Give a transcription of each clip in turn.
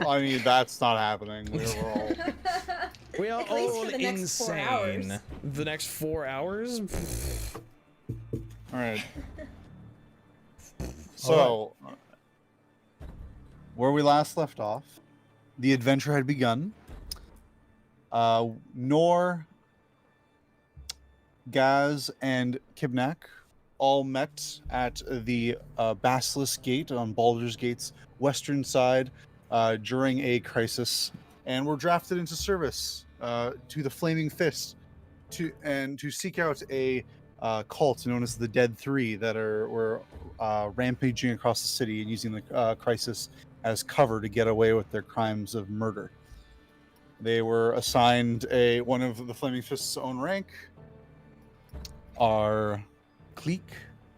I mean, that's not happening. We are At least all for the next 4 hours. insane. The next 4 hours? All right. So, where we last left off, the adventure had begun. Nor, Gasz, and Kibnaak all met at the Basilisk Gate on Baldur's Gate's western side during a crisis, and were drafted into service to the Flaming Fist to seek out a cult known as the Dead Three that were rampaging across the city and using the crisis as cover to get away with their crimes of murder. They were assigned one of the Flaming Fist's own rank, our Kleeck,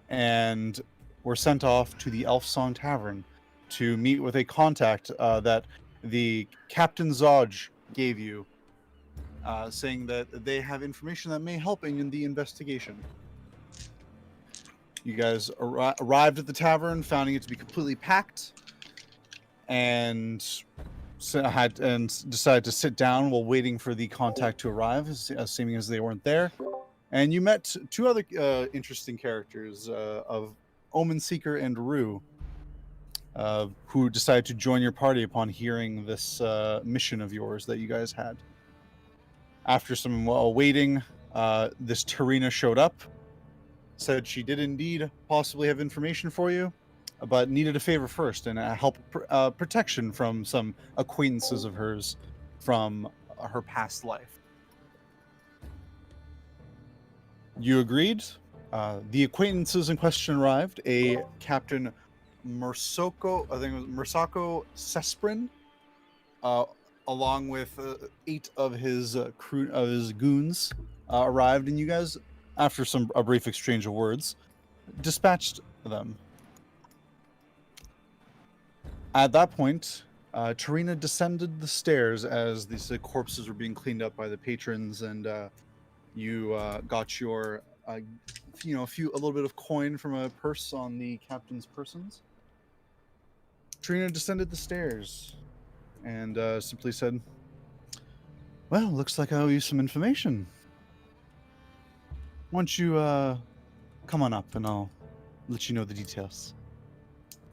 and were sent off to the Elf Song Tavern to meet with a contact that the Captain Zodge gave you, saying that they have information that may help in the investigation. You guys arrived at the tavern, finding it to be completely packed, and decided to sit down while waiting for the contact to arrive, seeming as they weren't there. And you met two other interesting characters of Omen Seeker and Rue, who decided to join your party upon hearing this mission of yours that you guys had. After some waiting, this Tarina showed up, said she did indeed possibly have information for you, but needed a favor first and protection from some acquaintances of hers from her past life. You agreed. The acquaintances in question arrived. A Captain Mersako, I think it was Mersako Sesprin, along with 8 of his goons, arrived, and you guys, after a brief exchange of words, dispatched them. At that point, Tarina descended the stairs as these corpses were being cleaned up by the patrons, and you got your, a little bit of coin from a purse on the captain's persons. Tarina descended the stairs and simply said, "Well, looks like I owe you some information. Why don't you come on up and I'll let you know the details."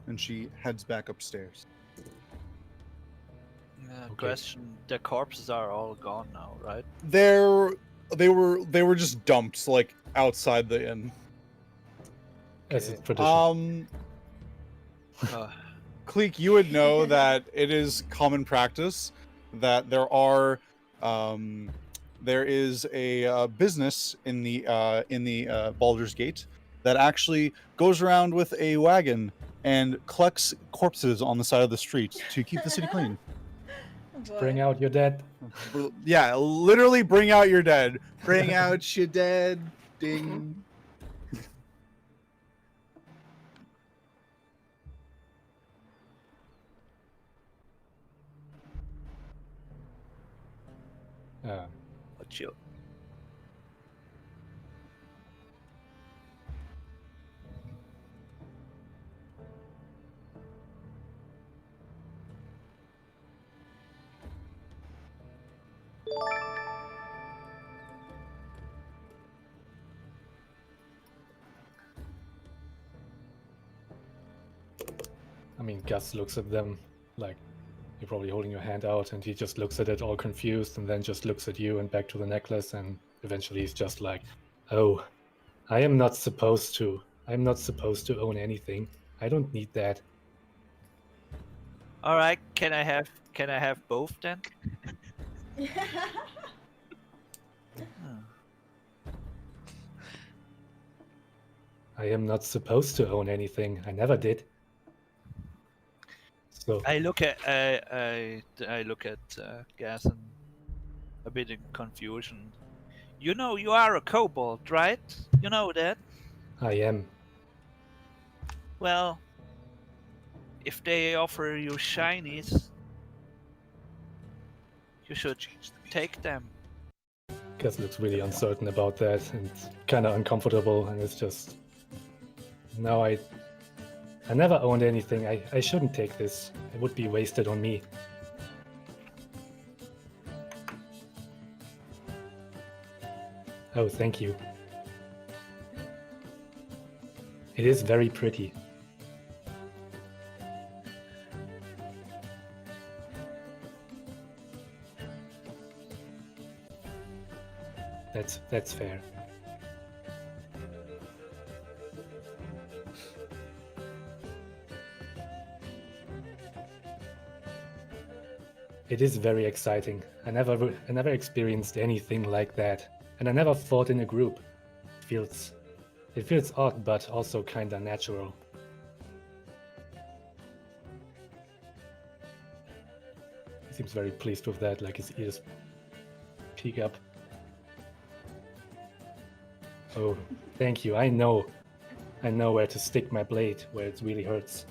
And she heads back upstairs. Question: the corpses are all gone now, right? They were just dumped like outside the inn. As it's tradition. Kleeck, you would know that it is common practice that there is a business in the Baldur's Gate that actually goes around with a wagon and collects corpses on the side of the street to keep the city clean. Bring out your dead. Yeah, literally bring out your dead. Bring out your dead. Ding. What's your... I mean, Gus looks at them like you're probably holding your hand out, and he just looks at it all confused, and then just looks at you and back to the necklace, and eventually he's just like, "Oh, I am not supposed to. I'm not supposed to own anything. I don't need that." All right, can I have both then? I am not supposed to own anything. I never did. So I look at Gasz and a bit in confusion. You know you are a kobold, right? You know that? I am. Well, if they offer you shinies, you should take them. Gus looks really uncertain about that and kind of uncomfortable, and it's just... No, I never owned anything. I shouldn't take this. It would be wasted on me. Oh, thank you. It is very pretty. That's fair. It is very exciting. I never experienced anything like that, and I never fought in a group. It feels odd, but also kinda natural. He seems very pleased with that, like his ears peek up. Oh, thank you. I know where to stick my blade, where it really hurts.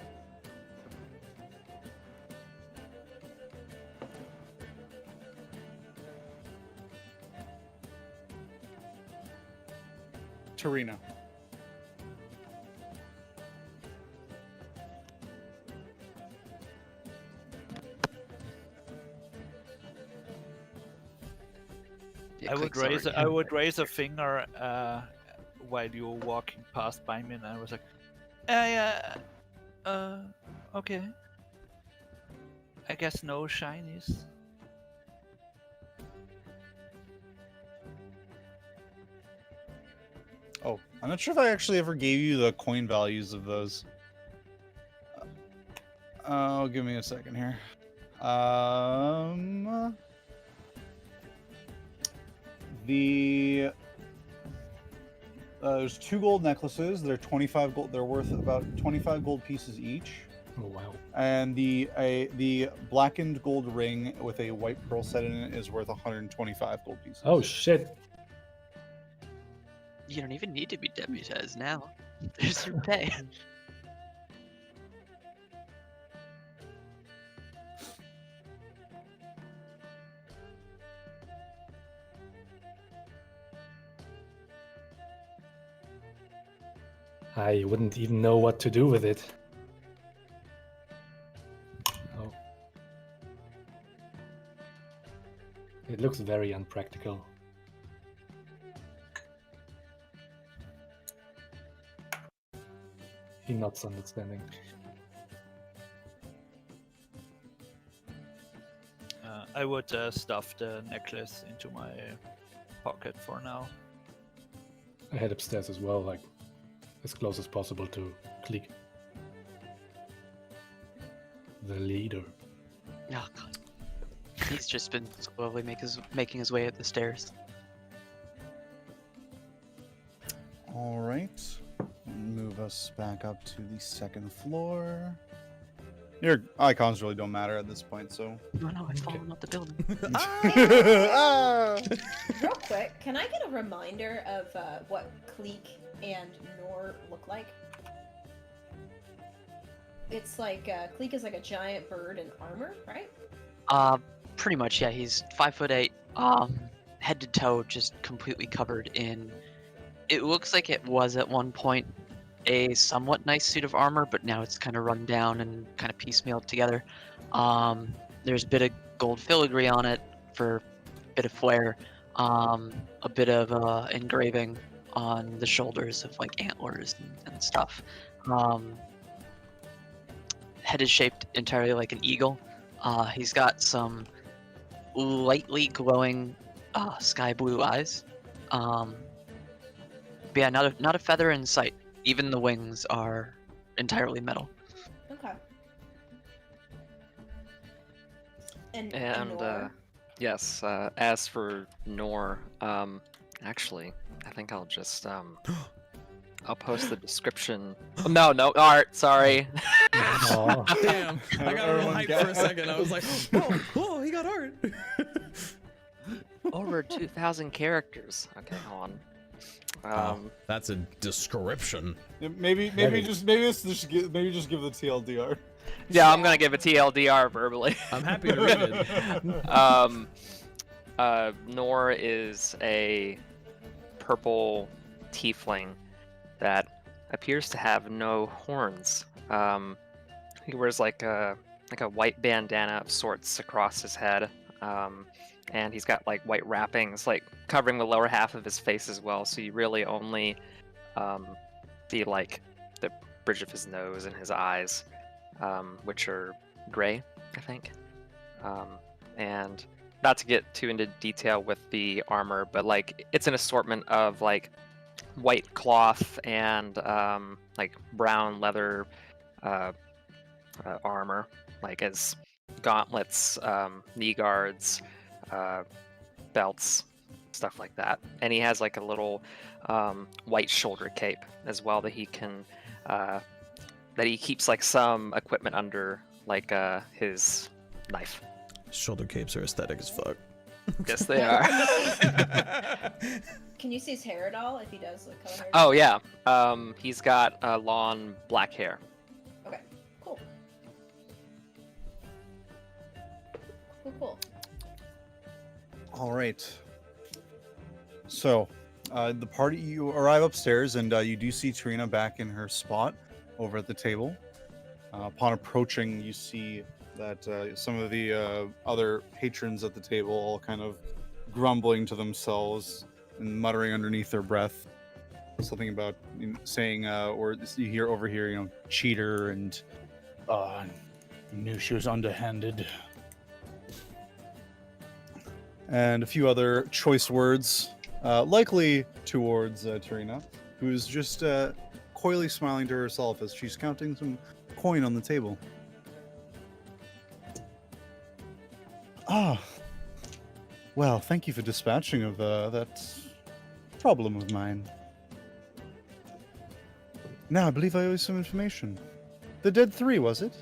Tarina. Yeah, I would Kleeck's raise already- raise a finger while you were walking past by me, and I was like, yeah, okay. I guess no shinies. Oh, I'm not sure if I actually ever gave you the coin values of those. Oh, give me a second here. There's 2 gold necklaces. They're 25 gold. They're worth about 25 gold pieces each. Oh wow. And the blackened gold ring with a white pearl set in it is worth 125 gold pieces. Oh shit. You don't even need to be deputized now. There's your pay. I wouldn't even know what to do with it. Oh. It looks very unpractical. He nods understanding. I would stuff the necklace into my pocket for now. I head upstairs as well, like as close as possible to Kleeck. The leader. Oh god. He's just been slowly making his way up the stairs. All right. Move us back up to the 2nd floor. Your icons really don't matter at this point, so. No, I'm falling off the building. Ah! Real quick, can I get a reminder of what Kleeck and Nor look like? It's like Kleeck is like a giant bird in armor, right? Pretty much, yeah. He's 5'8", head to toe, just completely covered in. It looks like it was at one point a somewhat nice suit of armor, but now it's kind of run down and kind of piecemealed together. There's a bit of gold filigree on it for a bit of flair, a bit of engraving on the shoulders of like antlers and stuff. Head is shaped entirely like an eagle. He's got some lightly glowing sky blue eyes. But yeah, not a feather in sight. Even the wings are entirely metal. Okay. And And Nor? yes, as for Nor, actually, I think I'll just I'll post the description. Oh, no, art. Sorry. Aw. Damn, I got a little Everyone hyped got- for a second. I was like, oh, he got art. Over 2,000 characters. Okay, hold on. Wow, that's a description. Yeah, maybe just give the TLDR. Yeah, I'm gonna give a TLDR verbally. I'm happy to read it. Nor is a purple tiefling that appears to have no horns. He wears like a white bandana of sorts across his head, and he's got like white wrappings like covering the lower half of his face as well. So you really only see like the bridge of his nose and his eyes, which are gray, I think. And not to get too into detail with the armor, but like it's an assortment of like white cloth and like brown leather armor, like as gauntlets, knee guards, belts, stuff like that. And he has like a little white shoulder cape as well that he can that he keeps like some equipment under, like his knife. Shoulder capes are aesthetic as fuck. Yes, they are. Can you see his hair at all? If he does, like, color hair? Oh yeah, he's got long black hair. Okay, cool. Cool. All right. So, the party, you arrive upstairs, and you do see Trina back in her spot over at the table. Upon approaching, you see that some of the other patrons at the table all kind of grumbling to themselves and muttering underneath their breath something about saying, or you overhear, cheater and knew she was underhanded, and a few other choice words, likely towards Trina, who's just coyly smiling to herself as she's counting some coin on the table. Well, thank you for dispatching of that problem of mine. Now, I believe I owe you some information. The Dead Three, was it?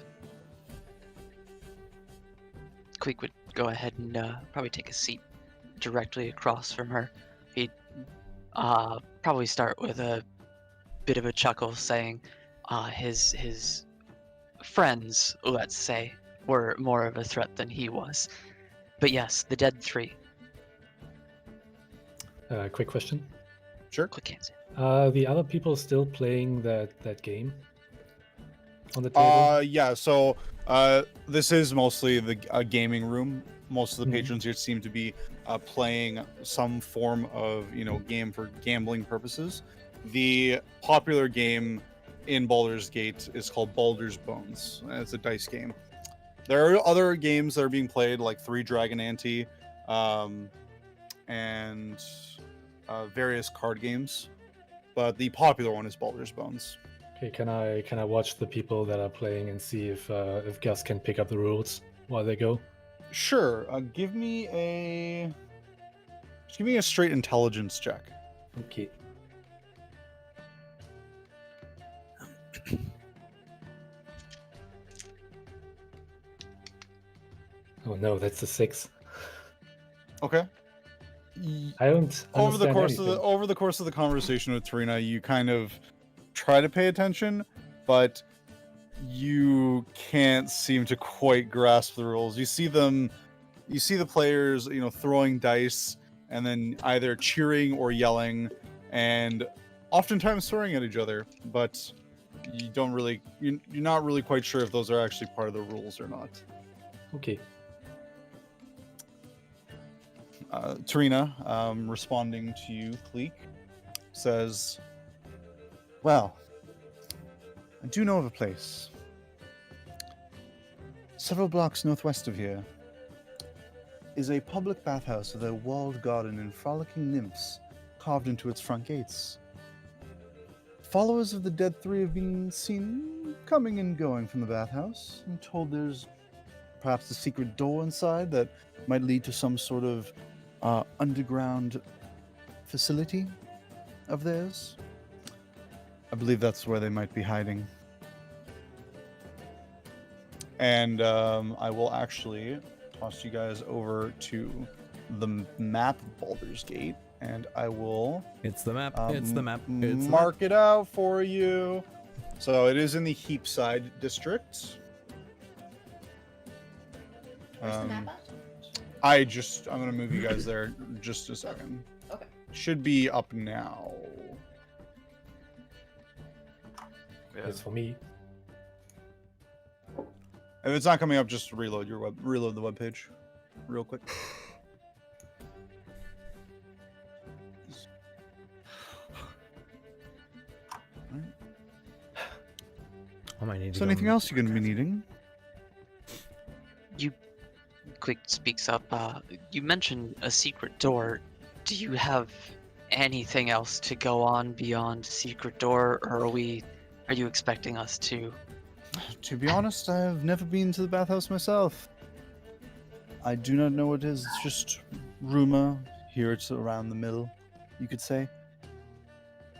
Kleeck would go ahead and probably take a seat directly across from her. He'd probably start with a bit of a chuckle, saying his friends, let's say, were more of a threat than he was. But yes, the Dead Three. Quick question. Sure. Quick answer. The other people still playing that game on the table? Yeah, so this is mostly a gaming room. Most of the patrons here seem to be playing some form of, game for gambling purposes. The popular game in Baldur's Gate is called Baldur's Bones. It's a dice game. There are other games that are being played, like Three Dragon Ante, and various card games, but the popular one is Baldur's Bones. Okay, can I watch the people that are playing and see if Gasz can pick up the rules while they go? Sure. Give me a straight intelligence check. Okay. Oh no, that's a 6. Okay. I don't Over the understand course of the conversation with Trina, you kind of try to pay attention, but you can't seem to quite grasp the rules. You see the players, throwing dice and then either cheering or yelling, and oftentimes swearing at each other, but you're not really quite sure if those are actually part of the rules or not. Okay. Trina, responding to you, Kleeck, says, well, I do know of a place. Several blocks northwest of here is a public bathhouse with a walled garden and frolicking nymphs carved into its front gates. Followers of the Dead Three have been seen coming and going from the bathhouse. I'm told there's perhaps a secret door inside that might lead to some sort of underground facility of theirs. I believe that's where they might be hiding. And I will actually toss you guys over to the map of Baldur's Gate, and I will... It's the map. Mark it out for you. So it is in the Heapside district. Where's the map at? I'm gonna move you guys there just a second. Okay. Should be up now. It's for me. If it's not coming up, just reload the webpage. real quick. I might need to So go anything and- else you're going to be needing? Quick speaks up. You mentioned a secret door. Do you have anything else to go on beyond secret door, or are you expecting us to? To be honest, I have never been to the bathhouse myself. I do not know what it is. It's just rumor. Here it's around the mill, you could say.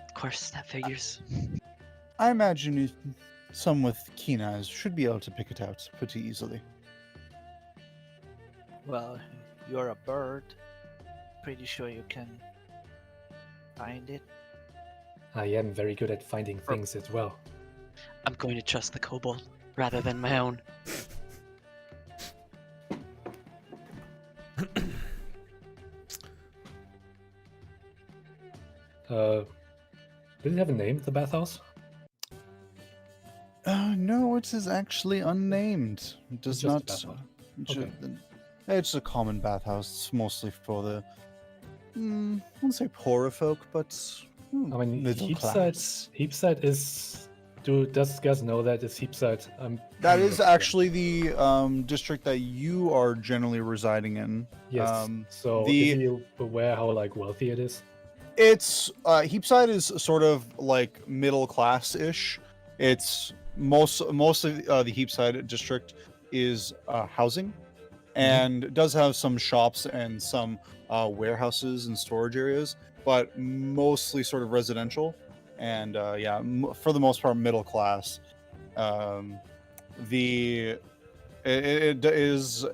Of course, that figures. I imagine some with keen eyes should be able to pick it out pretty easily. Well, you're a bird. Pretty sure you can find it. I am very good at finding things as well. I'm going to trust the kobold rather than my own. Did it have a name, the bathhouse? No, it is actually unnamed. It does Just a not. bathhouse. ju- Okay. It's a common bathhouse. It's mostly for the. I wouldn't say poorer folk, but I mean, middle Heapside. class. Heapside is. Does Gasz know that is Heapside? That is actually the district that you are generally residing in. Yes. So the- is he aware how like wealthy it is? It's Heapside is sort of like middle class ish. It's most of the Heapside district is housing, and does have some shops and some warehouses and storage areas, but mostly sort of residential. And for the most part, middle class.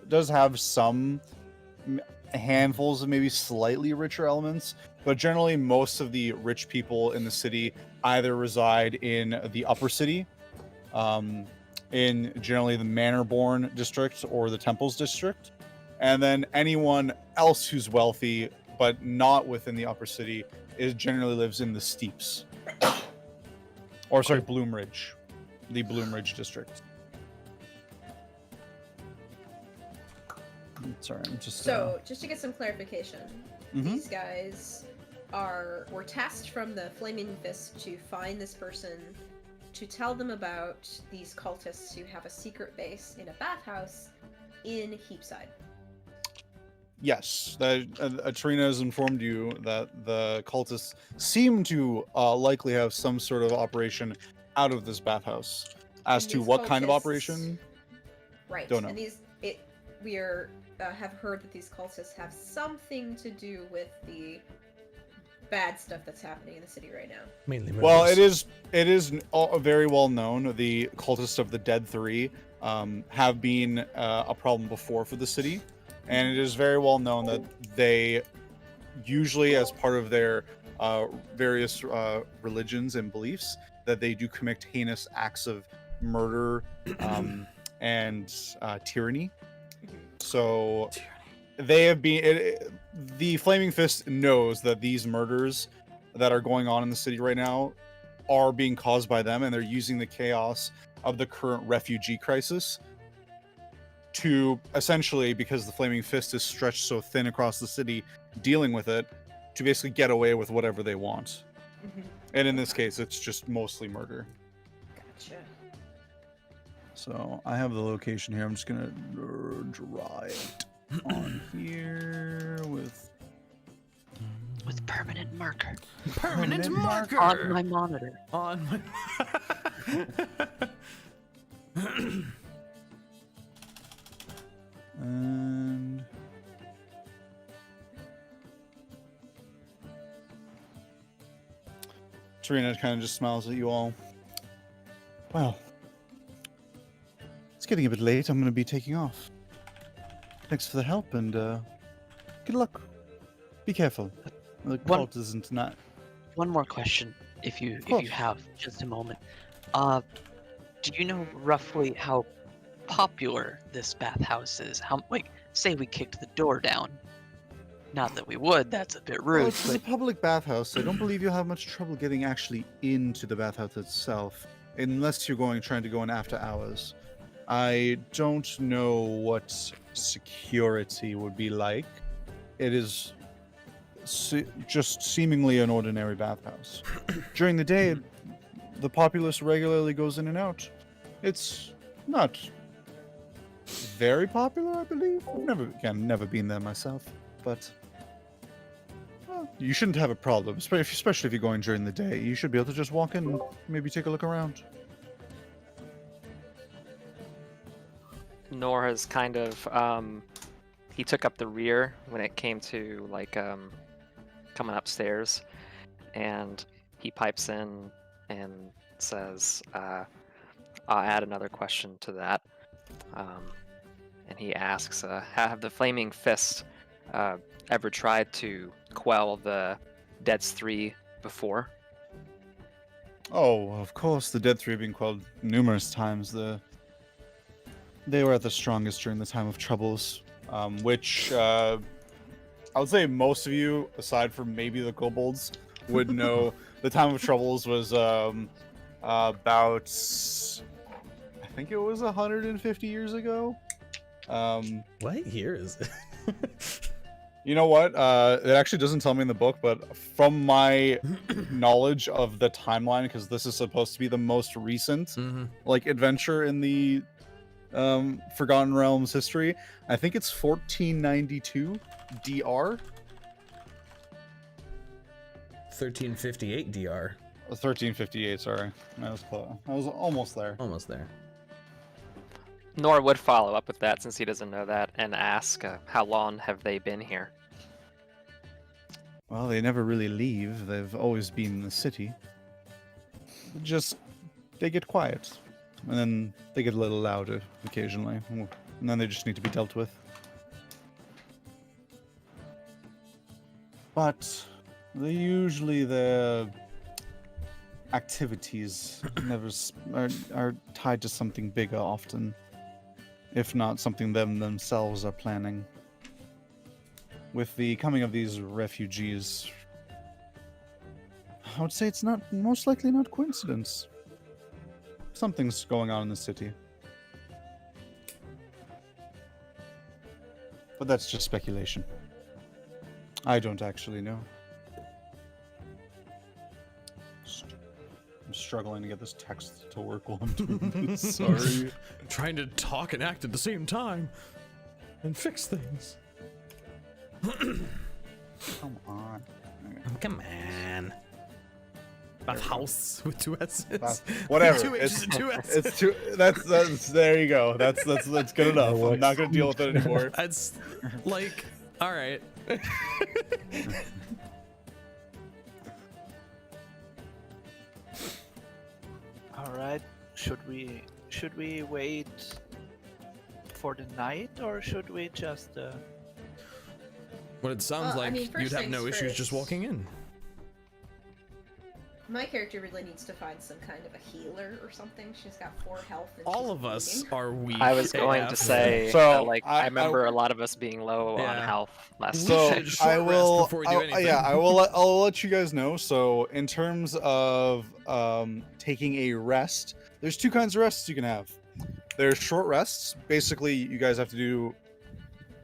Does have some handfuls of maybe slightly richer elements, but generally most of the rich people in the city either reside in the upper city, in generally the Manor-born district or the Temples district, and then anyone else who's wealthy but not within the upper city generally lives in the Steeps, or sorry, Bloomridge, the Bloomridge district. Sorry, I'm just So, just to get some clarification, mhm. these guys were tasked from the Flaming Fist to find this person, to tell them about these cultists who have a secret base in a bathhouse in Heapside. Yes, Trina has informed you that the cultists seem to likely have some sort of operation out of this bathhouse. As And to these what kind of cultists- operation, Right. Don't know. And have heard that these cultists have something to do with the bad stuff that's happening in the city right now. Mainly well, murders. it is very well known. The cultists of the Dead Three have been a problem before for the city, and it is very well known that they usually, as part of their various religions and beliefs, that they do commit heinous acts of murder and tyranny. So they have been. The Flaming Fist knows that these murders that are going on in the city right now are being caused by them, and they're using the chaos of the current refugee crisis to essentially, because the Flaming Fist is stretched so thin across the city dealing with it, to basically get away with whatever they want. And in this case, it's just mostly murder. Gotcha. So I have the location here. I'm just gonna draw it on here with Permanent marker Permanent marker on my monitor. on my. and Tarina kind of just smiles at you all. Well, it's getting a bit late. I'm going to be taking off. Thanks for the help, and good luck. Be careful. The cult isn't not. One more question, if you course. have just a moment. Do you know roughly how popular this bathhouse is? How, like, say we kicked the door down. Not that we would. That's a bit rude. Well, it's a but public bathhouse. I don't believe you'll have much trouble getting actually into the bathhouse itself, unless you're trying to go in after hours. I don't know what security would be like. It is just seemingly an ordinary bathhouse. During the day, the populace regularly goes in and out. It's not very popular, I believe. I've never been there myself, but well, you shouldn't have a problem, especially if you're going during the day. You should be able to just walk in and maybe take a look around. Nor has kind of he took up the rear when it came to like coming upstairs, and he pipes in and says, "I'll add another question to that." And he asks, "Have the Flaming Fist ever tried to quell the Dead's Three before?" Oh, of course, the Dead Three have been quelled numerous times. They were at the strongest during the time of Troubles, which I would say most of you, aside from maybe the kobolds, would know. The time of Troubles was about, I think it was 150 years ago. What year is it? You know what? It actually doesn't tell me in the book, but from my knowledge of the timeline, because this is supposed to be the most recent like adventure in the Forgotten Realms history, I think it's 1492 DR. 1358 DR. 1358, sorry. I was close. I was almost there. Almost there. Nor would follow up with that since he doesn't know that and ask, how long have they been here? Well, they never really leave. They've always been in the city. They get quiet. And then they get a little louder occasionally. And then they just need to be dealt with. But their activities never are tied to something bigger often. If not something themselves are planning. With the coming of these refugees, I would say it's most likely not coincidence. Something's going on in the city. But that's just speculation. I don't actually know. I'm struggling to get this text to work while I'm doing this. Sorry. Trying to talk and act at the same time and fix things. Come on. Come on. Bathhouse with two S's. Whatever. 2 H's and 2 S's. It's too. That's. There you go. That's good enough. I'm not gonna deal with it anymore. That's like, all right. All right. Should we wait for the night, or should we just? What it sounds Well, I like, mean, first you'd have things no issues just first. walking in. My character really needs to find some kind of a healer or something. She's got 4 health. And All she's of us bleeding. are weak. I was going to AF. say, So, like, I I remember I- a lot of us being low on Yeah. health last We So session. should short I rest will. before we do anything. Yeah, I'll let you guys know. So in terms of taking a rest, there's 2 kinds of rests you can have. There's short rests. Basically, you guys have to do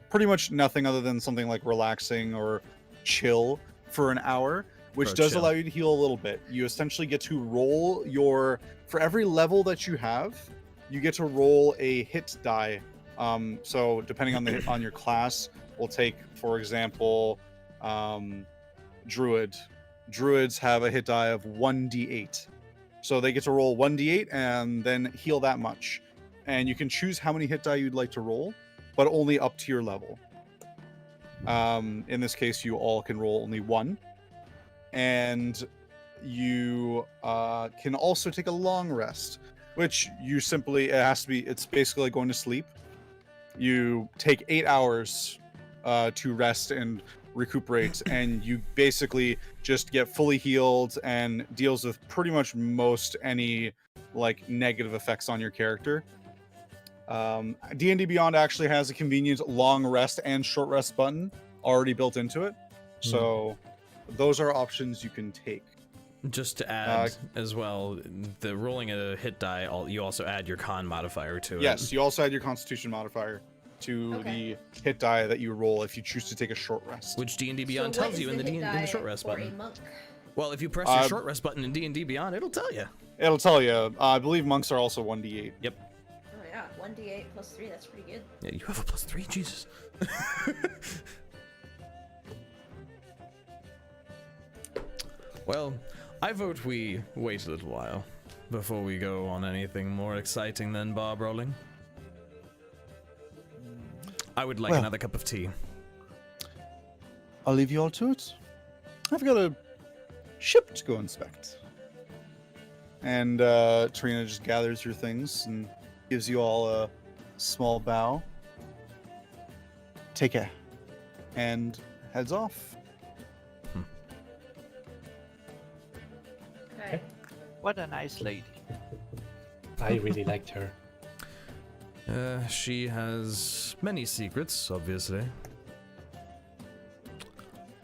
pretty much nothing other than something like relaxing or chill for an hour, which Bro, does chill. allow you to heal a little bit. You essentially get to roll for every level that you have, you get to roll a hit die. So depending on your class, we'll take, for example, Druid. Druids have a hit die of 1d8. So they get to roll 1d8 and then heal that much. And you can choose how many hit die you'd like to roll, but only up to your level. In this case, you all can roll only 1. And you can also take a long rest, which it's basically like going to sleep. You take 8 hours to rest and recuperate, and you basically just get fully healed and deals with pretty much most any like negative effects on your character. D&D Beyond actually has a convenient long rest and short rest button already built into it, so those are options you can take. Just to add as well, the rolling a hit die, you also add your con modifier to it. Yes, you also add your Constitution modifier to Okay. the hit die that you roll if you choose to take a short rest. Which D&D Beyond So what tells is you in the hit die short rest for a button. monk? Well, if you press your short rest button in D&D Beyond, it'll tell you. It'll tell you. I believe monks are also 1d8. Oh yeah, 1d8 plus 3. That's pretty good. Yeah, you have a +3, Jesus. Well, I vote we wait a little while before we go on anything more exciting than bar brawling. I would like another cup of tea. I'll leave you all to it. I've got a ship to go inspect. And Trina just gathers her things and gives you all a small bow. Take care. And heads off. Okay. What a nice lady. I really liked her. She has many secrets, obviously.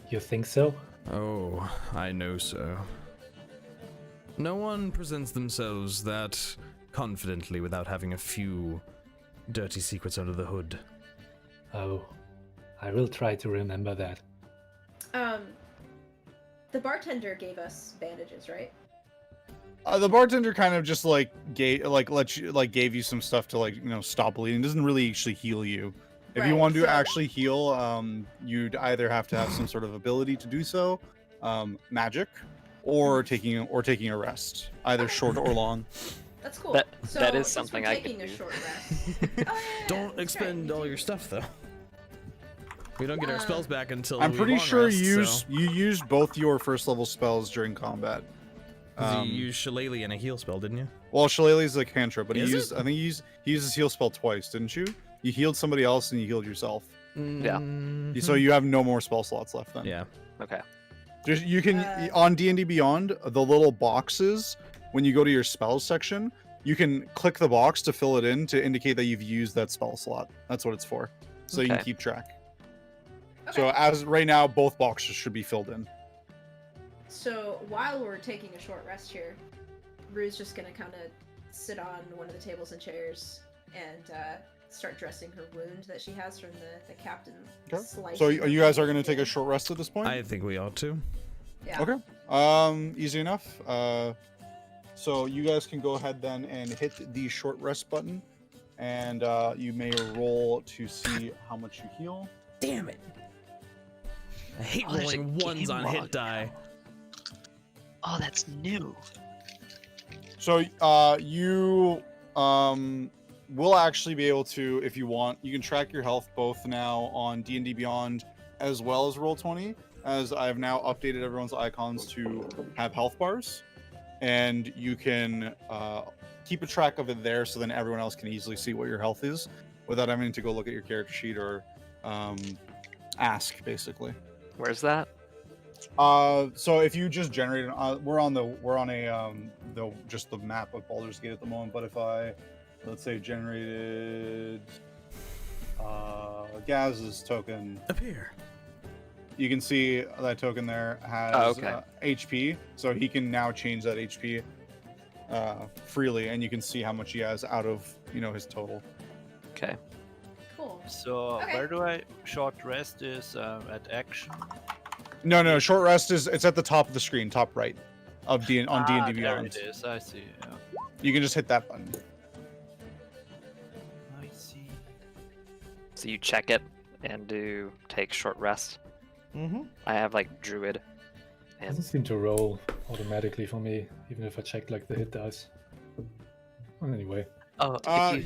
You think so? Oh, I know so. No one presents themselves that confidently without having a few dirty secrets under the hood. Oh, I will try to remember that. The bartender gave us bandages, right? The bartender kind of just gave you some stuff to stop bleeding. It doesn't really actually heal you. If you Right, want to so- actually heal, you'd either have to have some sort of ability to do so, magic, or taking a rest, either short or long. That's cool. That- so, that is since something we're I could taking a do. short rest. Oh, yeah, Don't that's expend right. all your stuff, though. We don't get our spells back until I'm we pretty long sure rest, you so- used both your first level spells during combat. 'Cause you used Shillelagh and a heal spell, didn't you? Well, Shillelagh's a cantrip, but Is he it? used I think he used his heal spell twice, didn't you? You healed somebody else and you healed yourself. Mhm. So you have no more spell slots left then. Yeah. Okay. Just you can Uh, on D&D Beyond, the little boxes when you go to your spells section, you can click the box to fill it in to indicate that you've used that spell slot. That's what it's for. So you can Okay. keep track. Okay. So as right now, both boxes should be filled in. So while we're taking a short rest here, Rue's just gonna kind of sit on one of the tables and chairs and start dressing her wound that she has from the captain Okay. slicing So her you guys are going to hand take a in. short rest at this point? I think we ought to. Yeah. Okay. Easy enough. So you guys can go ahead then and hit the short rest button, and you may roll to see how much you heal. Damn it. I hate Oh, there's a rolling ones game on log hit die. Oh, that's new. So you will actually be able to, if you want, you can track your health both now on D&D Beyond as well as Roll20, as I have now updated everyone's icons to have health bars, and you can keep a track of it there, so then everyone else can easily see what your health is without having to go look at your character sheet or ask, basically. Where's that? So if you just generate, we're on just the map of Baldur's Gate at the moment. But if I, let's say, generated Gaz's token, Appear. you can see that token there has okay. HP, so he can now change that HP freely, and you can see how much he has out of his total. Okay. Cool. So Okay. where do I short rest is at action? No, short rest it's at the top of the screen, top right of D&D There Beyond. it is. I see. Yeah. You can just hit that button. I see. So you check it and do take short rest. Mm-hmm. I have druid, It and doesn't seem to roll automatically for me, even if I check the hit dice. Well, anyway. Oh, when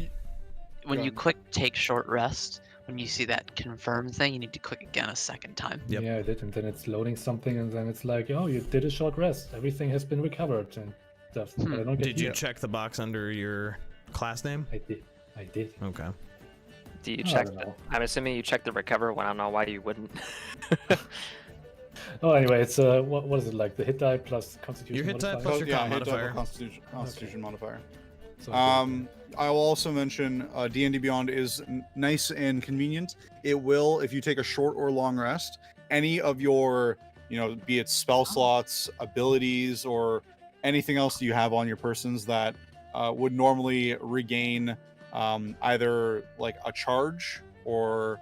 go you ahead. click take short rest, when you see that confirm thing, you need to click again a second time. Yep. Yeah, I did, and then it's loading something, and then it's like, oh, you did a short rest. Everything has been recovered and stuff. But I don't get Did you healed. check the box under your class name? I did. Okay. do you I check? don't know. I'm assuming you check the recover one. I don't know why you wouldn't. Oh, anyway, it's what is it, the hit die plus Constitution Your hit die modifier? plus your con hit die modifier. Constitution modifier. So, I will also mention D&D Beyond is nice and convenient. It will, if you take a short or long rest, any of your be it spell slots, abilities, or anything else you have on your persons that would normally regain either like a charge or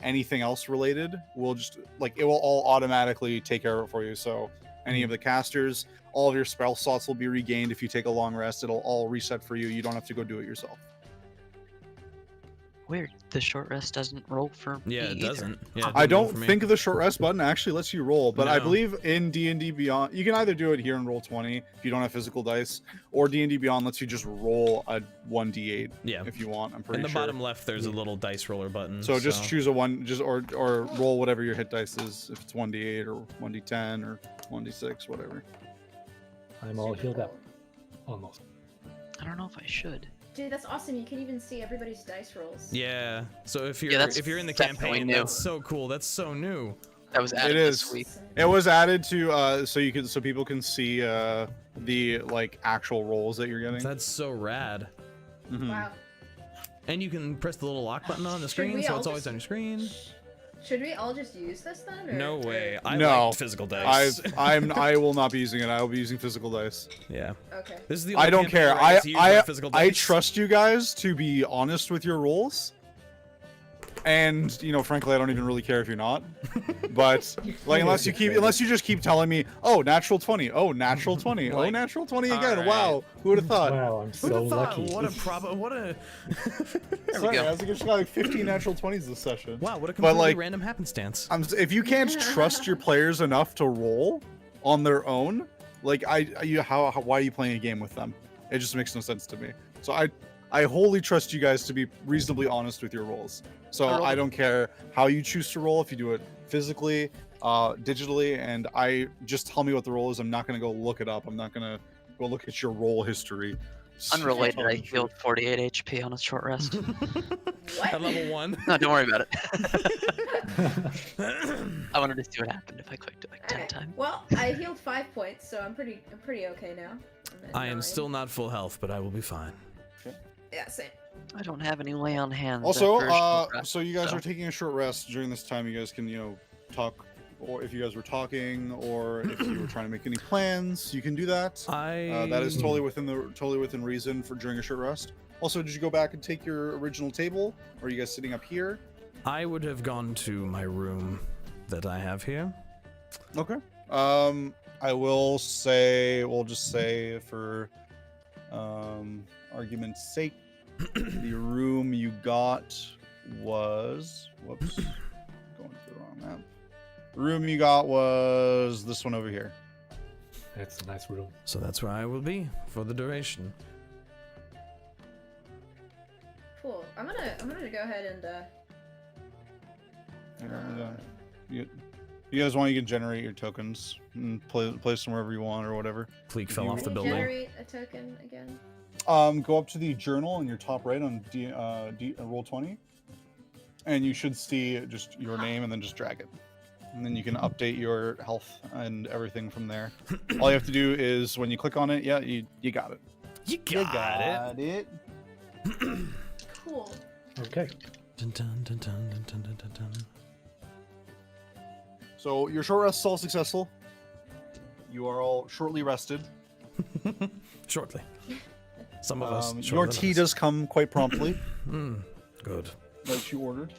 anything else related. Will just it will all automatically take care of it for you. So any of the casters, all of your spell slots will be regained. If you take a long rest, it'll all reset for you. You don't have to go do it yourself. Weird. The short rest doesn't roll for me Yeah, it either. doesn't. Yeah, it I didn't roll don't for me. think the short rest button actually lets you roll, but I No. believe in D&D Beyond, you can either do it here in Roll20 if you don't have physical dice, or D&D Beyond lets you just roll a 1d8 Yeah. if you want. I'm pretty In the sure. bottom left, there's a little dice roller button. So just choose a one, or roll whatever your hit dice is. If it's 1d8 or 1d10 or 1d6, whatever. I'm all healed up. Almost. I don't know if I should. Dude, that's awesome. You can even see everybody's dice rolls. Yeah. So if you're that's if you're in the definitely campaign, new. that's so cool. That's so new. That was added is. this week. It was added to so people can see the actual rolls that you're getting. That's so rad. Mhm. Wow. And you can press the little lock button on the Should screen, we so all it's always just- on your screen. Should we all just use this then? Or, No way. I No. like physical dice. I will not be using it. I will be using physical dice. Yeah. Okay. This is the I only don't campaign care. where I get to use my physical I dice. trust you guys to be honest with your rolls. And frankly, I don't even really care if you're not. But unless you just keep telling me, oh, natural 20, oh, natural 20, oh, natural 20 again. Alright. Wow, who would have thought? Wow, I'm Who'd so have thought? lucky. What a There we Sorry, go. I just got 15 natural 20s this session. wow, what a But, completely random happenstance. If you can't trust your players enough to roll on their own, why are you playing a game with them? It just makes no sense to me. So I wholly trust you guys to be reasonably honest with your rolls. So I don't care how you choose to roll, if you do it physically, digitally, and I just tell me what the roll is. I'm not gonna go look it up. I'm not gonna go look at your roll history. Unrelated, I Totally true. healed 48 HP on a short rest. What? At level 1. No, don't worry about it. I wanted to see what happened if I clicked it like 10 Okay. times. Well, I healed 5 points, so I'm pretty okay now. I'm at I am 9. still not full health, but I will be fine. Yeah, same. I don't have any lay on hands. Also, after a short rest, so you guys so- are taking a short rest during this time. You guys can, talk, or if you guys were talking, or if you were trying to make any plans, you can do that. That is totally within reason for during a short rest. Also, did you go back and take your original table, or are you guys sitting up here? I would have gone to my room that I have here. Okay. I will say, we'll just say for argument's sake, the room you got was, whoops, going to the wrong map. The room you got was this one over here. That's a nice room. So that's where I will be for the duration. Cool. I'm gonna go ahead and You guys want, you can generate your tokens and place them wherever you want or whatever. Kleeck If fell you- off the can you building. generate a token again. Go up to the journal in your top right on roll 20, and you should see just your name, and then just drag it, and then you can update your health and everything from there. All you have to do is when you click on it, yeah, you got it. You got it. Cool. Okay. Dun, dun, dun, dun, dun, dun, dun, dun, So your short rest is all successful. You are all shortly rested. dun. Shortly. Some of us. Your shorter than tea others. does come quite promptly, Good. like you ordered.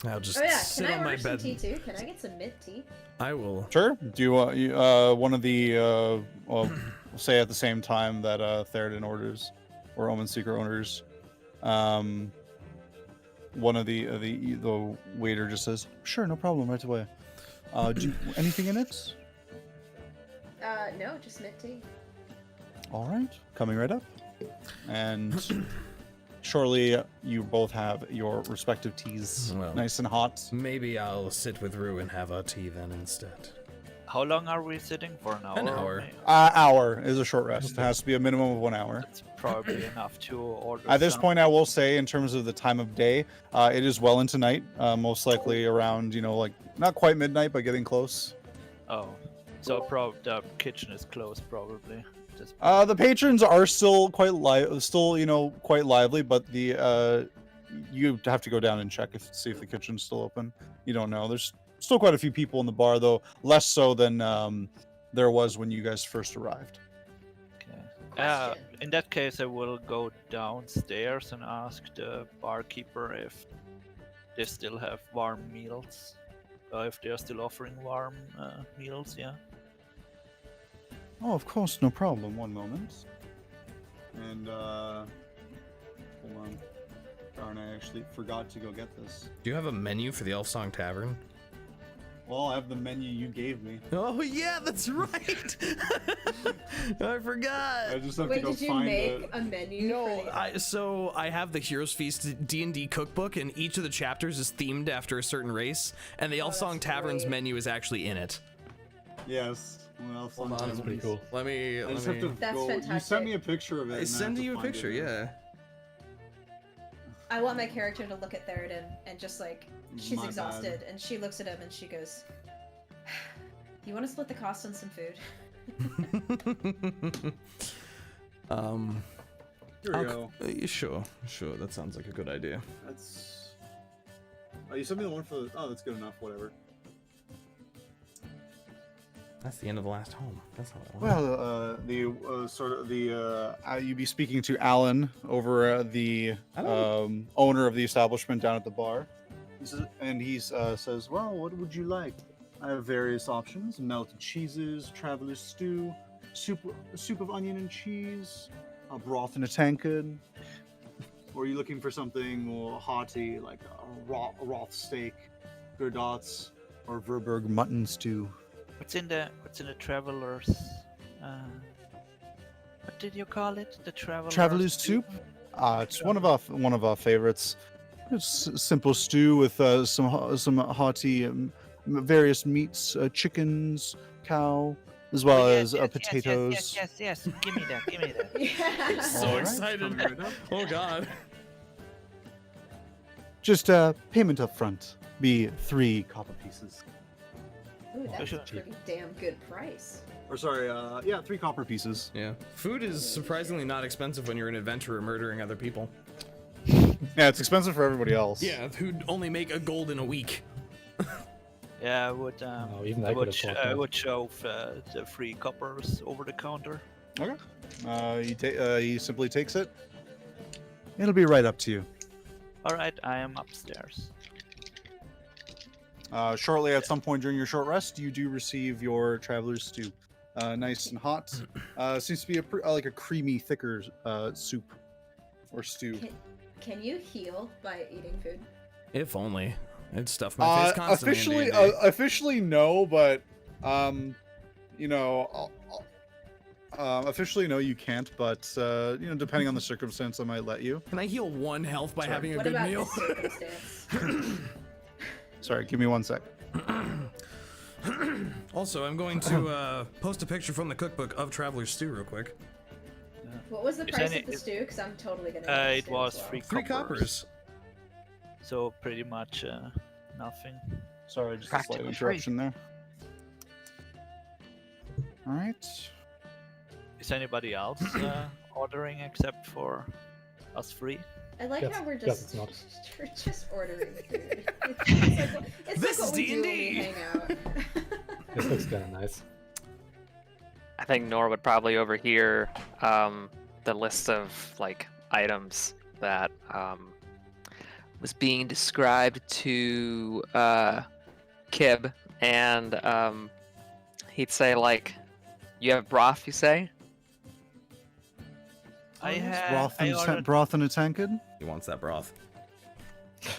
I'll just Oh yeah, sit can I on my order some bed. tea too? Can I get some mint tea? I will. Sure. Do you one of the well, we'll say at the same time that Theraden orders, or Omen Seeker orders, one of the waiter just says, "Sure, no problem, right away." Anything in it? No, just mint tea. All right, coming right up. And shortly, you both have your respective teas, Well. nice and hot. Maybe I'll sit with Rue and have our tea then instead. How long are we sitting for? An hour? An hour. only? Hour is a short rest. It has to be a minimum of 1 hour. That's probably enough to order. At this some- point, I will say, in terms of the time of day, it is well into night. Most likely around, like not quite midnight, but getting close. Oh, so the kitchen is closed probably. Just The patrons are still quite quite lively, but the you have to go down and check see if the kitchen's still open. You don't know. There's Still quite a few people in the bar, though less so than there was when you guys first arrived. Okay. Question. In that case, I will go downstairs and ask the barkeeper if they still have warm meals. If they are still offering warm meals, yeah. Oh, of course, no problem. One moment. And hold on. Darn, I actually forgot to go get this. Do you have a menu for the Elf Song Tavern? Well, I have the menu you gave me. Oh yeah, that's right. I forgot. I just have Wait, to go did you find make it. a menu? No, for I have the Heroes Feast D&D cookbook, and each of the chapters is themed after a certain race, and the Elf Song that's Tavern's great. menu is actually in it. Yes. Well, Hold on, That's pretty cool. Let me. I just have to That's go. You fantastic. sent me a picture of it. I and have send to you a find picture, it. yeah. I want my character to look at Theraden and just like she's My exhausted, and she looks at him and she goes, "You want to split the cost on some food?" Here we go. Sure. That sounds like a good idea. That's. Oh, you sent me the one for the. Oh, that's good enough. Whatever. That's the end of the last home. That's not what I want. Well, you'd be speaking to Alan over the Alan? owner of the establishment down at the bar. He says, "Well, what would you like? I have various options: melted cheeses, traveler's stew, soup of onion and cheese, a broth in a tankard. Or are you looking for something more hearty, like a Roth steak, Gerdots, or Verberg mutton stew?" What's in the travelers? What did you call it? The Traveler's soup? It's one of our favorites. It's a simple stew with some hearty various meats, chickens, cow, as well as potatoes. Yes. Give me that. Give me that. Yeah. So Alright, excited. coming right up. Oh god. Just payment up front. Be 3 copper pieces. Ooh, that's a Sure. pretty damn good price. Or sorry, 3 copper pieces. Yeah. Food is surprisingly not expensive when you're an adventurer murdering other people. Yeah, it's expensive for everybody else. Yeah, who'd only make a gold in a week. Yeah, I would. Oh, even I could afford I that. would shove the 3 coppers over the counter. Okay. He simply takes it. It'll be right up to you. All right, I am upstairs. Shortly, at some point during your short rest, you do receive your traveler's stew. Nice and hot. Seems to be like a creamy, thicker soup or stew. Can you heal by eating food? If only. It'd stuff my face constantly. Officially no, but officially no, you can't. But depending on the circumstance, I might let you. Can I heal 1 health by having a What good about meal? this circumstance? Sorry, give me 1 sec. Also, I'm going to post a picture from the cookbook of Traveler's Stew real quick. What was the Is price any- of the stew? Because I'm totally gonna. It stew was as well. 3 3 coppers. So pretty much nothing. Sorry, just a Practically slight free. interruption there. All right. Is anybody else ordering except for us 3? I like Yes, how we're yes, just it's not. we're just ordering food. It's This like what is we do when we D&D. hang out. This looks kind of nice. I think Nor would probably overhear the list of like items that was being described to Kib, and he'd say like, "You have broth, you say?" Broth in a tankard. He wants that broth.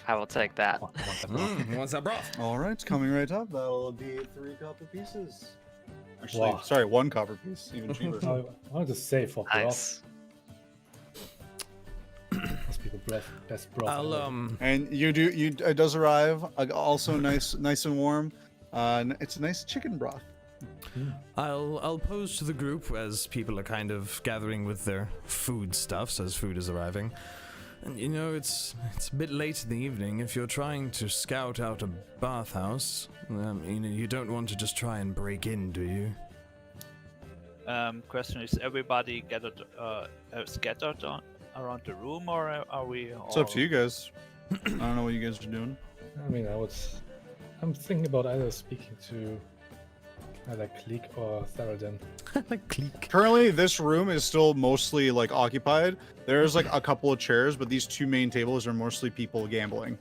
I will take that. He wants that broth. All right, coming right up. That'll be 3 copper pieces. Actually, Wow. sorry, 1 copper piece, even cheaper. I wanted to say for broth. Nice. Must be the best broth. I'll ever. And it does arrive. Also nice and warm. It's a nice chicken broth. I'll pose to the group as people are kind of gathering with their foodstuffs as food is arriving. And it's a bit late in the evening. If you're trying to scout out a bathhouse, you don't want to just try and break in, do you? Question is, everybody scattered around the room, or are we all... It's up to you guys. I don't know what you guys are doing. I mean, I would I'm thinking about either speaking to either Kleeck or Theraden. Like Kleeck. Currently, this room is still mostly like occupied. There's like a couple of chairs, but these two main tables are mostly people gambling.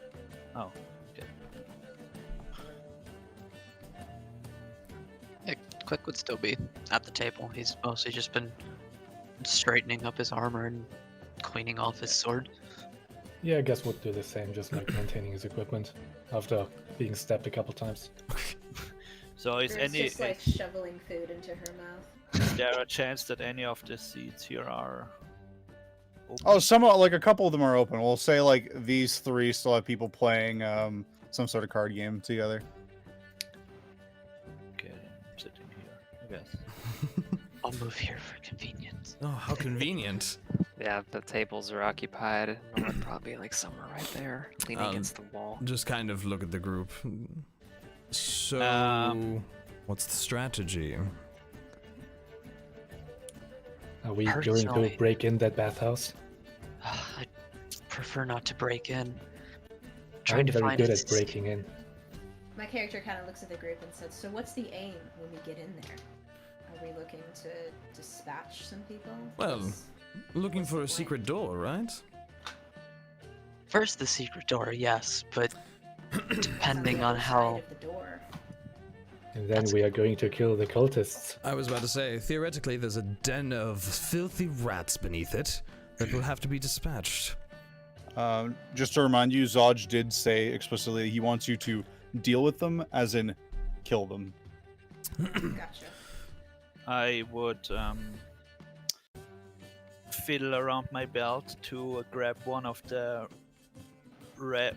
Oh, okay. Kleeck would still be at the table. He's mostly just been straightening up his armor and cleaning off his sword. Yeah, I guess would do the same, just like maintaining his equipment after being stabbed a couple times. So is It's any just like shoveling food into her mouth. is there a chance that any of the seats here are open? Oh, like a couple of them are open. We'll say like these three still have people playing some sort of card game together. Okay, I'm sitting here, I guess. I'll move here for convenience. Oh, how convenient. Yeah, the tables are occupied. Nor probably like somewhere right there, leaning against the wall. Just kind of look at the group. So, what's the strategy? Are we going to Personally- break in that bathhouse? I prefer not to break in. I'm Trying to very find good a at breaking in. My character kind of looks at the group and says, "So what's the aim when we get in there? Are we looking to dispatch some people?" Well, 'Cause Looking what's for the a plan? secret door, right? First the secret door, yes, but Sounds depending like on the how side of the door. And then we are going to kill the cultists. I was about to say, theoretically, there's a den of filthy rats beneath it that will have to be dispatched. Just to remind you, Zodge did say explicitly he wants you to deal with them, as in kill them. Gotcha. I would fiddle around my belt to grab one of the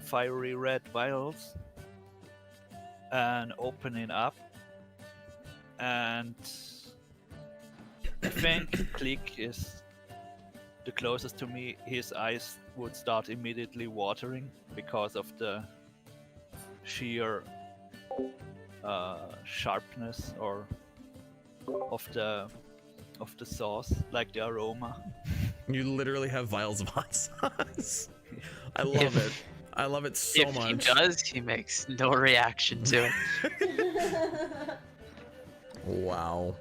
fiery red vials and open it up. And I think Kleeck is the closest to me. His eyes would start immediately watering because of the sheer sharpness or of the sauce, like the aroma. You literally have vials of hot sauce. I love it. I love it so if much. he does, he makes no reaction to it. Wow.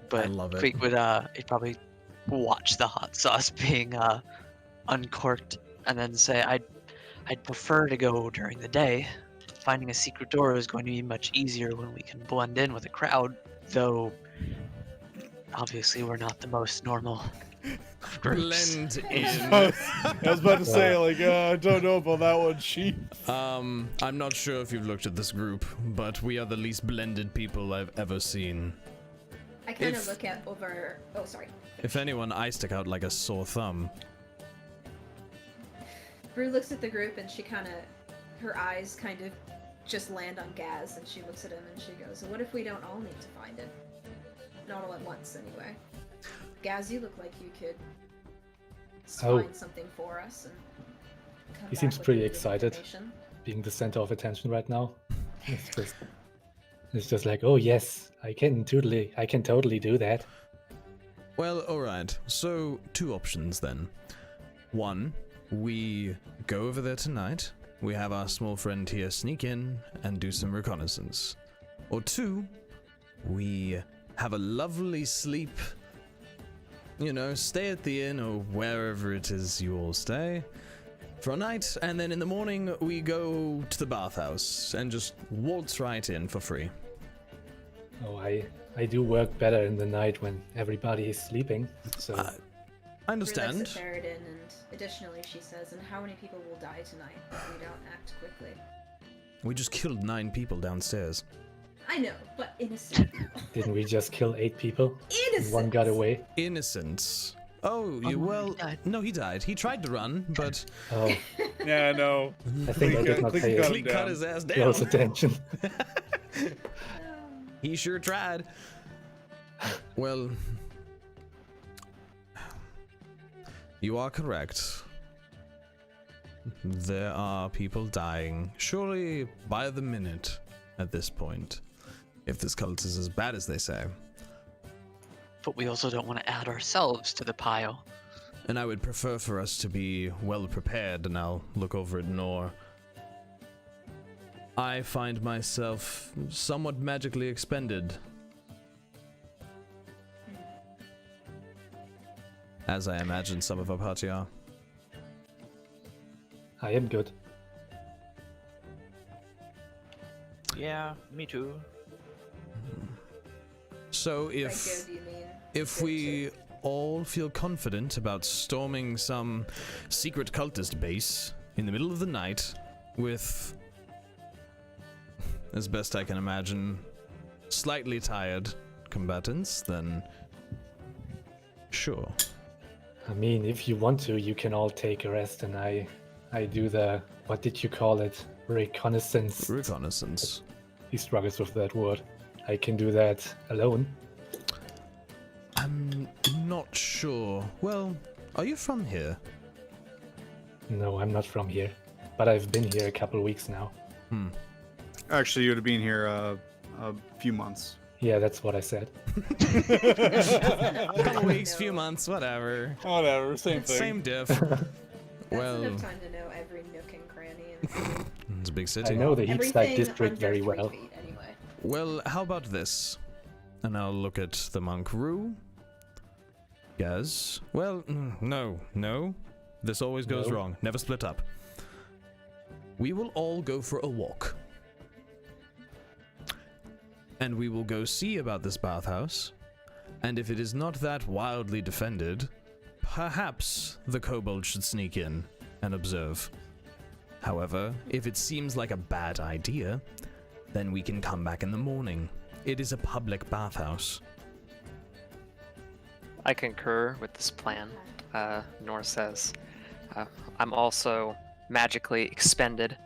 But I love it. Kleeck would he'd probably watch the hot sauce being uncorked and then say, I'd prefer to go during the day. Finding a secret door is going to be much easier when we can blend in with a crowd, though obviously we're not the most normal groups. Blend in. I was about to say, like, I don't know about that one, sheep. I'm not sure if you've looked at this group, but we are the least blended people I've ever seen. I kind If- of look at over. Oh, sorry. If anyone, I stick out like a sore thumb. Brew looks at the group and she kind of, her eyes kind of just land on Gasz and she looks at him and she goes, "What if we don't all need to find it? Not all at once, anyway." Gasz, you look like you could Oh. find something for us and come He back seems with pretty needed excited. information. Being the center of attention right now. It's just like, oh yes, I can totally do that. Well, alright. So, two options then. One, we go over there tonight. We have our small friend here sneak in and do some reconnaissance. Or two, we have a lovely sleep. You know, stay at the inn or wherever it is you all stay for a night, and then in the morning we go to the bathhouse and just waltz right in for free. Oh, I do work better in the night when everybody is sleeping. So I Brew understand. looks at Theraden and additionally she says, "And how many people will die tonight if we don't act quickly?" We just killed 9 people downstairs. I know, but innocent people. didn't we just kill 8 people? And Innocent! one got away. Innocent. Oh, you no, well. he died. No, he died. He tried to run, but Oh, Yeah, no. I think I did not Click pay got him Kleeck cut down. his ass close down. attention. He sure tried. Well, you are correct. There are people dying, surely by the minute at this point, if this cult is as bad as they say. But we also don't want to add ourselves to the pile. And I would prefer for us to be well prepared, and I'll look over at Nor. I find myself somewhat magically expended. As I imagine some of our party are. I am good. Yeah, me too. So By if good, you mean if good we too. all feel confident about storming some secret cultist base in the middle of the night with, as best I can imagine, slightly tired combatants, then sure. I mean, if you want to, you can all take a rest, and I do the, what did you call it? Reconnaissance. Reconnaissance. He struggles with that word. I can do that alone. I'm not sure. Well, are you from here? No, I'm not from here, but I've been here a couple weeks now. Actually, you would have been here a few months. Yeah, that's what I said. Couple weeks, few months, whatever. Whatever, same thing. Same diff. That's Well, enough time to know every nook and cranny. it's a big I city. know the Heapside Everything district under very 3 well. feet, anyway. Well, how about this? And I'll look at the monk Rue. Gasz. Well, no. This always goes No. wrong. Never split up. We will all go for a walk. And we will go see about this bathhouse. And if it is not that wildly defended, perhaps the kobold should sneak in and observe. However, if it seems like a bad idea, then we can come back in the morning. It is a public bathhouse. I concur with this plan. Nor says, I'm also magically expended,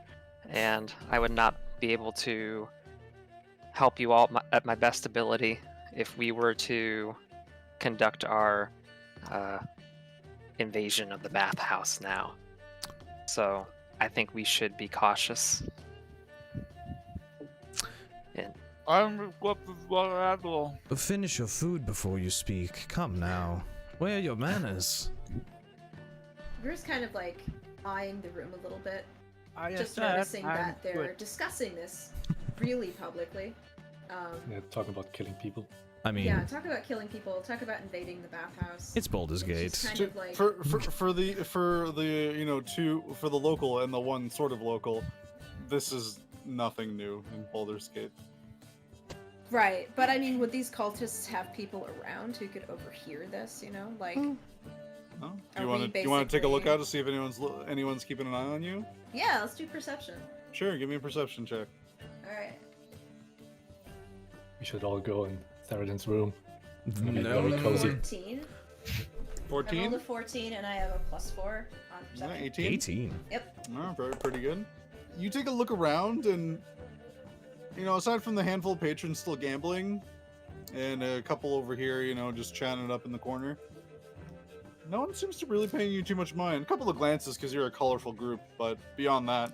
and I would not be able to help you all at my best ability if we were to conduct our invasion of the bathhouse now. So I think we should be cautious. I'm what well. Finish your food before you speak. Come now. Where are your manners? Rue's kind of like eyeing the room a little bit, I just said noticing I'm that they're good. discussing this really publicly. Yeah, talking about killing people. I mean, Yeah, talk about killing people, talk about invading the bathhouse. it's Baldur's Gate. just kind So, of like, for the you know for the local and the one sort of local, this is nothing new in Baldur's Gate. right, but I mean, would these cultists have people around who could overhear this, you know? Like, No? Do you Are want we to take a look basically- out to see if anyone's keeping an eye on you? yeah, let's do perception. Sure, give me a perception check. Alright. We should all go in Theraden's room. No. Very cozy. 14. I 14? rolled a 14 and I have a +4 on perception. 18? 18. Oh, pretty good. You take a look around and, you know, aside from the handful of patrons still gambling, and a couple over here, you know, just chatting it up in the corner, no one seems to really paying you too much mind. A couple of glances because you're a colorful group, but beyond that,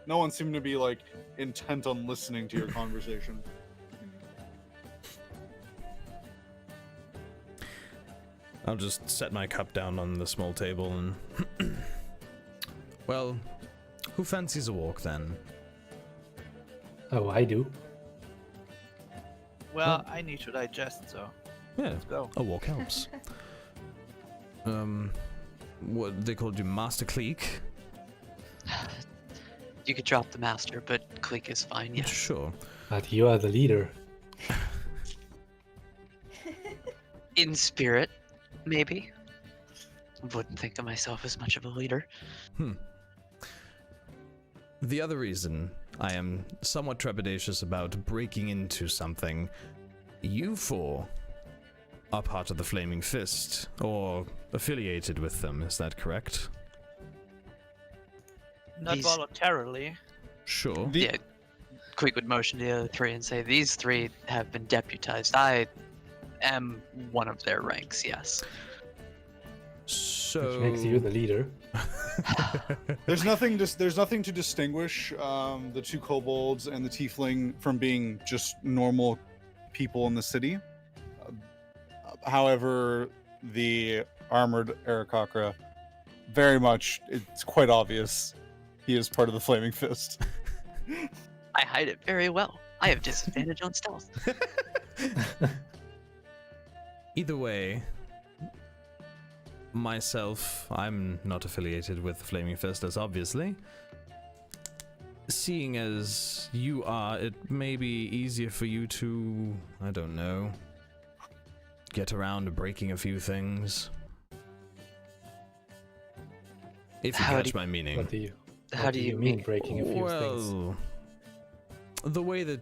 no one seemed to be, like, intent on listening to your conversation. I'll just set my cup down on the small table and... Well, who fancies a walk then? Oh, I do. Well, I need to digest, so Yeah, let's go. a walk helps. What they called you, Master Kleeck? You could drop the master, but Kleeck is fine, yeah. Sure. But you are the leader. In spirit, maybe. Wouldn't think of myself as much of a leader. The other reason I am somewhat trepidatious about breaking into something, you four are part of the Flaming Fist, or affiliated with them, is that correct? Not These- voluntarily. Sure. Yeah. Kleeck would motion to the other three and say, these three have been deputized. I am one of their ranks, yes. So... Which makes you the leader. There's nothing to distinguish the two kobolds and the tiefling from being just normal people in the city. However, the armored Aarakocra, very much, it's quite obvious he is part of the Flaming Fist. I hide it very well. I have disadvantage on stealth. Either way, myself, I'm not affiliated with Flaming Fistless, obviously. Seeing as you are, it may be easier for you to, I don't know, get around to breaking a few things. If you catch my meaning. What do you mean breaking a few things? Well, the way that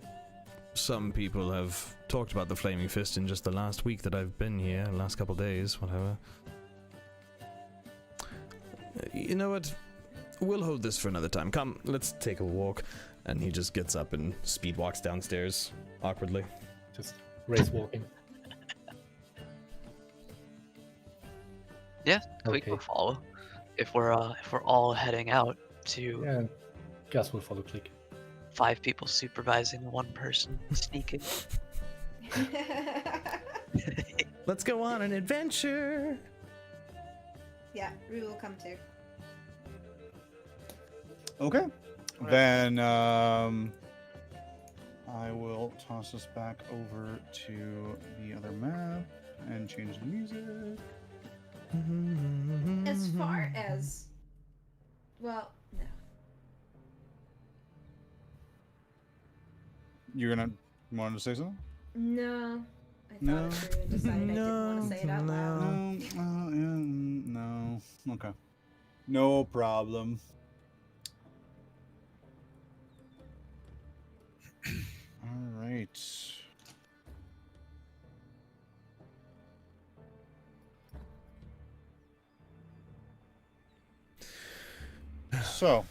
some people have talked about the Flaming Fist in just the last week that I've been here, last couple days, whatever. You know what? We'll hold this for another time. Come, let's take a walk. And he just gets up and speed walks downstairs, awkwardly. Just race walking. Yeah, Kleeck Okay. will follow. If we're all heading out to Yeah, and Gasz will follow Kleeck. 5 people supervising one person sneaking. Let's go on an adventure! Yeah, Rue will come too. Okay. Then I will toss us back over to the other map and change the music. As far as, well, no. You're gonna want to say something? No. I thought No. it through and decided I didn't want to say it out loud. No. Okay. No problem. All right. So,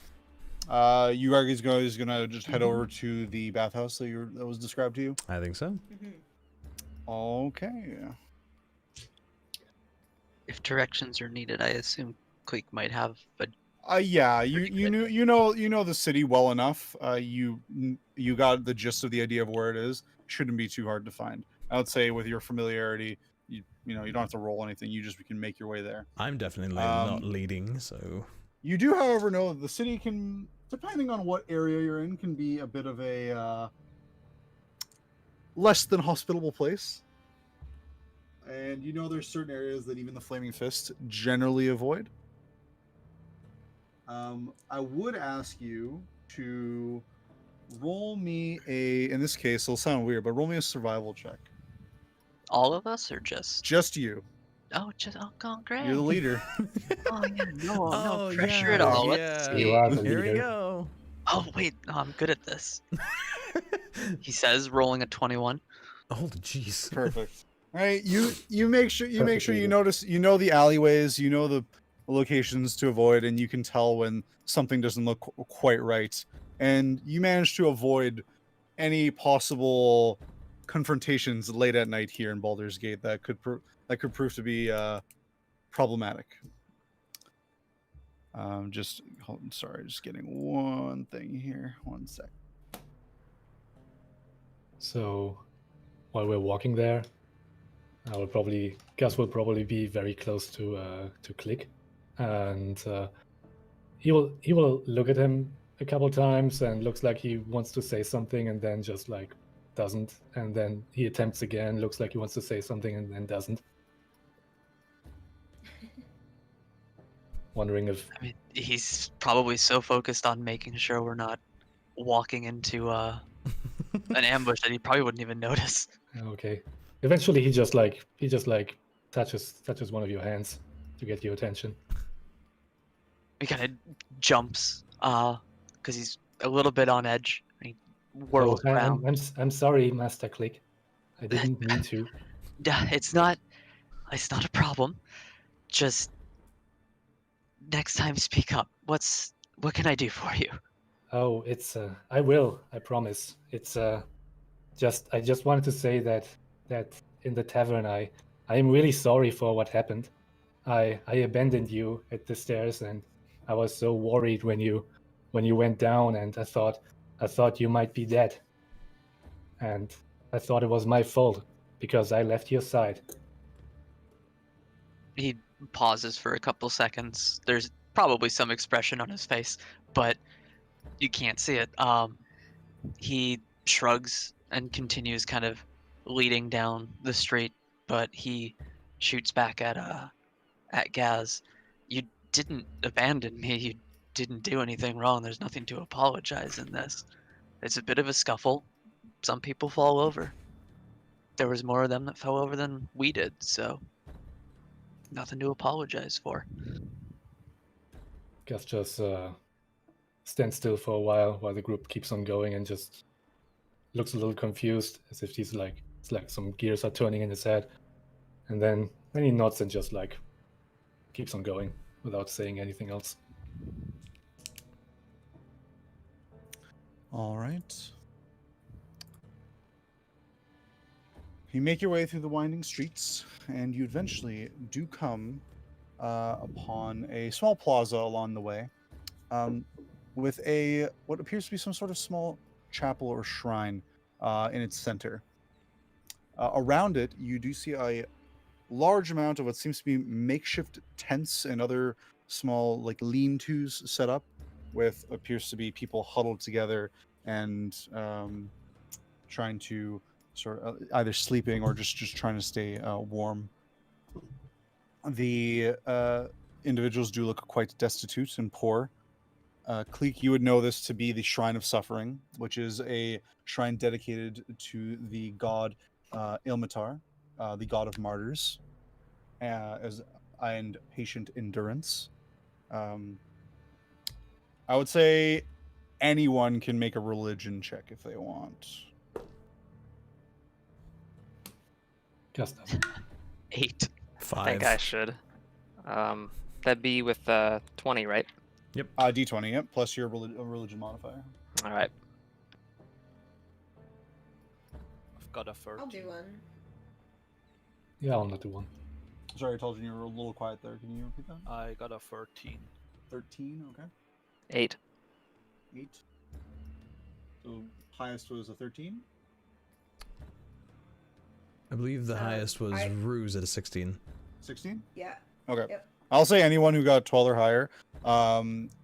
you guys gonna just head over to the bathhouse that was described to you? I think so. Mhm. Okay. If directions are needed, I assume Kleeck might have a. Yeah, Pretty you good. know the city well enough. You got the gist of the idea of where it is. Shouldn't be too hard to find. I would say with your familiarity, you don't have to roll anything. You can make your way there. I'm definitely not leading, so... You do, however, know that the city can, depending on what area you're in, can be a bit of a less than hospitable place. And there's certain areas that even the Flaming Fist generally avoid. I would ask you to roll me in this case, it'll sound weird, but roll me a survival check. All of us, or just? Just you. Oh, great. You're the leader. Oh yeah, no Oh, pressure yeah, at all. yeah. Let's You see. are the Here we leader. go. Oh wait, no, I'm good at this. He says, rolling a 21. Oh, jeez. Perfect. All right, you make sure you Perfect. notice the alleyways, the locations to avoid, and you can tell when something doesn't look quite right. And you manage to avoid any possible confrontations late at night here in Baldur's Gate that could prove to be problematic. Just getting one thing here. One sec. So, while we're walking there, Gasz will probably be very close to Kleeck, and he will look at him a couple times and looks like he wants to say something, and then just like doesn't, and then he attempts again, looks like he wants to say something, and then doesn't. Wondering if I mean, he's probably so focused on making sure we're not walking into an ambush that he probably wouldn't even notice. okay. Eventually, he just touches one of your hands to get your attention. He kind of jumps, because he's a little bit on edge. He whirls Oh, around. I'm sorry, Master Kleeck. I didn't mean to. It's not a problem. Just next time, speak up. What can I do for you? Oh, it's I will, I promise. It's I just wanted to say that in the tavern I am really sorry for what happened. I abandoned you at the stairs, and I was so worried when you went down, and I thought you might be dead. And I thought it was my fault because I left your side. He pauses for a couple seconds. There's probably some expression on his face, but you can't see it. He shrugs and continues kind of leading down the street, but he shoots back at Gaz. You didn't abandon me. You didn't do anything wrong. There's nothing to apologize in this. It's a bit of a scuffle. Some people fall over. There was more of them that fell over than we did, so nothing to apologize for. Gus just stands still for a while the group keeps on going and just looks a little confused, as if it's like some gears are turning in his head. And then he nods and just like keeps on going without saying anything else. All right. You make your way through the winding streets, and you eventually do come upon a small plaza along the way, with what appears to be some sort of small chapel or shrine in its center. Around it, you do see a large amount of what seems to be makeshift tents and other small like lean-tos set up, with appears to be people huddled together and trying to sort of either sleeping or just trying to stay warm. The individuals do look quite destitute and poor. Kleeck, you would know this to be the Shrine of Suffering, which is a shrine dedicated to the god Ilmatar, the god of martyrs, and patient endurance. I would say anyone can make a religion check if they want. Gus does. 8. 5. I think I should. That'd be with 20, right? Yep. D20, yep, plus your religion modifier. All right. I've got a 13. I'll do one. Yeah, I'll not do one. Sorry, Taldren, you were a little quiet there. Can you repeat that? I got a 13. 13, okay. 8. 8. So highest was a 13? I believe the highest was Ruse at a 16. 16? Yeah. Okay. Yep. I'll say anyone who got 12 or higher.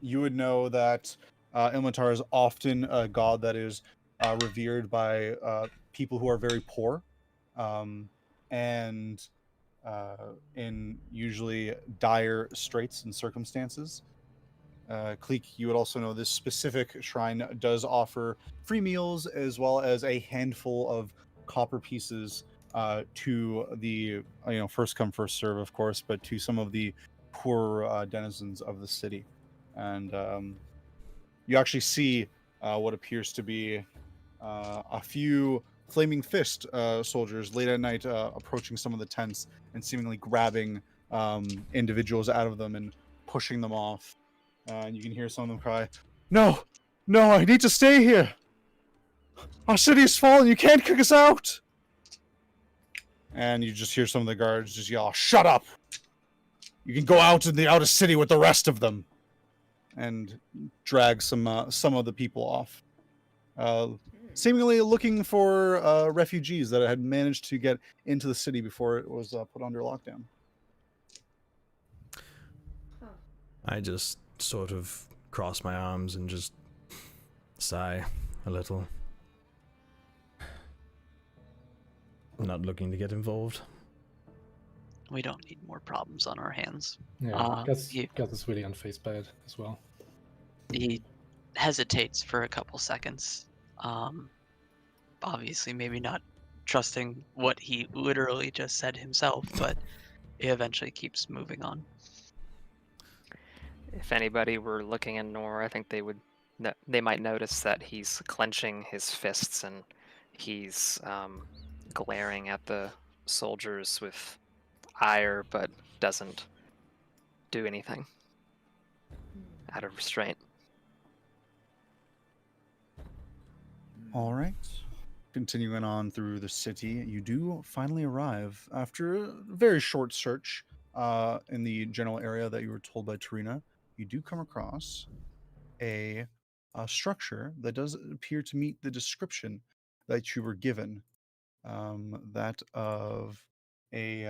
You would know that Ilmatar is often a god that is revered by people who are very poor, and in usually dire straits and circumstances. Kleeck, you would also know this specific shrine does offer free meals as well as a handful of copper pieces to the first come first serve, of course, but to some of the poor denizens of the city. And you actually see what appears to be a few flaming fist soldiers late at night approaching some of the tents and seemingly grabbing individuals out of them and pushing them off. And you can hear some of them cry, "No! No, I need to stay here! Our city is fallen, you can't kick us out!" And you just hear some of the guards just yell, "Shut up! You can go out in the outer city with the rest of them!" And drag some of the people off. Seemingly looking for refugees that had managed to get into the city before it was put under lockdown. I just sort of cross my arms and just sigh a little. Not looking to get involved. We don't need more problems on our hands. Yeah, Gus is really unfazed by it as well. He hesitates for a couple seconds. Obviously, maybe not trusting what he literally just said himself, but he eventually keeps moving on. If anybody were looking in Nor, I think they might notice that he's clenching his fists and he's glaring at the soldiers with ire, but doesn't do anything out of restraint. All right. Continuing on through the city, you do finally arrive after a very short search in the general area that you were told by Tarina. You do come across a structure that does appear to meet the description that you were given, that of a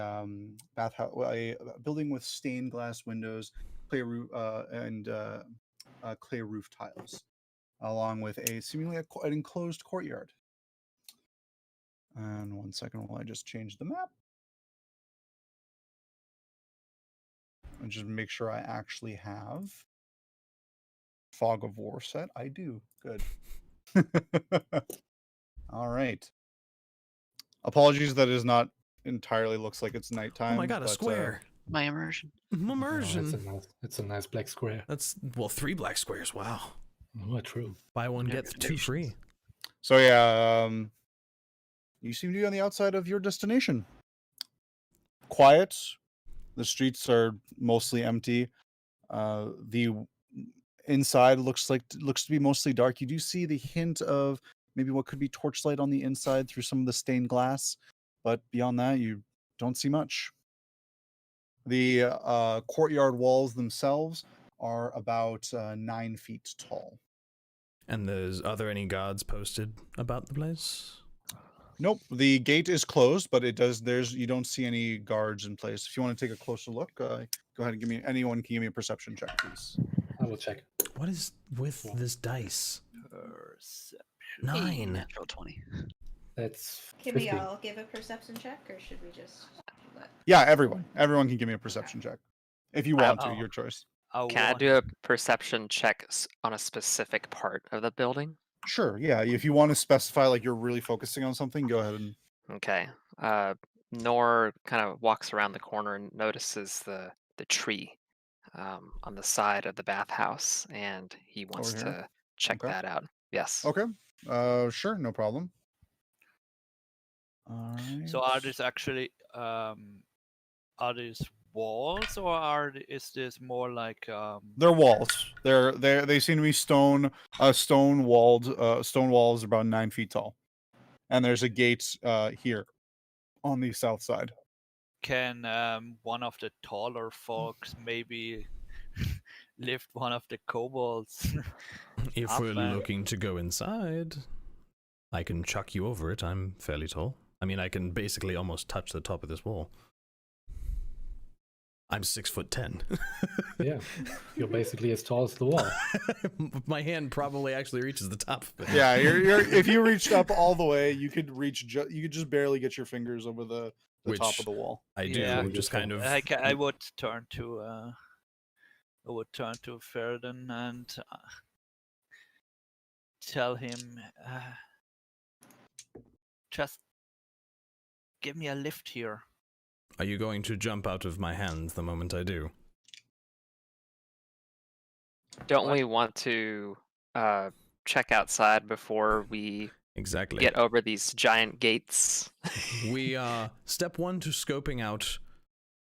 bathhouse, a building with stained glass windows, clay roof, and clay roof tiles. along with a seemingly an enclosed courtyard. And 1 second while I just change the map. And just make sure I actually have Fog of War set. I do. Good. All right. Apologies that is not entirely looks like it's nighttime. Oh my god, a square. My immersion. Immersion. It's a nice black square. That's, well, 3 black squares. Wow. Oh, true. Buy one, get 2 free. So yeah, you seem to be on the outside of your destination. Quiet. The streets are mostly empty. The inside looks to be mostly dark. You do see the hint of maybe what could be torchlight on the inside through some of the stained glass, but beyond that, you don't see much. The courtyard walls themselves are about 9 feet tall. And are there any guards posted about the place? Nope, the gate is closed, but you don't see any guards in place. If you want to take a closer look, go ahead and anyone can give me a perception check, please. I will check. What is with this dice? Perception. 9. Natural 20. That's Can 50. we all give a perception check, or should we just let... Yeah, everyone can give me a perception check if you want to. Oh. Your choice. Can I do a perception check on a specific part of the building? Sure. Yeah, if you want to specify like you're really focusing on something, go ahead and. Okay. Nor kind of walks around the corner and notices the tree on the side of the bathhouse, and he wants Over here? to check Okay. that out. Yes. Okay. Sure, no problem. All right. So are these actually are these walls, or is this more like They're walls. They seem to be stone walls about 9 feet tall, and there's a gate here on the south side. can one of the taller folks maybe lift one of the kobolds? If Up we're there. looking to go inside, I can chuck you over it. I'm fairly tall. I mean, I can basically almost touch the top of this wall. I'm 6'10". Yeah, you're basically as tall as the wall. My hand probably actually reaches the top. Yeah, you're if you reached up all the way, you could just barely get your fingers over the top Which of the wall. I do, Yeah. just kind of. I would turn to Theraden and tell him, just give me a lift here. Are you going to jump out of my hands the moment I do? Don't we want to check outside before we Exactly. get over these giant gates? We step 1 to scoping out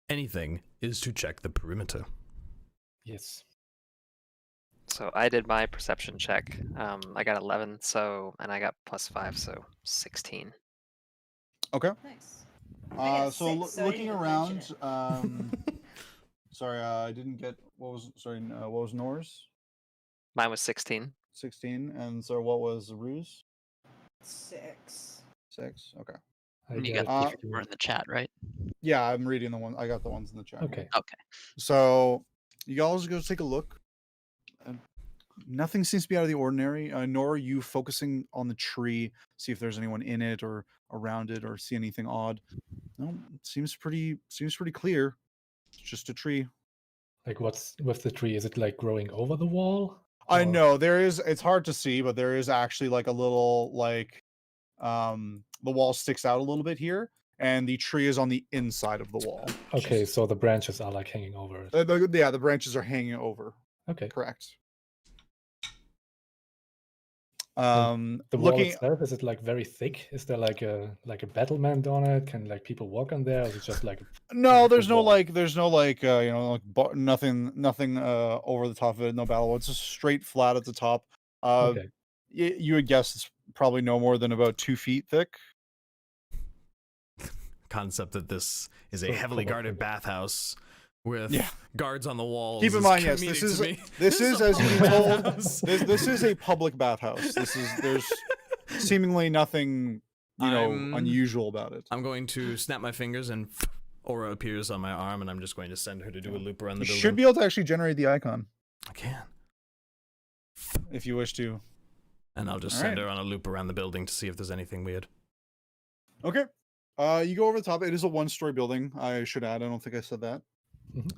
anything is to check the perimeter. Yes. So I did my perception check. I got 11, and I got +5, so 16. Okay. Nice. I got So 6, so I looking didn't around, mention sorry, I didn't get what was Nor's? Mine was 16. 16, and so what was Ruse? 6. 6. Okay. You got got the 15. we're in the chat, right? Yeah, I'm reading the one. I got the ones in the chat. Okay. Okay. So you guys go take a look. Nothing seems to be out of the ordinary. Nor are you focusing on the tree, see if there's anyone in it or around it, or see anything odd. No, it seems pretty clear. It's just a tree. Like, what's with the tree? Is it like growing over the wall? I Or- know there is. It's hard to see, but there is actually like a little the wall sticks out a little bit here, and the tree is on the inside of the wall. Okay, so the branches are like hanging over it. The branches are hanging over. Okay. Correct. The wall Looking. itself, is it like very thick? Is there like a battlement on it? Can like people walk on there? Or is it just like No, Like a there's no wall. like nothing over the top of it. No battle. It's just straight flat at the top. okay? You would guess it's probably no more than about 2 feet thick. Concept that this is a So heavily probably guarded that. bathhouse with Yeah. guards on the walls. Keep in is mind, yes, comedic this to is me. this is a as you've public been told. bathhouse. This is a public bathhouse. There's seemingly nothing unusual about it. I'm going to snap my fingers and aura appears on my arm, and I'm just going to send her to do a loop around the You building. should be able to actually generate the icon I can. if you wish to. And I'll just All send right. her on a loop around the building to see if there's anything weird. Okay. You go over the top. It is a 1-story building. I should add. I don't think I said that. Mhm.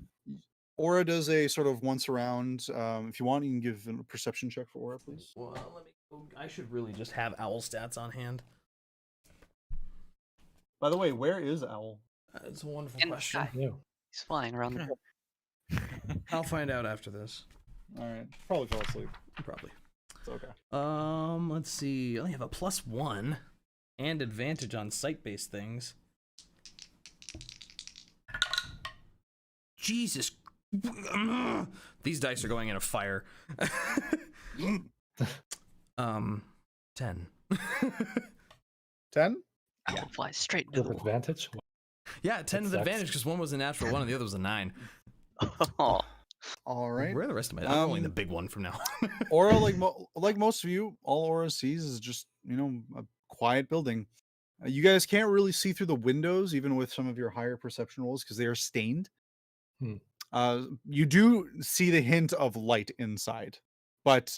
Aura does a sort of once around. If you want, you can give a perception check for Aura, please. Well, I should really just have owl stats on hand. By the way, where is Owl? It's a wonderful In the question. sky. Yeah. He's flying around the I'll find out after this. All right. Probably fell asleep. Probably. It's okay. Let's see. I only have a +1 and advantage on site-based things. Jesus. These dice are going in a fire. 10. 10? Owl flies straight into With the wall. advantage? Yeah, 10 with sucks. advantage because one was a natural 1 and the other was a 9. Oh, All right. Where are the rest of my? I'm rolling the big one from now. Aura, like most of you, all Aura sees is just a quiet building. You guys can't really see through the windows, even with some of your higher perception rolls, because they are stained. You do see the hint of light inside, but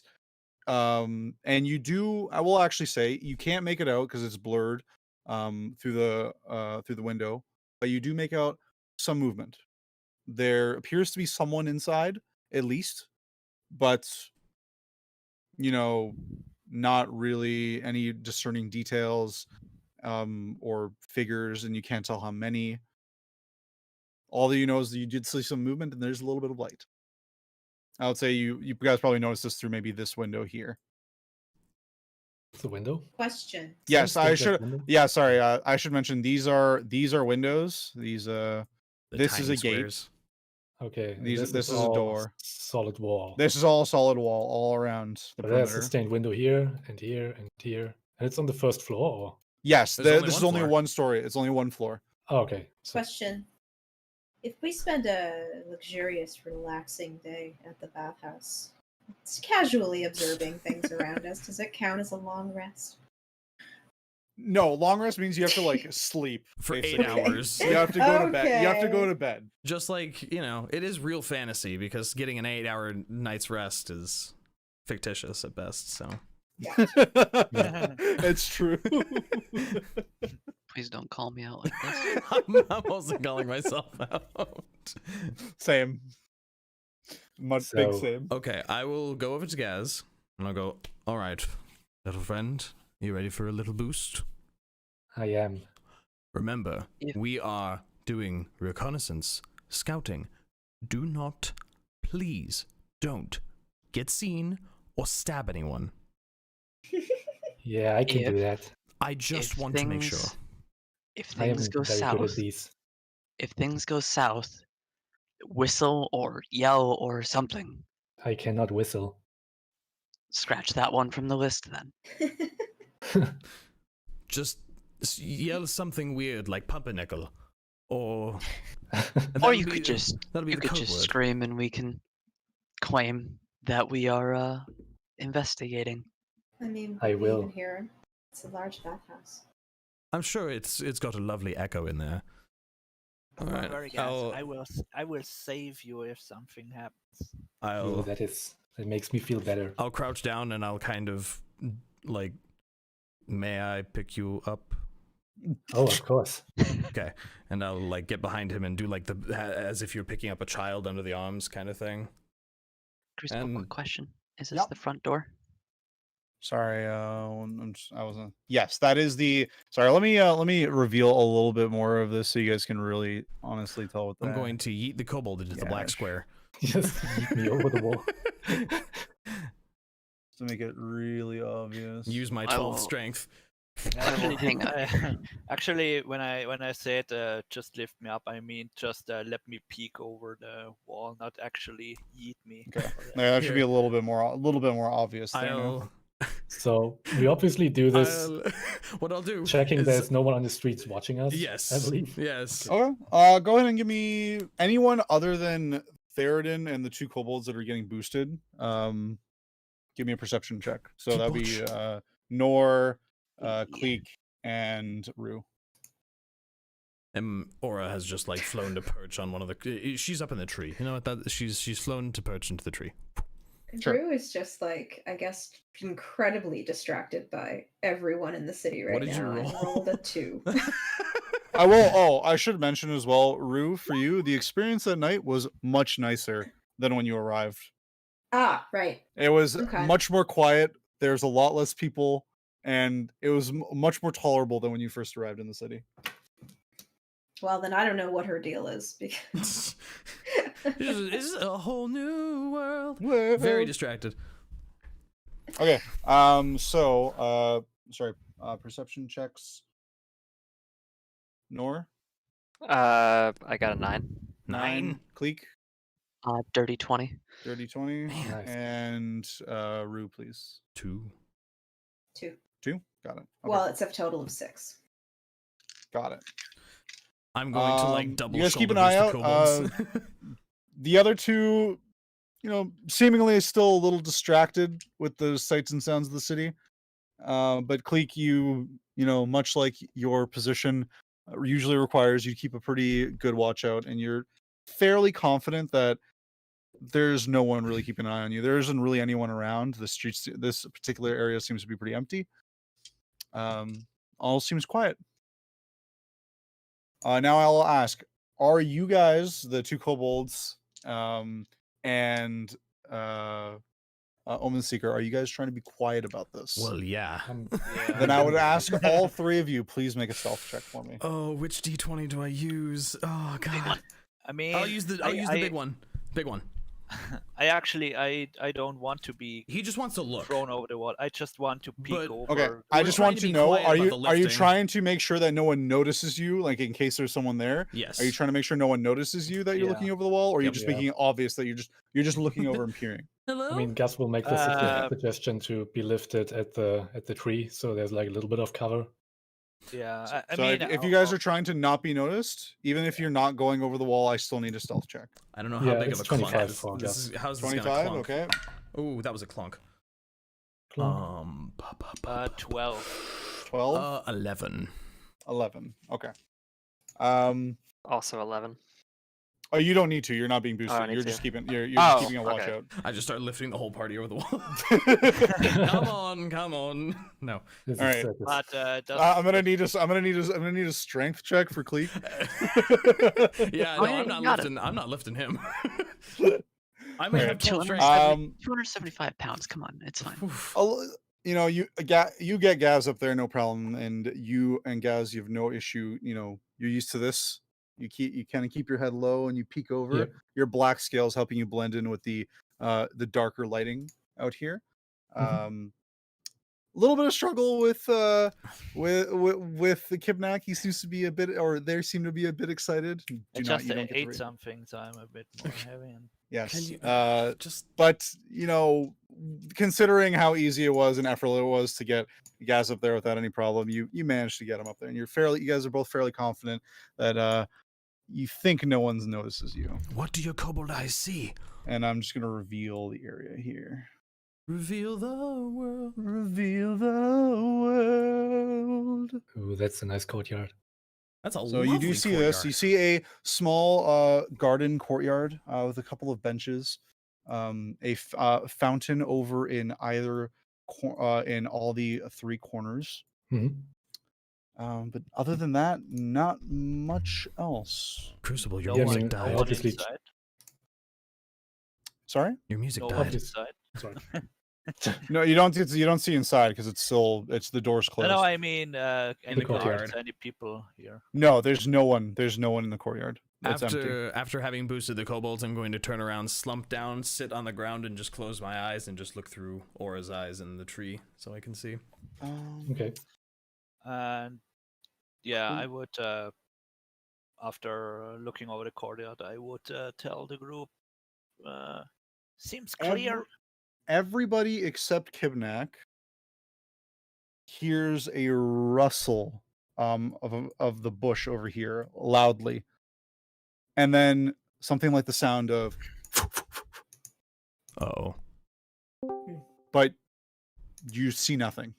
and you do. I will actually say you can't make it out because it's blurred through the window, but you do make out some movement. There appears to be someone inside, at least, but not really any discerning details or figures, and you can't tell how many. All that you know is that you did see some movement and there's a little bit of light. I would say you guys probably noticed this through maybe this window here. It's a window? Question. Yes, Sounds I like that should. window. Yeah, sorry. I should mention these are windows. These The this is tiny a gate. squares. Okay. and This is a all door. Solid wall. This is all solid wall all around the But there's a perimeter. stained window here and here and here. And it's on the first floor, or? Yes, There's only this is one only floor. one story. It's only one floor. Oh, okay. So, Question. If we spend a luxurious, relaxing day at the bathhouse, it's casually observing things around us. Does it count as a long rest? No, long rest means you have to sleep For 8 basically. hours. You have to go to bed. You have to go Okay. to bed. Just like, it is real fantasy because getting an 8-hour night's rest is fictitious at best, so. It's true. please don't call me out like this. I'm also calling myself out. Same. Big So- same. Okay, I will go over to Gasz and I'll go, all right, little friend, you ready for a little boost? I am. Remember, If- we are doing reconnaissance, scouting. Do not, please, don't get seen or stab anyone. Yeah, I can If- do that. I just If want to make sure. things- If I am things go very good at south, these. if things go south, whistle or yell or something. I cannot whistle. Scratch that one from the list then. Just yell something weird like pumpernickel, or Or that'll you be- could just that'll be you the could code just word. scream and we can claim that we are investigating. I mean, I we will. even hear him. It's a large bathhouse. I'm sure it's got a lovely echo in there. All Don't right, worry, guys. I will save you if something happens. Oh, that makes me feel better. I'll crouch down and I'll kind of like, may I pick you up? Oh, of course. Okay, and I'll like get behind him and do like as if you're picking up a child under the arms kind of thing. Crucible, And- quick question: is this Yep. the front door? Sorry, I wasn't. Yes, that is the. Sorry, let me reveal a little bit more of this so you guys can really honestly tell what that. I'm going to yeet the kobold into the black Yeah. square. Just yeet me over the wall. to make it really obvious. Use my I 12 will- strength. Actually, hang on. actually, when I said just lift me up, I mean just let me peek over the wall, not actually yeet me. Okay. Yeah, that should be Here. a little bit more obvious. There, no? So we obviously do this What I'll do. checking is- there's no one on the streets watching us. Yes. I believe. Yes. Okay. Go ahead and give me anyone other than Theraden and the 2 kobolds that are getting boosted. Give me a perception check. So that'd be Nor, Kleeck, and Rue. Aura has just like flown to perch on one of the. She's up in the tree. You know what? She's flown to perch into the tree. Sure. Rue is just like, I guess, incredibly distracted by everyone in the city right What did you now. And roll? rolled a 2. I will. Oh, I should mention as well, Rue, for you, the experience that night was much nicer than when you arrived. Ah, right. It was Okay. much more quiet. There's a lot less people, and it was much more tolerable than when you first arrived in the city. Well, then I don't know what her deal is. Because... This is a whole new world. Very distracted. Okay. Sorry. Perception checks. Nor I got a 9. 9. Kleeck. Dirty 20. Dirty 20. Nice. And Rue, please. 2. 2. 2. Got it. Okay. Well, it's a total of 6. Got it. I'm going to like double. You guys keep an shoulder eye boost the out. kobolds. The other two, seemingly still a little distracted with the sights and sounds of the city. But Kleeck, you much like your position usually requires you to keep a pretty good watch out, and you're fairly confident that there's no one really keeping an eye on you. There isn't really anyone around. The streets, this particular area seems to be pretty empty. All seems quiet. Now I'll ask, are you guys, the two kobolds, and Omen Seeker, are you guys trying to be quiet about this? Well, yeah. Then I would ask all three of you, please make a stealth check for me. Oh, which D20 do I use? Oh god. I mean, I'll use the big one. Big one. I don't want to be He just wants to look. thrown over the wall. I just want to peek But- over. Okay, I We're just trying want to to be know, quiet are about you the are you lifting. trying to make sure that no one notices you, like in case there's someone there? Yes. Are you trying to make sure no one notices you that you're Yeah. looking over the wall, or are you Yep. just Yeah. making it obvious that you're just looking over and peering? Hello? I mean, Gasz will make the Uh, suggestion to be lifted at the tree, so there's like a little bit of cover. Yeah, I So mean, if you guys are trying to not be noticed, even if you're not going over the wall, I still need a stealth check. I don't know how Yeah, big it's of a clunk 25 is. for This is how's this gonna 25, clunk? okay. Oh, that was a clunk. Clunk. 12. 12, 11. 11. Okay. Also 11. Oh, you don't need to. You're not being I boosted. need You're to. just keeping you're Oh, just keeping a watch okay. out. I just started lifting the whole party over the wall. All come on. No. This All right. is But I'm gonna need a strength check for Kleeck. Yeah, Oh, no, yeah, I'm you not got it. lifting. I'm not lifting him. I Alright. might have 12 strength. 275 pounds. Come on, it's fine. Oof. You get Gasz up there, no problem, and you and Gasz, you have no issue. You're used to this. You kind of keep your head low and you peek over. Yep. Your black scales helping you blend in with the darker lighting out here. Mhm. A little bit of struggle with the Kibnaak. He seems to be a bit, or they seem to be a bit excited. I You just don't get to ate read. something, so I'm a bit more heavy. And Yes. Can you just But considering how easy it was and effortless it was to get Gasz up there without any problem, you managed to get him up there, and you guys are both fairly confident that you think no one notices you. what do your kobold eyes see? And I'm just gonna reveal the area here. Reveal the world. Reveal the world. Ooh, that's a nice courtyard. That's a So you do lovely see this. You courtyard. see a small garden courtyard with a couple of benches, fountain over in either in all the three corners. Mhm. But other than that, not much else. Crucible, your Yeah, I music mean, died. obviously- inside. Sorry? Your music No died. one Obvious- inside. Sorry. No, you don't see inside because it's the door's No, closed. no, I mean, any the courtyard. guards, any people here. No, there's no one. There's no one in the courtyard. It's empty. After having boosted the kobolds, I'm going to turn around, slump down, sit on the ground, and just close my eyes and just look through Aura's eyes in the tree so I can see. Okay. And yeah, Cool. I would, after looking over the courtyard, I would tell the group, seems clear. Everybody except Kibnaak hears a rustle of the bush over here loudly, and then something like the sound of, Oh. but you see nothing.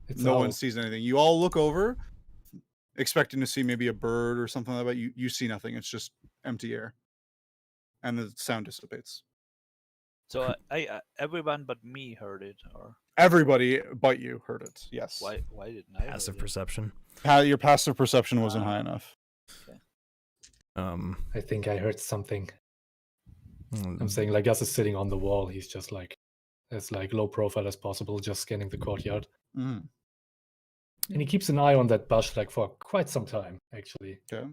It's No all- one sees anything. You all look over, expecting to see maybe a bird or something like that. You see nothing. It's just empty air, and the sound dissipates. So everyone but me heard it, or Everybody but you heard it. Yes. why didn't I? Passive heard it? perception. Your passive perception wasn't high Ah. enough. I think I heard something. Hmm. I'm saying like Gus is sitting on the wall. He's just like as like low profile as possible, just scanning the courtyard. Mm. And he keeps an eye on that bush like for quite some time, actually. Okay.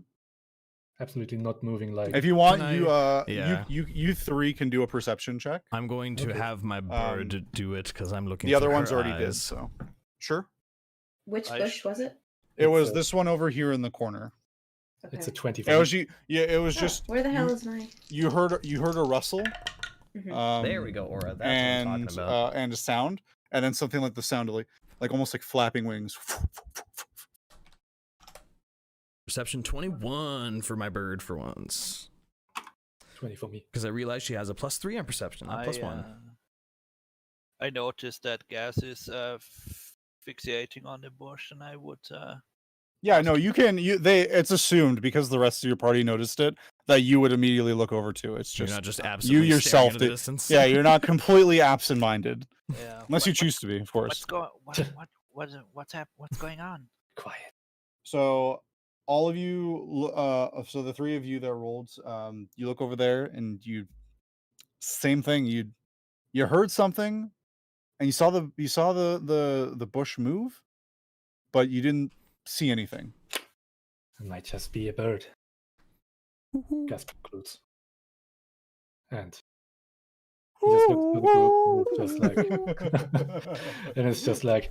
Absolutely not moving like If you want, Can yeah. you three can do a perception check. I'm going to Okay. have my bird do it because I'm looking. The other for ones her already did. eyes. So, sure. Which I bush was it? It was a- this one over here in the corner. it's a Okay. 25. It was you. Yeah, it was Oh, just. where the hell you, is my? you heard a rustle. Mhm. There we go, Aura. That's what I'm and talking about. and a sound, and then something like the sound of like almost like flapping wings. Perception 21 for my bird for once. 20 for me. Because I realized she has a +3 on perception, not +1. I noticed that Gasz is fixating on the bush, and I would. Yeah, no, you can. It's assumed because the rest of your party noticed it that you would immediately look over to. It's You're just not just absolutely yourself staring into the did- distance. yeah, you're not completely absent-minded Yeah. unless you choose to be, of course. What's going on? Quiet. So all of you, so the three of you that rolled, you look over there and you, same thing. You heard something, and you saw the bush move, but you didn't see anything. It might just be a bird. Gus concludes. And he just looks at the group and it's just like and it's just like,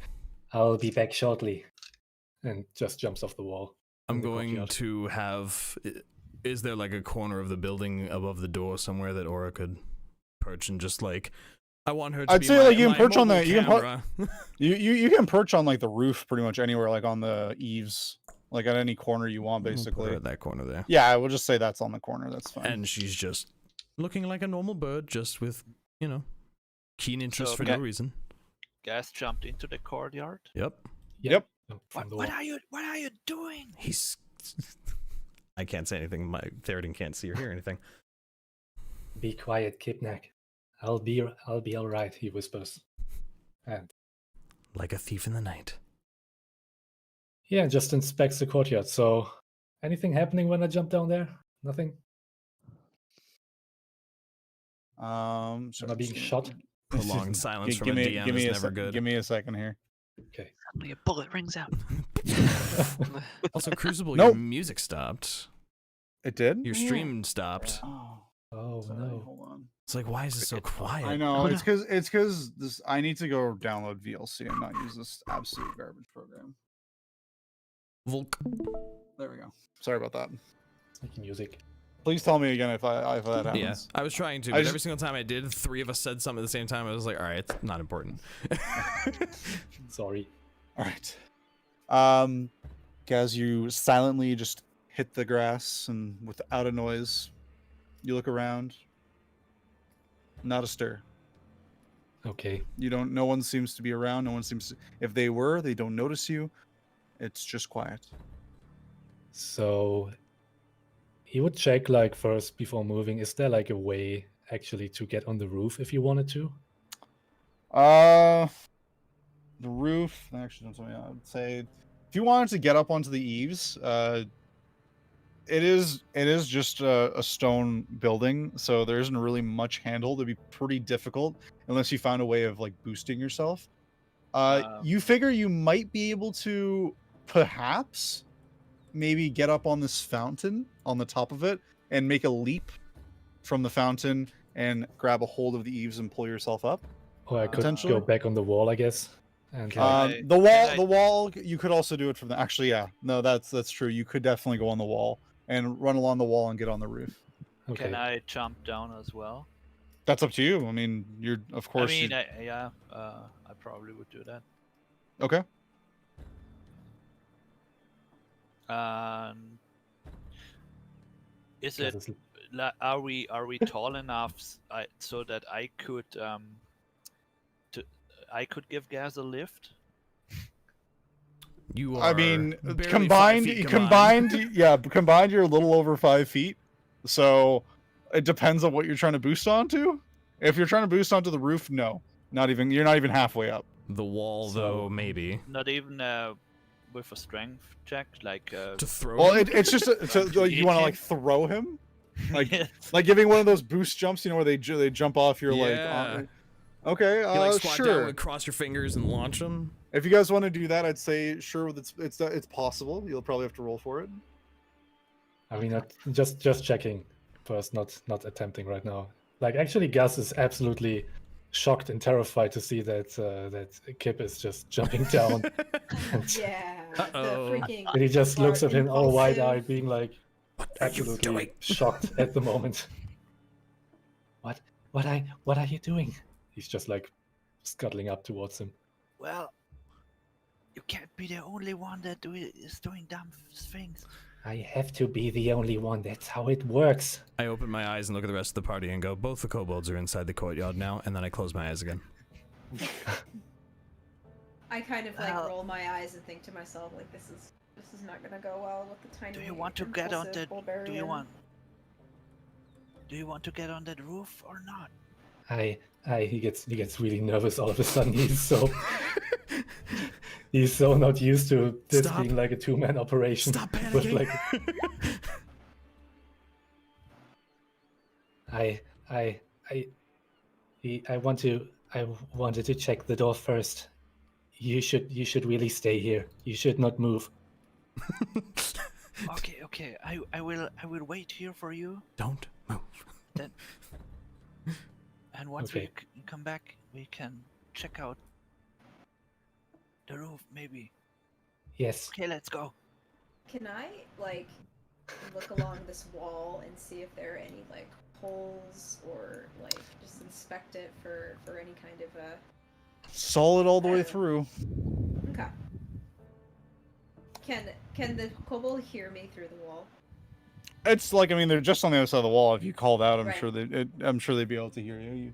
I'll be back shortly. And just jumps off the wall. I'm in the going courtyard. to have. Is there like a corner of the building above the door somewhere that Aura could perch and just like? I want her to I'd be say, my, like, you can my perch on mobile the- you can camera. You can perch on like the roof pretty much anywhere, like on the eaves, like at any corner you want, We'll put her basically. at that corner there. Yeah, I will just say that's on the corner. That's fine. And she's just looking like a normal bird, just with, keen interest So, for no reason. Gasz jumped into the courtyard. Yep. Yep. From the wall. What are you doing? He's. I can't say anything. My Theraden can't see or hear anything. Be quiet, Kibnaak. I'll be all right, he whispers. And Like a thief in the night. yeah, just inspects the courtyard. So anything happening when I jump down there? Nothing? So Am I being just- shot? Prolonged silence from give a me, DM give me is a never sec- good. Give me a second here. Okay. Suddenly a bullet rings out. Also, Crucible, Nope. your music stopped. It did. Your stream stopped. Oh, Oh sorry, no. hold on. It's like, why is it so quiet? I know Oh, it's because this. I need to go download VLC and not use this absolute garbage program. Volk. There we go. Sorry about that. Making music. Please tell me again if that happens. Yeah, I was trying to, I but just- every single time I did, 3 of us said something at the same time. I was like, all right, it's not important. Sorry. All right. As you silently just hit the grass and without a noise, you look around. Not a stir. Okay. No one seems to be around. No one seems to, if they were, they don't notice you. It's just quiet. So he would check like first before moving. Is there like a way actually to get on the roof if you wanted to? The roof. Actually, don't tell me. I would say if you wanted to get up onto the eaves, it is just a stone building, so there isn't really much handle. It'd be pretty difficult unless you found a way of like boosting yourself. You figure you might be able to perhaps maybe get up on this fountain on the top of it and make a leap from the fountain and grab a hold of the eaves and pull yourself up. Or I could Potentially. go back on the wall, I guess. And Okay. The wall. You could also do it from the. Actually, yeah, no, that's true. You could definitely go on the wall and run along the wall and get on the roof. okay. Can I jump down as well? That's up to you. I mean, you're of course. I mean, I probably would do that. Okay. Is Because it? it's- Are we tall enough so that I could give Gasz a lift? You are. I mean, barely 5 combined, feet combined, you're a little over 5 feet. So it depends on what you're trying to boost onto. If you're trying to boost onto the roof, no, not even. You're not even halfway up. The wall, So- though, maybe. Not even with a strength check, like To throw Well, him? it's just you want to like throw him, like giving one of those boost jumps, where they jump off. You're like, okay, You like squat down, sure. like, cross your fingers and launch him. If you guys want to do that, I'd say sure. It's possible. You'll probably have to roll for it. I mean, just checking first, not attempting right now. Like, actually, Gasz is absolutely shocked and terrified to see that that Kip is just jumping down. And, Yeah. Uh-oh. The freaking. and he just looks at him all wide-eyed, impulsive- being like What are you doing? absolutely shocked at the moment. What are you doing? He's just like scuttling up towards him. well, you can't be the only one that is doing dumb things. I have to be the only one. That's how it works. I open my eyes and look at the rest of the party and go, both the kobolds are inside the courtyard now, and then I close my eyes again. I kind of like Well- roll my eyes and think to myself, like, this is not gonna go well with the tiny. Do you want to get on impulsive that? barbarian. Do you want to get on that roof or not? He gets really nervous all of a sudden. He's so not used to this Stop. being like a two-man operation. Stop with panicking! like I wanted to check the door first. You should really stay here. You should not move. Okay. I will wait here for you. Don't move. And once Okay. we come back, we can check out the roof, maybe. Yes. Okay, let's go. Can I like look along this wall and see if there are any like holes or like just inspect it for any kind of Solid all the way through. Okay. Can the kobold hear me through the wall? It's like, I mean, they're just on the other side of the wall. If you called out, Right. I'm sure they'd be able to hear you.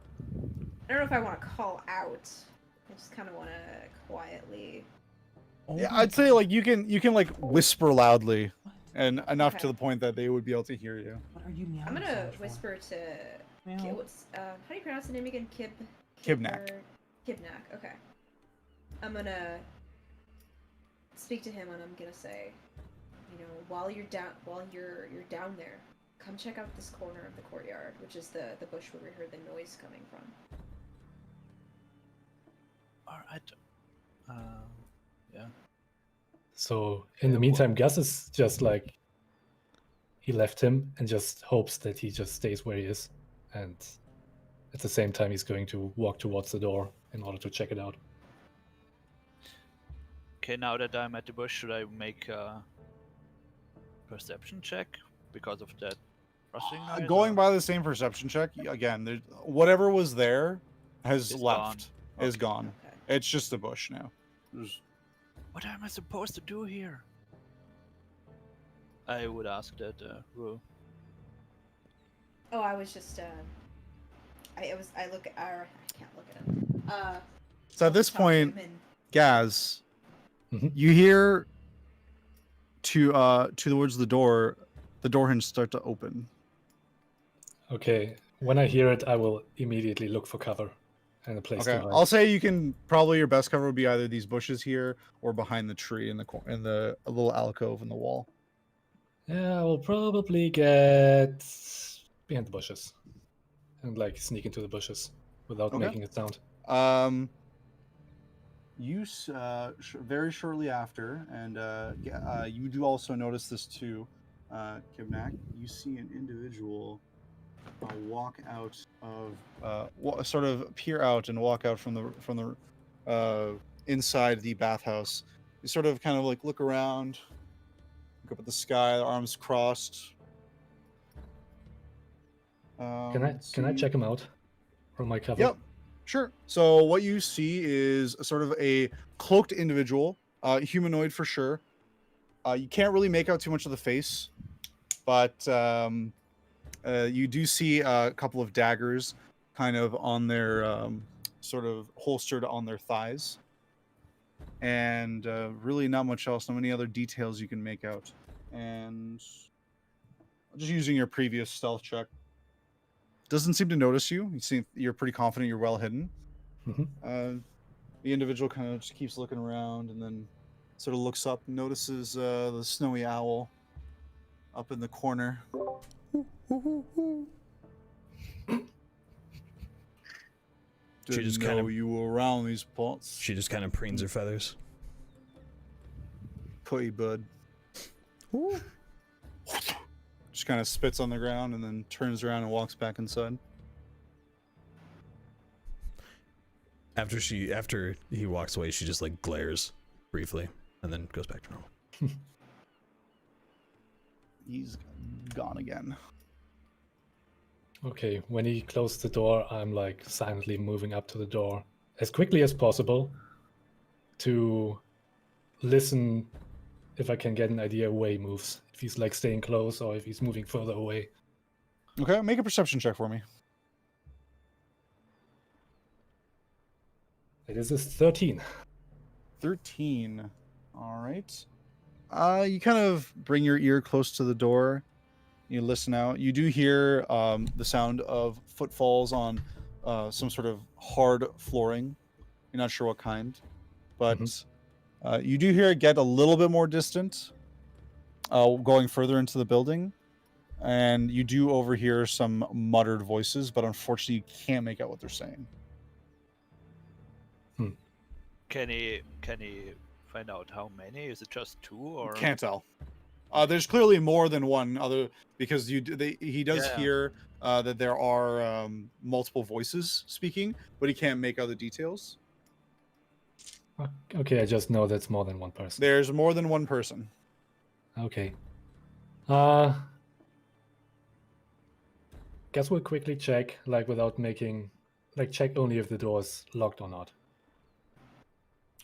I don't know if I want to call out. I just kind of want to quietly. Yeah, I'd say like you can like whisper loudly, and enough to Okay. the point that they would be able to hear you. What are you meowing I'm gonna so much for? whisper to. Meow. What's how do you pronounce the name again? Kibnaak. Kibnaak. Okay. I'm gonna speak to him and I'm gonna say, while you're down down there, come check out this corner of the courtyard, which is the bush where we heard the noise coming from. Alright. Yeah. So in the meantime, Gus is just like he left him and just hopes that he just stays where he is, and at the same time he's going to walk towards the door in order to check it out. Okay, now that I'm at the bush, should I make a perception check because of that rustling noise? Going or- by the same perception check again, whatever was there has It's left, is Okay. gone. Okay. It's just a bush now. There's- What am I supposed to do here? I would ask that, Rue. Oh, I was just I look at I can't look at him. So at this talk to point, him and- Gaz, Mhm. you hear towards the door hinge start to open. Okay, when I hear it, I will immediately look for cover and a place Okay, to hide. I'll say you can probably your best cover would be either these bushes here or behind the tree in the a little alcove in the wall. Yeah, I will probably get behind the bushes and like sneak into the bushes without Okay. making a sound. Very shortly after, and you do also notice this too, Kibnaak. You see an individual walk out of, sort of peer out and walk out from the inside the bathhouse. You sort of kind of like look around, look up at the sky, arms crossed. Can I let's can I see. check him out from my cover? Yep, sure. So what you see is sort of a cloaked individual, humanoid for sure. You can't really make out too much of the face, but you do see a couple of daggers kind of on their sort of holstered on their thighs. And really not much else, not many other details you can make out. And just using your previous stealth check. doesn't seem to notice you. You're pretty confident you're well hidden. Mhm. The individual kind of just keeps looking around and then sort of looks up, notices the snowy owl up in the corner. She just Didn't kind know of- you were around these parts. She just kind of preens her feathers. Putty bud. Just kind of spits on the ground and then turns around and walks back inside. After he walks away, she just like glares briefly and then goes back to normal. He's gone again. Okay, when he closed the door, I'm like silently moving up to the door as quickly as possible to listen if I can get an idea where he moves. If he's like staying close or if he's moving further away. Okay, make a perception check for me. It is a 13. 13. All right. You kind of bring your ear close to the door. You listen out. You do hear the sound of footfalls on some sort of hard flooring. You're not sure what kind, but you do hear it get a little bit more distant, going further into the building, and you do overhear some muttered voices, but unfortunately you can't make out what they're saying. Can he find out how many? Is it just 2 or? Can't tell. There's clearly more than one other, because he does Yeah. hear that there are multiple voices speaking, but he can't make out the details. Okay, I just know that's more than one person. There's more than one person. Okay. Guess we'll quickly check, like without making, like check only if the door is locked or not.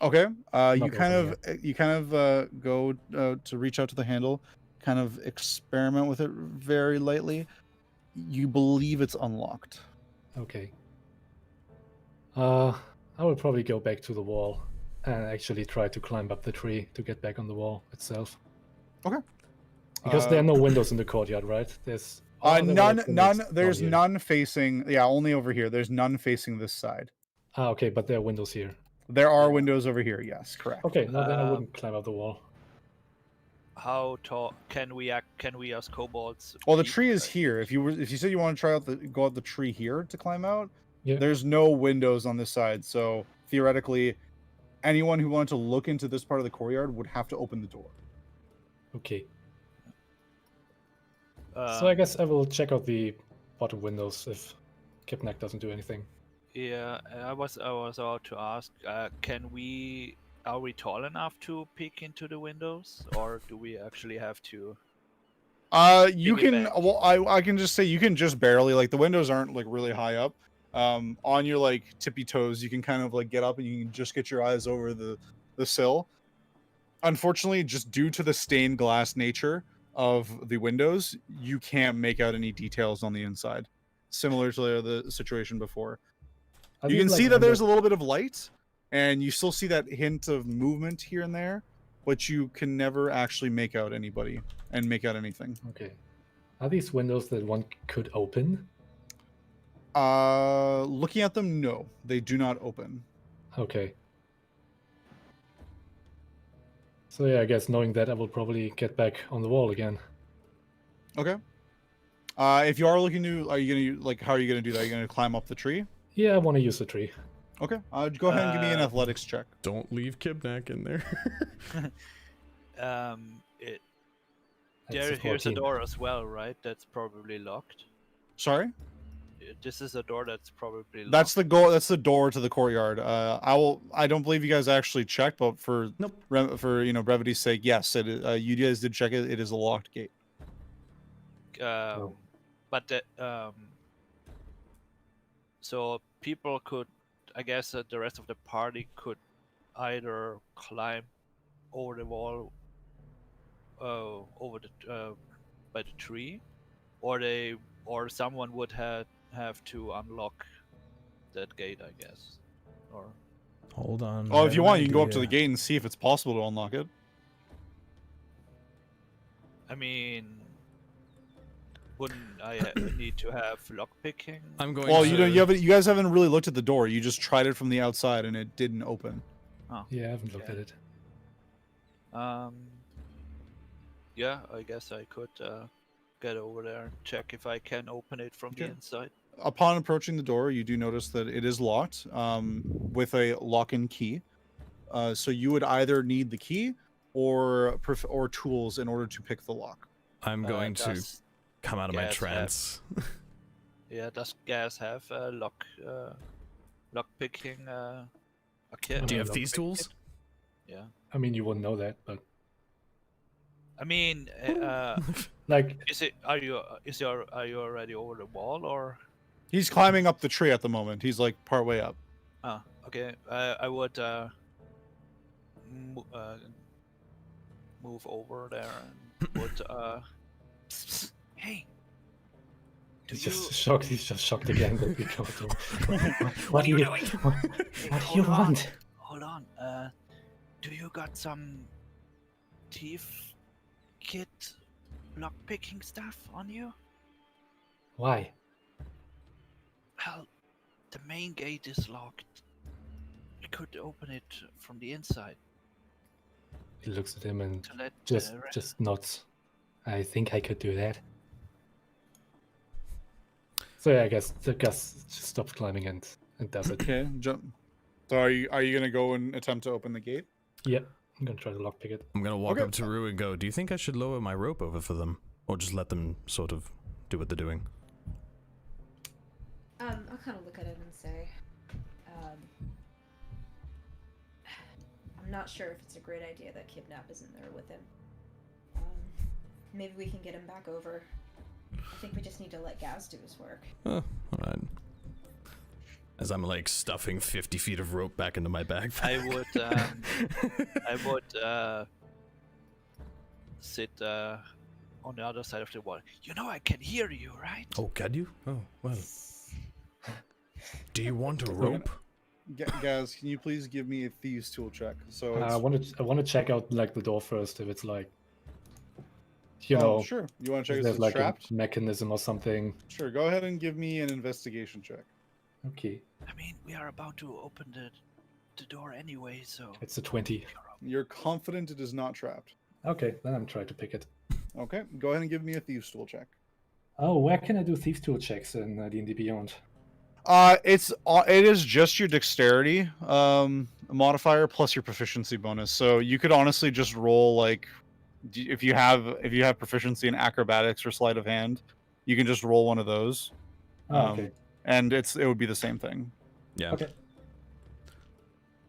Okay. You Not kind opening of go to reach out to the handle, kind of experiment with it very lightly. You believe it's unlocked. Okay. I will probably go back to the wall and actually try to climb up the tree to get back on the wall itself. Okay. Because there are no windows in the courtyard, right? There's none. There's none facing. Yeah, only over here. There's none facing this side. Okay, but there are windows here. There are windows over here. Yes, correct. Okay, no, then I wouldn't climb up the wall. How tall can we as kobolds? Well, the peek? tree is here. If you said you want to try out go out the tree here to climb out, Yeah. there's no windows on this side. So theoretically, anyone who wanted to look into this part of the courtyard would have to open the door. Okay. So I Um, guess I will check out the bottom windows if Kibnaak doesn't do anything. Yeah, I was about to ask. Are we tall enough to peek into the windows, or do we actually have to? You Bring it can. back. Well, I can just say you can just barely, like, the windows aren't like really high up. On your like tippy toes, you can kind of like get up and you can just get your eyes over the sill. Unfortunately, just due to the stained glass nature of the windows, you can't make out any details on the inside. Similar to the situation before. Are You these, can like, see that there's a under- little bit of light, and you still see that hint of movement here and there, but you can never actually make out anybody and make out anything. Okay. Are these windows that one could open? Looking at them, no, they do not open. Okay. So yeah, I guess knowing that, I will probably get back on the wall again. Okay. If you are looking to, are you gonna like? How are you gonna do that? Are you gonna climb up the tree? Yeah, I want to use the tree. Okay. Go ahead and give me an athletics check. Don't leave Kibnaak in there. That's Here's a 14. door as well, right? That's probably locked. Sorry. This is a door that's probably locked. That's the goal. That's the door to the courtyard. I don't believe you guys actually checked, but for Nope. for brevity's sake, yes, it is, you guys did check it. It is a locked gate. Oh. But so people could, I guess, the rest of the party could either climb over the wall, over the by the tree, or someone would have to unlock that gate, I guess, or. Hold on. Oh, I if have you an want, you can go up to the idea. gate and see if it's possible to unlock it. I mean, Wouldn't I need to have lockpicking? I'm going Well, to... you guys haven't really looked at the door. You just tried it from the outside and it didn't open. Oh, Yeah, I haven't looked okay. at it. Yeah, I guess I could get over there and check if I can open it from the Okay. inside. Upon approaching the door, you do notice that it is locked with a lock-in key. So you would either need the key or tools in order to pick the lock. I'm going to Does come out of my Gasz have- trance. does Gasz have lock picking a kit? Do you have lock these pick tools? Yeah. I mean, you wouldn't know that, but I mean, like, are you already over the wall or? He's climbing up the tree at the moment. He's like partway up. Ah, okay. I would move over there and would hey. Do he's you just shocked. He's just shocked again that we go to. What do you doing? What do you want? Hold on. Do you got some thief kit lockpicking stuff on you? Why? Well, the main gate is locked. We could open it from the inside He looks at him and to let just nods. I think I could do that. So yeah, I guess the Gasz just stops climbing and does it. Okay, jump. So are you gonna go and attempt to open the gate? Yep, I'm gonna try to lockpick it. I'm gonna walk Okay. up to Rue and go, do you think I should lower my rope over for them? Or just let them sort of do what they're doing? I'll kind of look at him and say, I'm not sure if it's a great idea that Kibnaak isn't there with him. Maybe we can get him back over. I think we just need to let Gasz do his work. Oh, alright. As I'm like stuffing 50 feet of rope back into my backpack. I would sit on the other side of the wall. You know I can hear you, right? Oh, can you? Oh, well. Do you want a rope? Gaz, can you please give me a thieves tool check? So I want to check out like the door first if it's like, you know, sure. You want to check if if there's it's like trapped? a mechanism or something. Sure. Go ahead and give me an investigation check. Okay, I mean, we are about to open the door anyway, so. it's a 20. You're confident it is not trapped. Okay, then I'm trying to pick it. Okay. Go ahead and give me a thieves tool check. Oh, where can I do thieves tool checks in D&D Beyond? It is just your dexterity modifier plus your proficiency bonus. So you could honestly just roll like if you have proficiency in acrobatics or sleight of hand, you can just roll one of those. Oh, okay. And it would be the same thing. Yeah. Okay.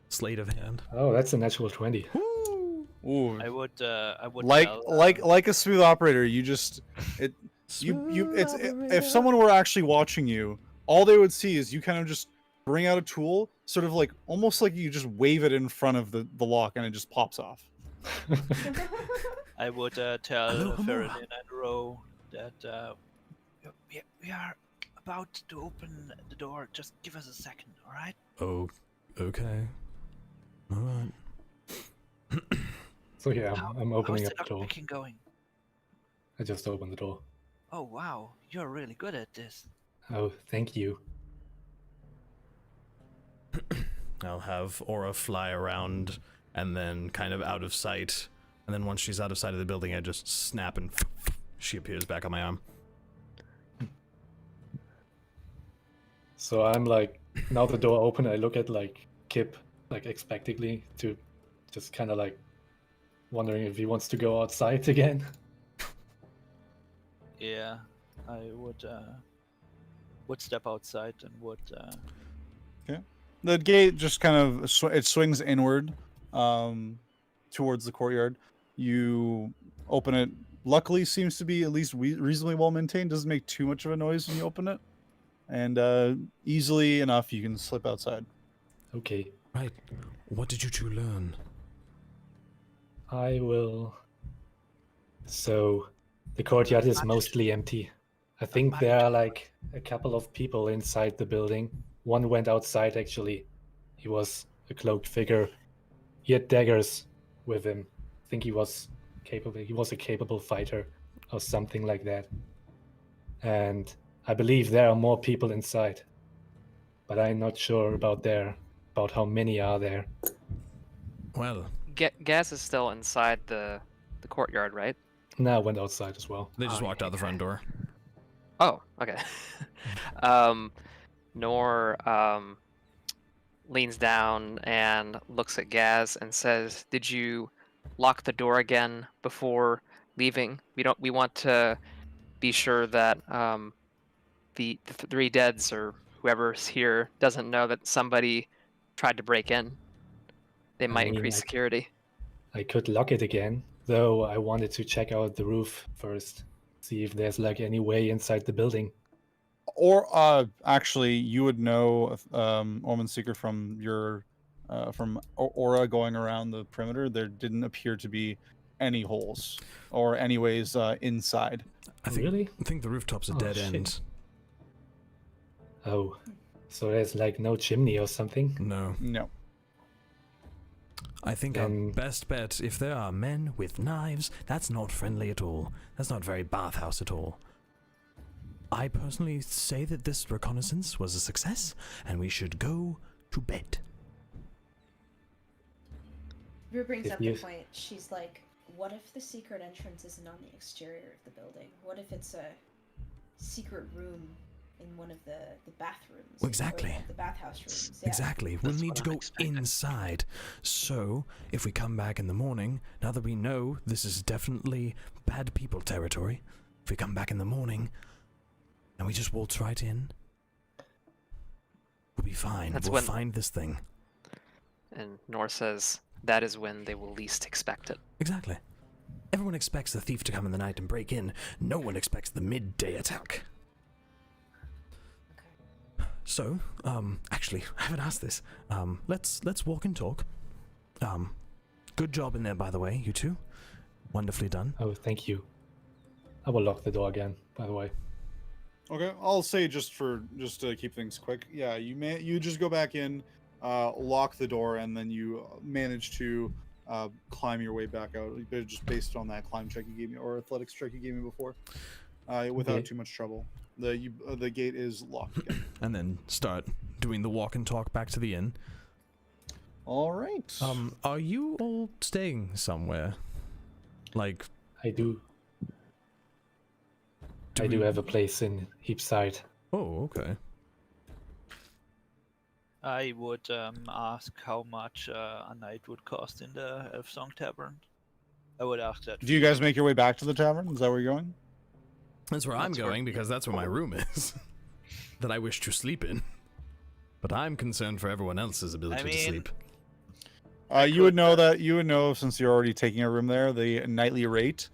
Slate of hand. Oh, that's a natural 20. Ooh. I would Like tell, like a smooth operator, you just if someone were actually watching you, all they would see is you kind of just bring out a tool, sort of like almost like you just wave it in front of the lock and it just pops off. I would tell Theraden and Rhos that we are about to open the door. Just give us a second, all right? Oh, okay. Alright. So yeah, I'm opening how's up the door. lockpicking going? I just opened the door. Oh wow, you're really good at this. Oh, thank you. I'll have Aura fly around and then kind of out of sight. And then once she's out of sight of the building, I just snap and she appears back on my arm. So I'm like, now the door open, I look at like Kip, like expectantly, to just kind of like wondering if he wants to go outside again. Yeah, I would step outside and would. The gate just kind of it swings inward towards the courtyard. You open it. Luckily, seems to be at least reasonably well maintained. Doesn't make too much of a noise when you open it, and easily enough you can slip outside. Okay, Right. What did you two learn? I will. So the courtyard is mostly empty. I think there are like a couple of people inside the building. One went outside actually. He was a cloaked figure. He had daggers with him. I think he was capable. He was a capable fighter or something like that. and I believe there are more people inside, but I'm not sure about how many are there. Well, Gasz is still inside the courtyard, right? No, I went outside as well. they just Oh, walked yeah, out the front door. Oh, okay. Nor leans down and looks at Gaz and says, "Did you lock the door again before leaving? We want to be sure that the three deads or whoever's here doesn't know that somebody tried to break in. They might mean, increase security." I could lock it again, though I wanted to check out the roof first, see if there's like any way inside the building. Or actually, you would know Omen Seeker from your from aura going around the perimeter. There didn't appear to be any holes or anyways inside. I think, Really? I think the rooftop's a Oh, dead shit. end. Oh, so there's like no chimney or something? No. No. I think our Then- best bet, if there are men with knives, that's not friendly at all. That's not very bathhouse at all. I personally say that this reconnaissance was a success, and we should go to bed. Rue brings If up the you- point. She's like, what if the secret entrance isn't on the exterior of the building? What if it's a secret room in one of the bathrooms? Well, exactly. Or the bathhouse rooms. Yeah. Exactly. We'll That's need what to I'm go expecting. inside. So, if we come back in the morning, now that we know this is definitely bad people territory, if we come back in the morning and we just waltz right in, we'll be fine. That's We'll when- find this thing. And Nor says, "That is when they will least expect it." Exactly. Everyone expects the thief to come in the night and break in. No one expects the midday attack. Okay. So, actually, I haven't asked this. Let's walk and talk. Good job in there, by the way, you two. Wonderfully done. Oh, thank you. I will lock the door again, by the way. Okay, I'll say just to keep things quick. Yeah, you just go back in, lock the door, and then you manage to climb your way back out, just based on that climb check you gave me or athletics check you gave me before, without Okay. too much trouble. The gate is locked again. And then start doing the walk and talk back to the inn. All right. Are you all staying somewhere? Like, I do we- have a place in Heapside. Oh, okay. I would ask how much a night would cost in the Elfsong Tavern. I would ask that. Do you guys make your way back to the tavern? Is that where you're going? That's where I'm That's where- going because that's where my room is. That I wish to sleep in. But I'm concerned for everyone else's ability to mean, sleep. You would know since you're already taking a room there, the nightly rate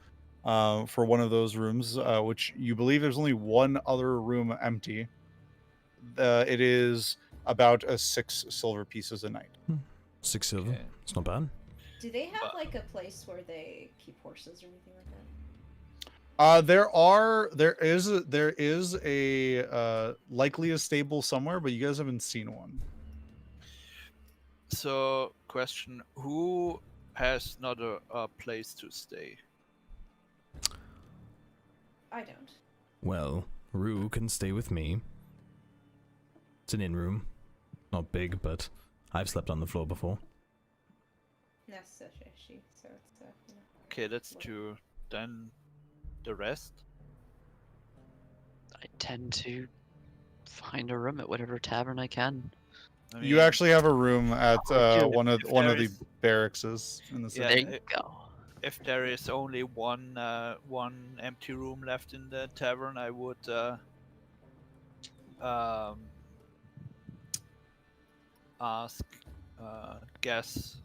for one of those rooms, which you believe there's only one other room empty. It is about 6 silver pieces a night. 6 silver. Okay. It's not bad. Do they have But- like a place where they keep horses or anything like that? There is a likely a stable somewhere, but you guys haven't seen one. So, question: who has not a place to stay? I don't. Well, Rue can stay with me. It's an inn room. Not big, but I've slept on the floor before. That's such an issue. So it's you know. Okay, that's 2. Then the rest. I tend to find a room at whatever tavern I can. I You mean, actually have a room at yeah, one of if the there is- barracks in the Yeah, There city. you go. if there is only one empty room left in the tavern, I would ask Gasz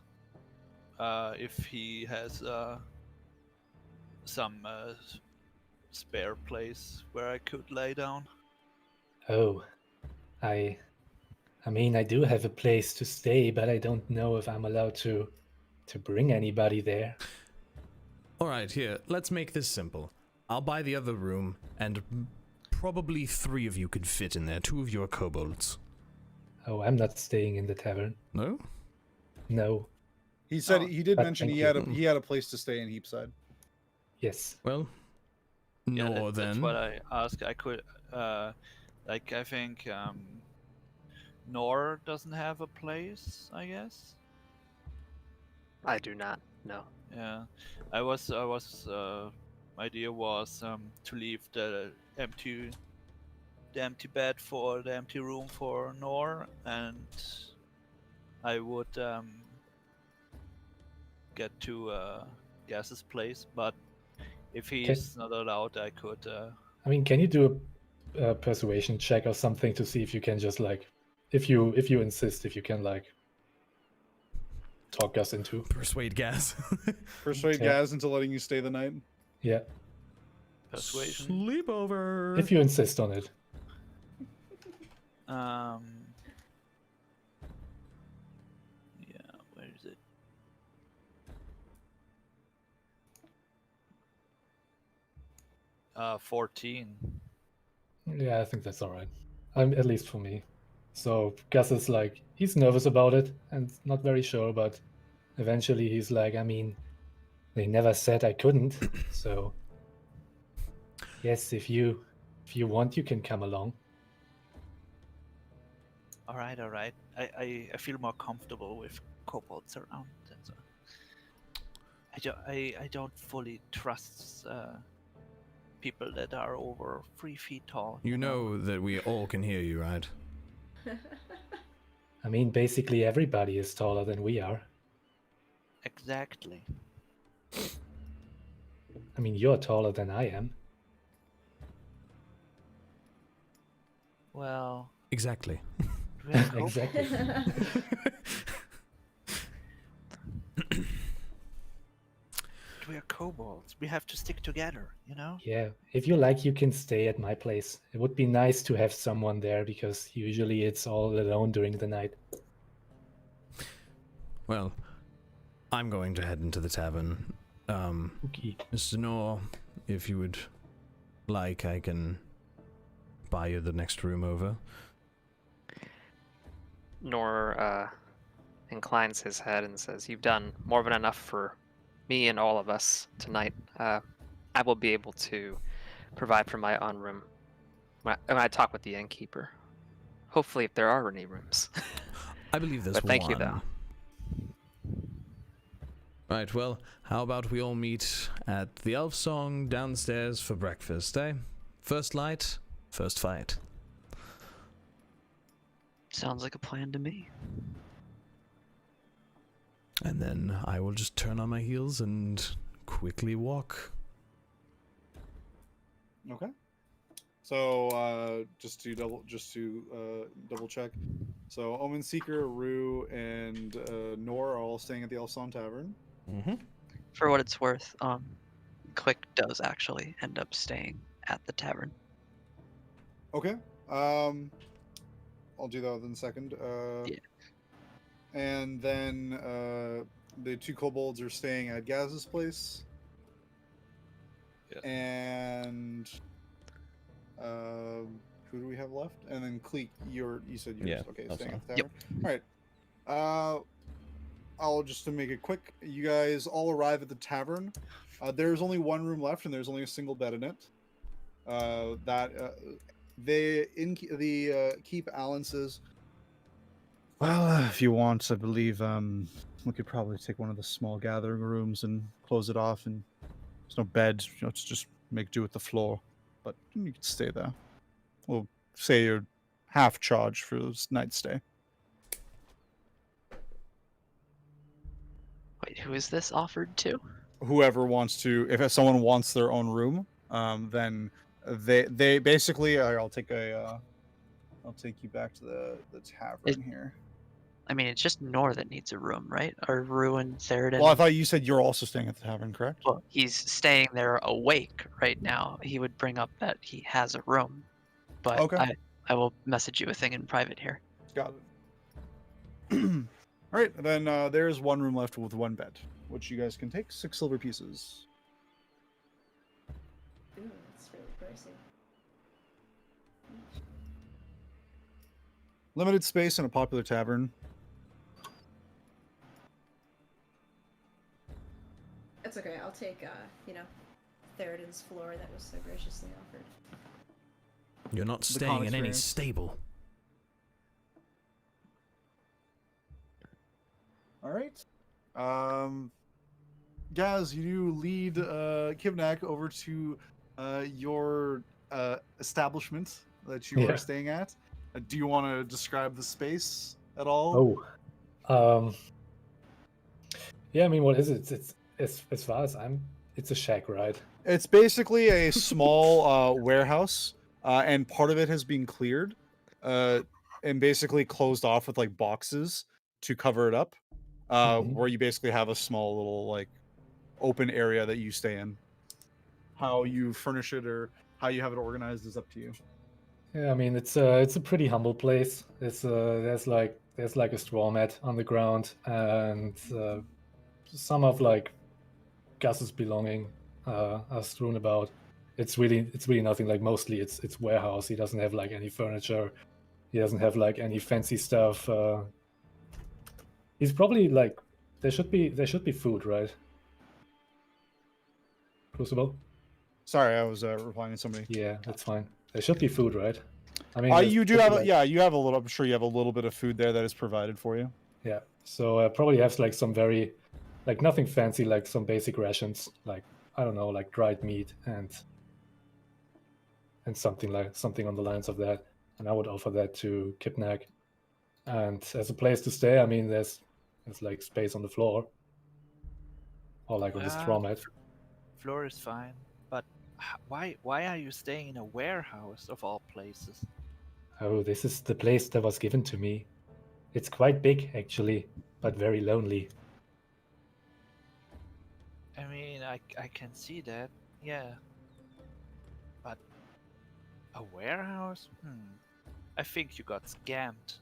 if he has some spare place where I could lay down. Oh, I mean, I do have a place to stay, but I don't know if I'm allowed to bring anybody there. Alright, here, let's make this simple. I'll buy the other room, and probably 3 of you could fit in there. 2 of you are kobolds. Oh, I'm not staying in the tavern. No? No. He said Oh, he did but mention thank he you. had a place to stay in Heapside. Yes. Well, Yeah, Nor that's then. what I asked. I could, like, I think Nor doesn't have a place, I guess. I do not. No. Yeah, I was. My idea was to leave the empty bed for the empty room for Nor, and I would get to Gass's place. But if he's not allowed, I could. I mean, can you do a persuasion check or something to see if you can just like, if you insist, if you can like talk us into? Persuade Gasz. Persuade Yeah. Gasz into letting you stay the night. Yeah, Persuasion. Sleepover. if you insist on it. Yeah, where is it? Uh, 14. Yeah, I think that's all right. At least for me. So Gus is like, he's nervous about it and not very sure, but eventually he's like, I mean, they never said I couldn't, so yes, if you want, you can come along. All right, all right. I feel more comfortable with kobolds around. That's I don't fully trust people that are over 3 feet tall. You know that we all can hear you, right? I mean, basically everybody is taller than we are. Exactly. I mean, you're taller than I am. Well, Exactly. we're kobolds. Exactly. We're kobolds. We have to stick together, you know? Yeah, if you like, you can stay at my place. It would be nice to have someone there because usually it's all alone during the night. Well, I'm going to head into the tavern. Okay. Mr. Nor, if you would like, I can buy you the next room over. Nor inclines his head and says, "You've done more than enough for me and all of us tonight. I will be able to provide for my own room when I talk with the innkeeper. Hopefully, if there are any rooms." I believe there's But thank one. you, though. Right, well, how about we all meet at the Elf Song downstairs for breakfast, eh? First light, first fight. Sounds like a plan to me. And then I will just turn on my heels and quickly walk. Okay. So just to double check. So Omen Seeker, Rue, and Nor are all staying at the Elson Tavern. Mm-hmm. For what it's worth, Kleeck does actually end up staying at the tavern. Okay. I'll do that in a second. Yeah. And then the two kobolds are staying at Gaz's place. Yeah. And who do we have left? And then Kleeck, you said yours. Yeah, Okay, that's staying fine. at the tavern. All right. I'll just to make it quick. You guys all arrive at the tavern. There's only one room left, and there's only a single bed in it. The keep Alan says, well, if you want, I believe we could probably take one of the small gathering rooms and close it off. And there's no bed, let's just make do with the floor. But you can stay there. We'll say you're half charge for this night's stay. Wait, who is this offered to? Whoever wants to, if someone wants their own room, then they basically, I'll take you back to the tavern here. I mean, it's just Nor that needs a room, right? Or Rue and Theraden. Well, I thought you said you're also staying at the tavern, correct? Well, he's staying there awake right now. He would bring up that he has a room, but Okay. I will message you a thing in private here. Got it. All right, then there's one room left with one bed, which you guys can take 6 silver pieces. Ooh, that's really pricey. Limited space in a popular tavern. It's okay. I'll take, Theraden's floor that was so graciously offered. You're not The staying con in any experience. stable. All right. Gaz, you lead Kibnaak over to your establishment that you Yeah. are staying at. Do you want to describe the space at all? Yeah, I mean, what is it? It's as far as it's a shack, right? It's basically a small warehouse, and part of it has been cleared, and basically closed off with like boxes to cover it up, Mhm. where you basically have a small little like open area that you stay in. How you furnish it or how you have it organized is up to you. Yeah, I mean, it's a pretty humble place. There's like a straw mat on the ground, and some of like Gus's belonging are strewn about. It's really nothing. Like mostly it's warehouse. He doesn't have like any furniture. He doesn't have like any fancy stuff. He's probably like there should be food, right? Crucible. Sorry, I was replying to somebody. Yeah, that's fine. There should be food, right? I mean, there's You do probably, have like- you have a little. I'm sure you have a little bit of food there that is provided for you. Yeah, so probably has like some very, like nothing fancy, like some basic rations, like I don't know, like dried meat and something on the lines of that. And I would offer that to Kibnaak. And as a place to stay, I mean, there's like space on the floor, or like on the straw mat. Floor is fine, but why are you staying in a warehouse of all places? Oh, this is the place that was given to me. It's quite big, actually, but very lonely. I mean, I can see that, yeah. But a warehouse? I think you got scammed.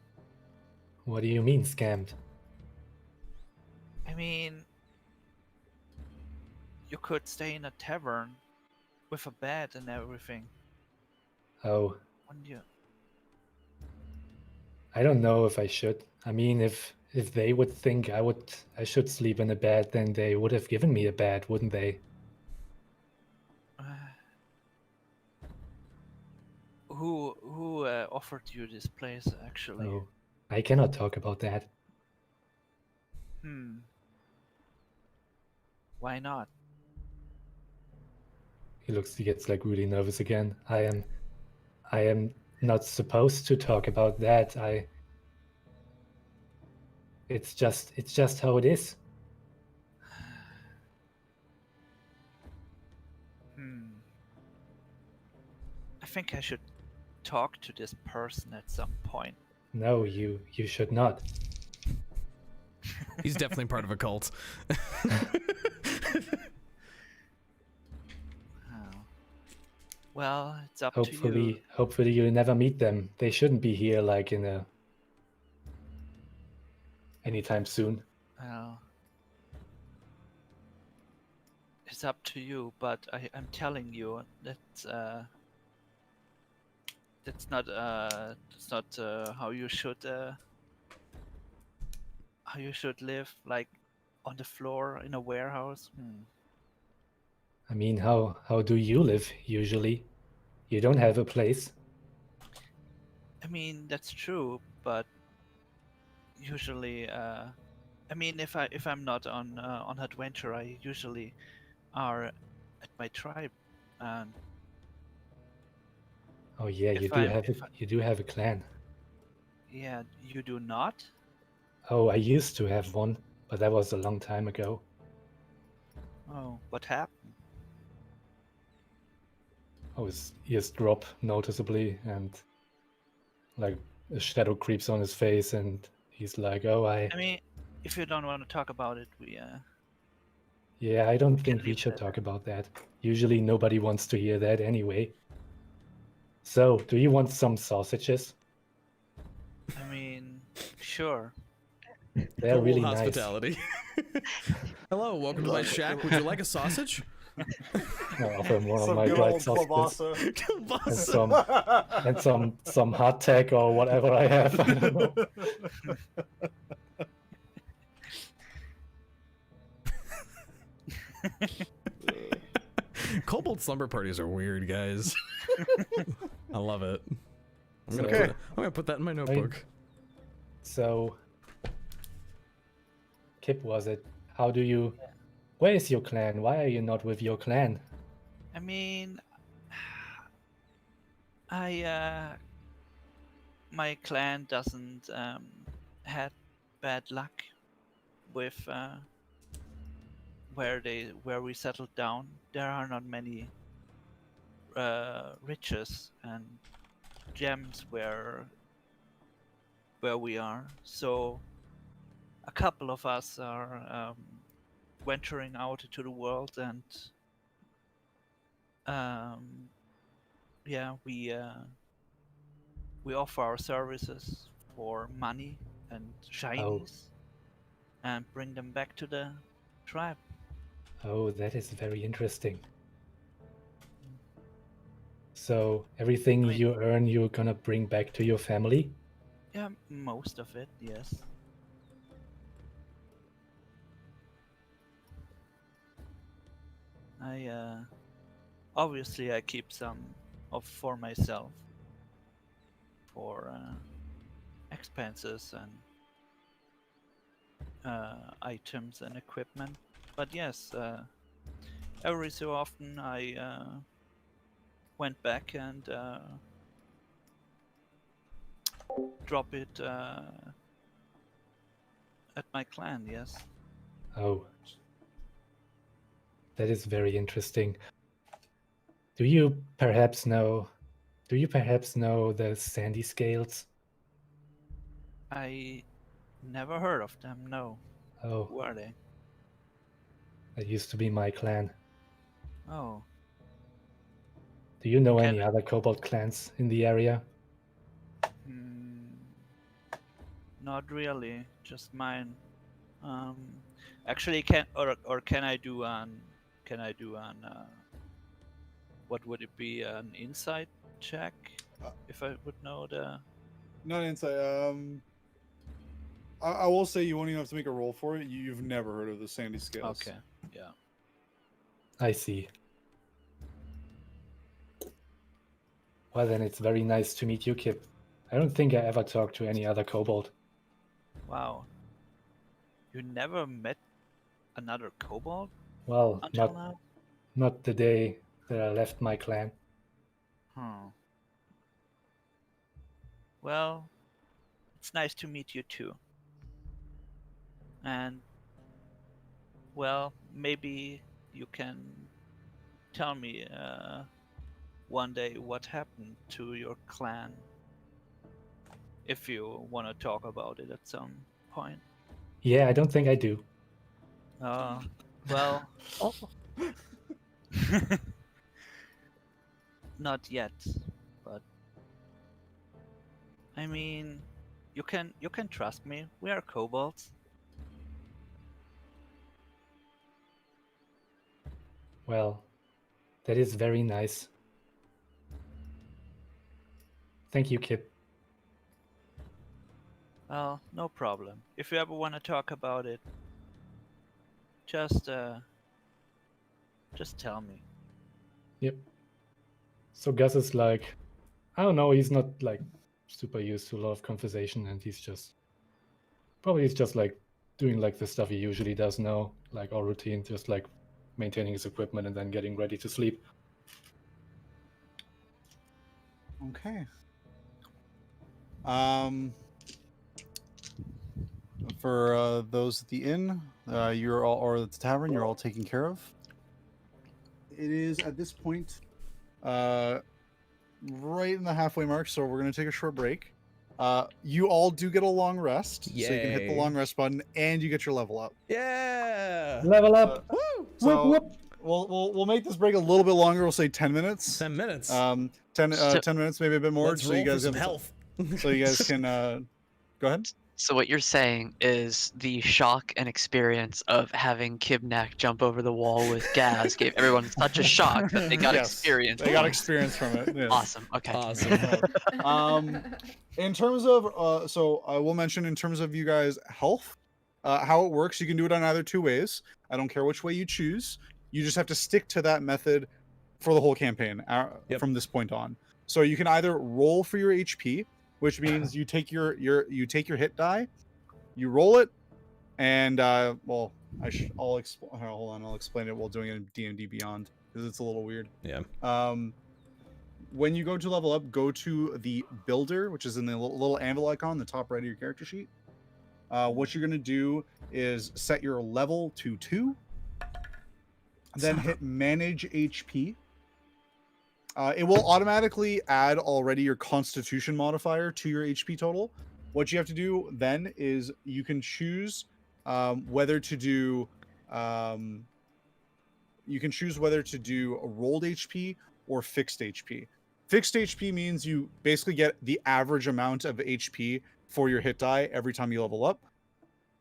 What do you mean, scammed? I mean, you could stay in a tavern with a bed and everything. Oh, Wouldn't you? I don't know if I should. I mean, if they would think I should sleep in a bed, then they would have given me a bed, wouldn't they? Who offered you this place actually? Oh, I cannot talk about that. Why not? He gets like really nervous again. I am not supposed to talk about that. It's just how it is. I think I should talk to this person at some point. No, you should not. He's definitely part of a cult. Oh. Well, it's up to you. Hopefully you'll never meet them. They shouldn't be here like anytime soon. Well, it's up to you, but I'm telling you that's not how you should live, like on the floor in a warehouse. I mean, how do you live usually? You don't have a place. I mean, that's true, but usually, I mean, if I'm not on adventure, I usually are at my tribe, and Oh yeah, If you do have a clan. yeah, you do not. Oh, I used to have one, but that was a long time ago. Oh, what happened? Oh, his ears drop noticeably, and like a shadow creeps on his face, and he's like, "Oh, I mean, if you don't want to talk about it, yeah, I don't can think we leave should that. talk about that. Usually, nobody wants to hear that anyway." So, do you want some sausages? I mean, sure. They're Total really nice. hospitality. Hello, welcome to my shack. Would you like a sausage? I'll offer him one of Some my good dried old sausages kielbasa. and some hardtack or whatever I have. I don't know. Kobold slumber parties are weird, guys. I love it. I'm gonna put that in my notebook. So, Kip, was it? How do you? Where is your clan? Why are you not with your clan? I mean, my clan doesn't had bad luck with where we settled down. There are not many riches and gems where we are. So a couple of us are venturing out into the world, and yeah, we offer our services for money and shinies, and bring them back to the tribe. Oh, that is very interesting. So everything you earn, you're gonna bring back to your family? Yeah, most of it, yes. Obviously I keep some for myself, for expenses and items and equipment. But yes, every so often I went back and drop it at my clan, yes. Oh. That is very interesting. Do you perhaps know the Sandy Scales? I never heard of them, no. Oh, Who are they? that used to be my clan. Oh, Do you know any other kobold clans in the area? not really, just mine. Actually, can I do an what would it be, an insight check if I would know the? Not insight. I will say you won't even have to make a roll for it. You've never heard of the Sandy Scales. Okay, yeah. I see. Well, then it's very nice to meet you, Kip. I don't think I ever talked to any other kobold. Wow. You never met another kobold Well, until now? not the day that I left my clan. Well, it's nice to meet you too. And, well, maybe you can tell me one day what happened to your clan, if you want to talk about it at some point. Yeah, I don't think I do. Well, not yet, but I mean, you can trust me. We are kobolds. Well, that is very nice. Thank you, Kip. Well, no problem. If you ever want to talk about it, just tell me. Yep. So Gus is like, I don't know, he's not like super used to a lot of conversation, and he's just like doing like the stuff he usually does now, like all routine, just like maintaining his equipment and then getting ready to sleep. Okay. For those at the inn, you're all, or at the tavern, you're all taken care of. It is at this point, right in the halfway mark, so we're going to take a short break. You all do get a long rest, so you can hit the Yay. long rest button, and you get your level up. Yeah. Level up! Woo! So Whoop, whoop. we'll make this break a little bit longer. We'll say 10 minutes. 10 minutes. 10 minutes, maybe a bit more. Let's so roll you guys for some have- health. So you guys can go ahead. So what you're saying is the shock and experience of having Kibnaak jump over the wall with Gasz gave everyone such a shock that they got Yes, experience. They got points. experience from it. Yes. Awesome. Okay. Awesome. In terms of, so I will mention in terms of you guys' health, how it works. You can do it on either two ways. I don't care which way you choose. You just have to stick to that method for the whole campaign from this point on. So you can either roll for your HP, which means you take your hit die, you roll it, and well, I'll explain. Hold on, I'll explain it while doing it in D&D Beyond because it's a little weird. Yeah. When you go to level up, go to the builder, which is in the little anvil icon on the top right of your character sheet. What you're gonna do is set your level to 2, then hit manage HP. It will automatically add already your Constitution modifier to your HP total. What you have to do then is you can choose whether to do a rolled HP or fixed HP. Fixed HP means you basically get the average amount of HP for your hit die every time you level up,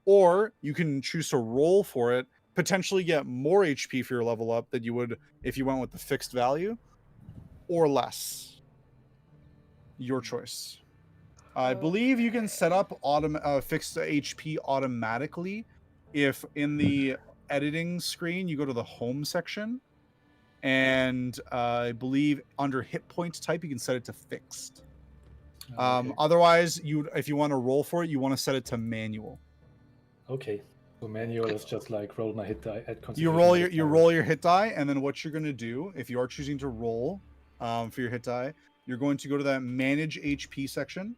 or you can choose to roll for it, potentially get more HP for your level up than you would if you went with the fixed value, or less. Your choice. I believe you can set up fixed HP automatically if in the editing screen you go to the home section, and I believe under hit point type you can set it to fixed. Okay. Otherwise, if you want to roll for it, you want to set it to manual. Okay. So manual is just like roll my hit die at You roll your hit die, and then what you're going to do if you are choosing to roll for your hit die, you're going to go to that manage HP section,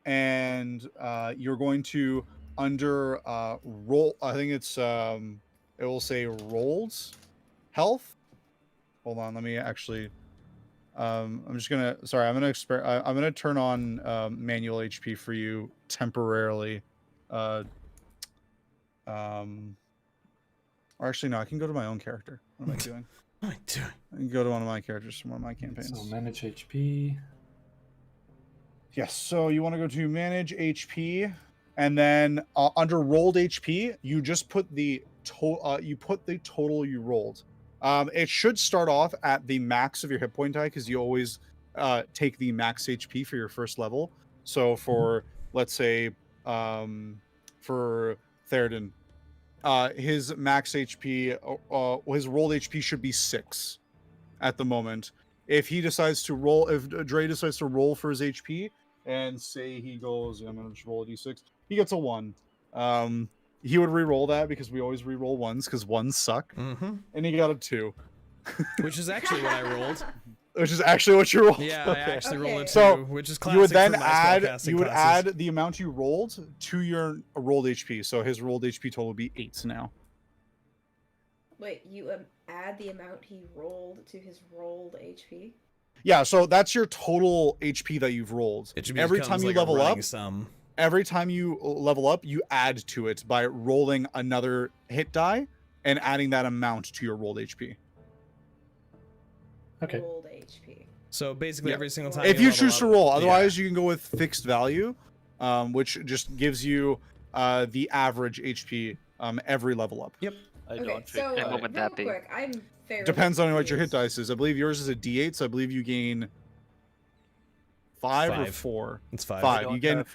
and you're going to under roll. I think it's it will say rolled health. Hold on, let me actually. I'm gonna turn on manual HP for you temporarily. Or actually, no, I can go to my own character. What am I doing? What am I doing? I can go to one of my characters from one of my campaigns. So manage HP. Yes, so you want to go to manage HP, and then under rolled HP, you just put the total you rolled. It should start off at the max of your hit point die because you always take the max HP for your first level. So for let's say for Theraden, his max HP, his rolled HP should be 6 at the moment. If he decides to roll, if Dre decides to roll for his HP, and say he goes, I'm gonna just roll a d6, he gets a 1. He would re-roll that because we always re-roll 1s because 1s suck, and he got a 2, which is actually what I rolled. Which is actually what you rolled. Yeah, I actually rolled a 2, so which is classic. You would then for my add spellcasting classes. add the amount you rolled to your rolled HP. So his rolled HP total would be 8 now. Wait, you add the amount he rolled to his rolled HP? Yeah, so that's your total HP that you've rolled. Every time you level up, every time you level up, you add to it by rolling another hit die and adding that amount to your rolled HP. Okay. Rolled HP. So basically, every single time. If you choose to roll, otherwise you can go with fixed value, which just gives you the average HP every level up. Yep. I Okay, don't so think. what would that be? quick, I'm fairly Depends on what your hit confused. dice is. I believe yours is a D8, so I believe you gain 5 or 5. 4. It's 5. 5. don't You get have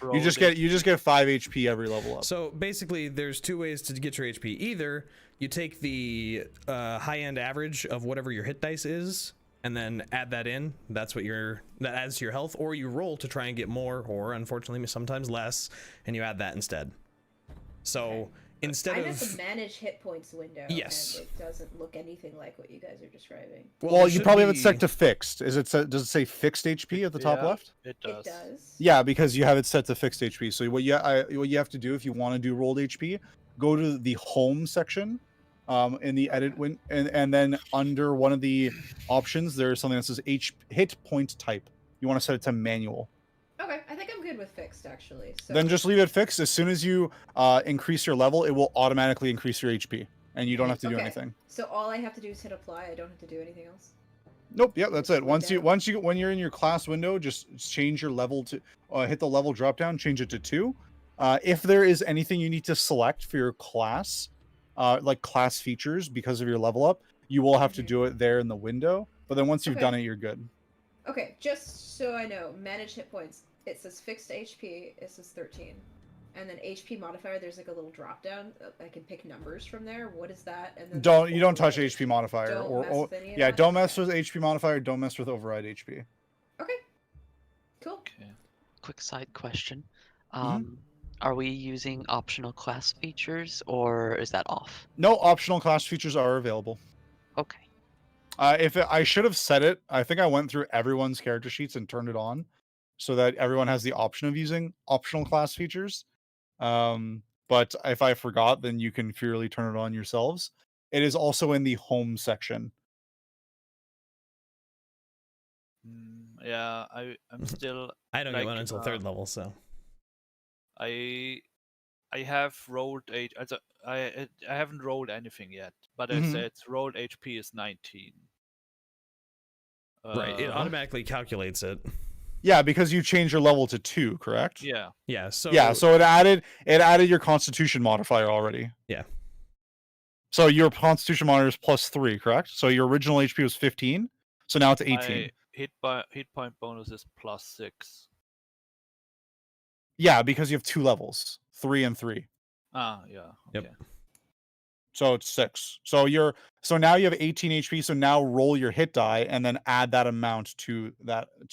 you just get 5 HP every level up. So basically, there's 2 ways to get your HP. Either you take the high-end average of whatever your hit dice is, and then add that in. That's what that adds to your health, or you roll to try and get more, or unfortunately sometimes less, and you add that instead. So instead I'm of at the manage hit points window. Yes. And it doesn't look anything like what you guys are describing. Well, there you should probably have it be- set to fixed. Does it say fixed HP at the top Yeah, left? It does. It does. Yeah, because you have it set to fixed HP. So what you have to do if you want to do rolled HP, go to the home section in the edit and then under one of the options there's something that says hit point type. You want to set it to manual. Okay, I think I'm good with fixed actually. So Then just leave it fixed. As soon as you increase your level, it will automatically increase your HP, and you don't have to do Okay. anything. So all I have to do is hit apply. I don't have to do anything else. Nope. Yep. That's it. Just When you're in your class window, just change your level to hit the level drop down, change it to 2. If there is anything you need to select for your class, like class features because of your level up, you will have to do it there in the window. But then once you've Okay. done it, you're good. Okay, just so I know, manage hit points. It says fixed HP. It says 13. And then HP modifier, there's like a little drop down. I can pick numbers from there. What is that? And then You don't touch HP modifier Don't mess with any of yeah, that? don't mess Okay. with HP modifier, don't mess with override HP. Okay. Cool. Okay. Quick side question. Mhm. Are we using optional class features or is that off? No optional class features are available. Okay. I should have said it. I think I went through everyone's character sheets and turned it on so that everyone has the option of using optional class features. But if I forgot, then you can purely turn it on yourselves. It is also in the home section. Yeah, I'm still. I don't get Like, one until 3rd level, so. I have rolled I haven't rolled anything yet, but Mhm. I said rolled HP is 19. Right, it automatically calculates it. Yeah, because you changed your level to 2, correct? Yeah. Yeah, so So it added your Constitution modifier already. Yeah. So your Constitution modifier is +3, correct? So your original HP was 15, so now it's 18. My hit point bonus is +6. Yeah, because you have 2 levels, 3 and 3. Ah, yeah. Yep. Okay. So it's 6. So now you have 18 HP. So now roll your hit die and then add that amount to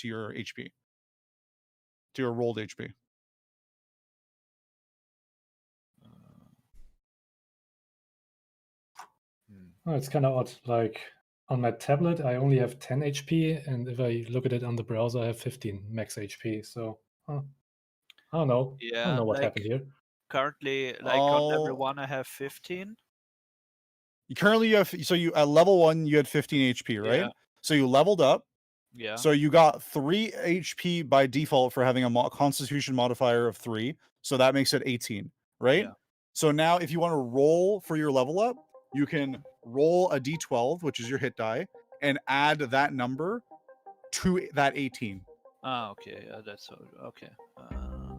your HP, to your rolled HP. Oh, it's kind of odd. Like on my tablet, I only have 10 HP, and if I look at it on the browser, I have 15 max HP. So I don't know. I Yeah, don't know what like, happened here. Currently, on level 1, I have 15. Currently, you at level 1 you had 15 HP, right? Yeah. So you leveled up. Yeah. So you got 3 HP by default for having a Constitution modifier of 3. So that makes it 18, right? Yeah. So now if you want to roll for your level up, you can roll a D12, which is your hit die, and add that number to that 18. Ah, okay. Yeah, that's okay.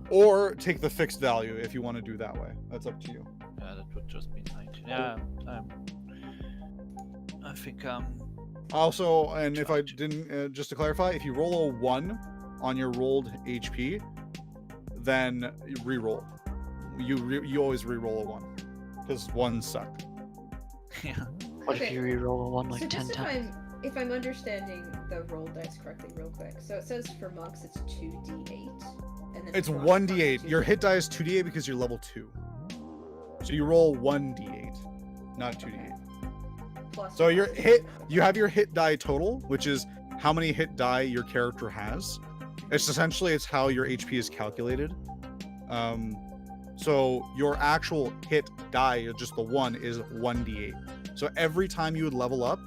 Or take the fixed value if you want to do that way. That's up to you. Yeah, that would just be 19. Yeah, I think Also, and if I didn't, just to clarify, if you roll a 1 on your rolled HP, then you re-roll. You always re-roll a 1 because 1s suck. yeah. What if you reroll a 1 like So 10 just times? if I'm understanding the roll dice correctly, real quick. So it says for monks it's 2d8, and then It's for 1d8. constitution- Your hit die is 2d8 because you're level 2. So you roll 1d8, not 2d8. plus So your constitution. you have your hit die total, which is how many hit die your character has. It's how your HP is calculated. So your actual hit die, just the 1, is 1d8. So every time you would level up,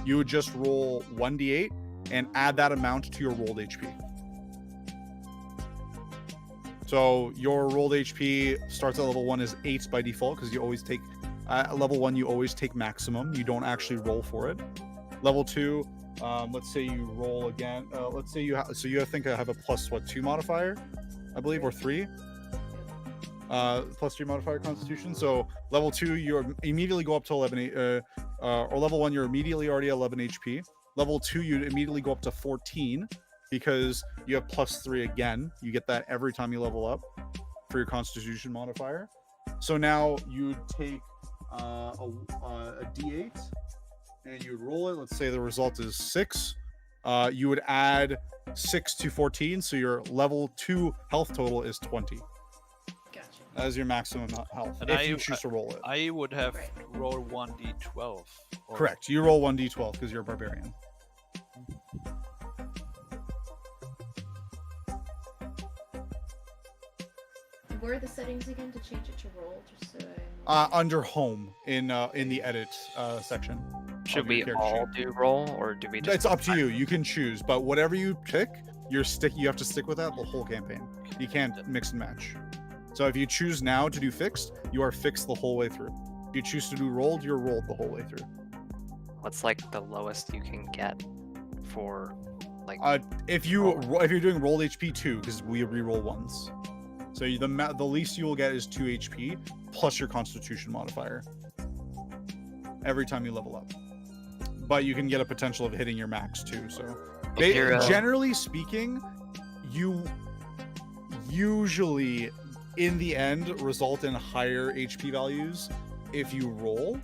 you would just roll 1d8 and add that amount to your rolled HP. So your rolled HP starts at level 1 is 8 by default because you always take at level 1 you always take maximum. You don't actually roll for it. Level 2, let's say you roll again. Let's say you have I think I have a +2 modifier, I believe, or 3. +3 modifier Constitution. So level 2 you immediately go up to 11 or level 1 you're immediately already at 11 HP. Level 2 you immediately go up to 14 because you have +3 again. You get that every time you level up for your Constitution modifier. So now you take a D8 and you roll it. Let's say the result is 6. You would add 6 to 14, so your level 2 health total is 20 Gotcha. as your maximum health And if you choose to roll it. I would have Right. roll 1d12. or- Correct. You roll 1d12 because you're a barbarian. Where are the settings again to change it to roll? Just so I'm... Under home in the edit section. Should of your we character all sheet. do roll, or do we just? It's up to you. You can choose, but whatever you pick, you have to stick with that the whole campaign. You can't mix and match. So if you choose now to do fixed, you are fixed the whole way through. If you choose to do rolled, you're rolled the whole way through. What's like the lowest you can get for like? If you're doing rolled HP 2, because we re-roll ones, so the least you will get is 2 HP plus your Constitution modifier every time you level up. But you can get a potential of hitting your max too. So If you're, generally speaking, you usually in the end result in higher HP values if you roll,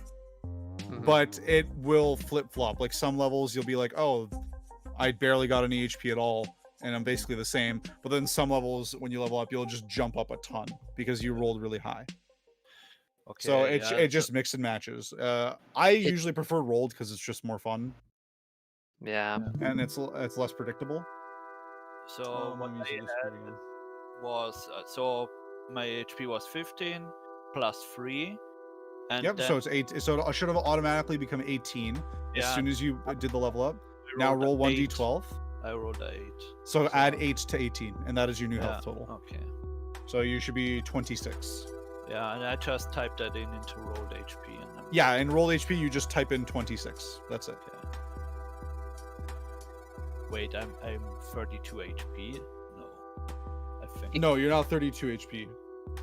but it will flip-flop. Like some levels you'll be like, oh, I barely got any HP at all, and I'm basically the same. But then some levels, when you level up, you'll just jump up a ton because you rolled really high. Okay, So it yeah, just mix and matches. I usually prefer rolled because it's just more fun Yeah. and it's less predictable. So what I'm I using this had card again. was so my HP was 15 plus 3, and Yep. then So it's 8. So it should have automatically become 18 as Yeah. soon as you did the level up. I Now rolled roll a 8. 1d12. I rolled a 8. So add 8 to 18, and that is your new health total. Okay. So you should be 26. Yeah, and I just typed that into rolled HP, and then Yeah, in roll HP you just type in 26. That's it. Okay. Wait, I'm 32 HP. No, I think. No, you're not 32 HP.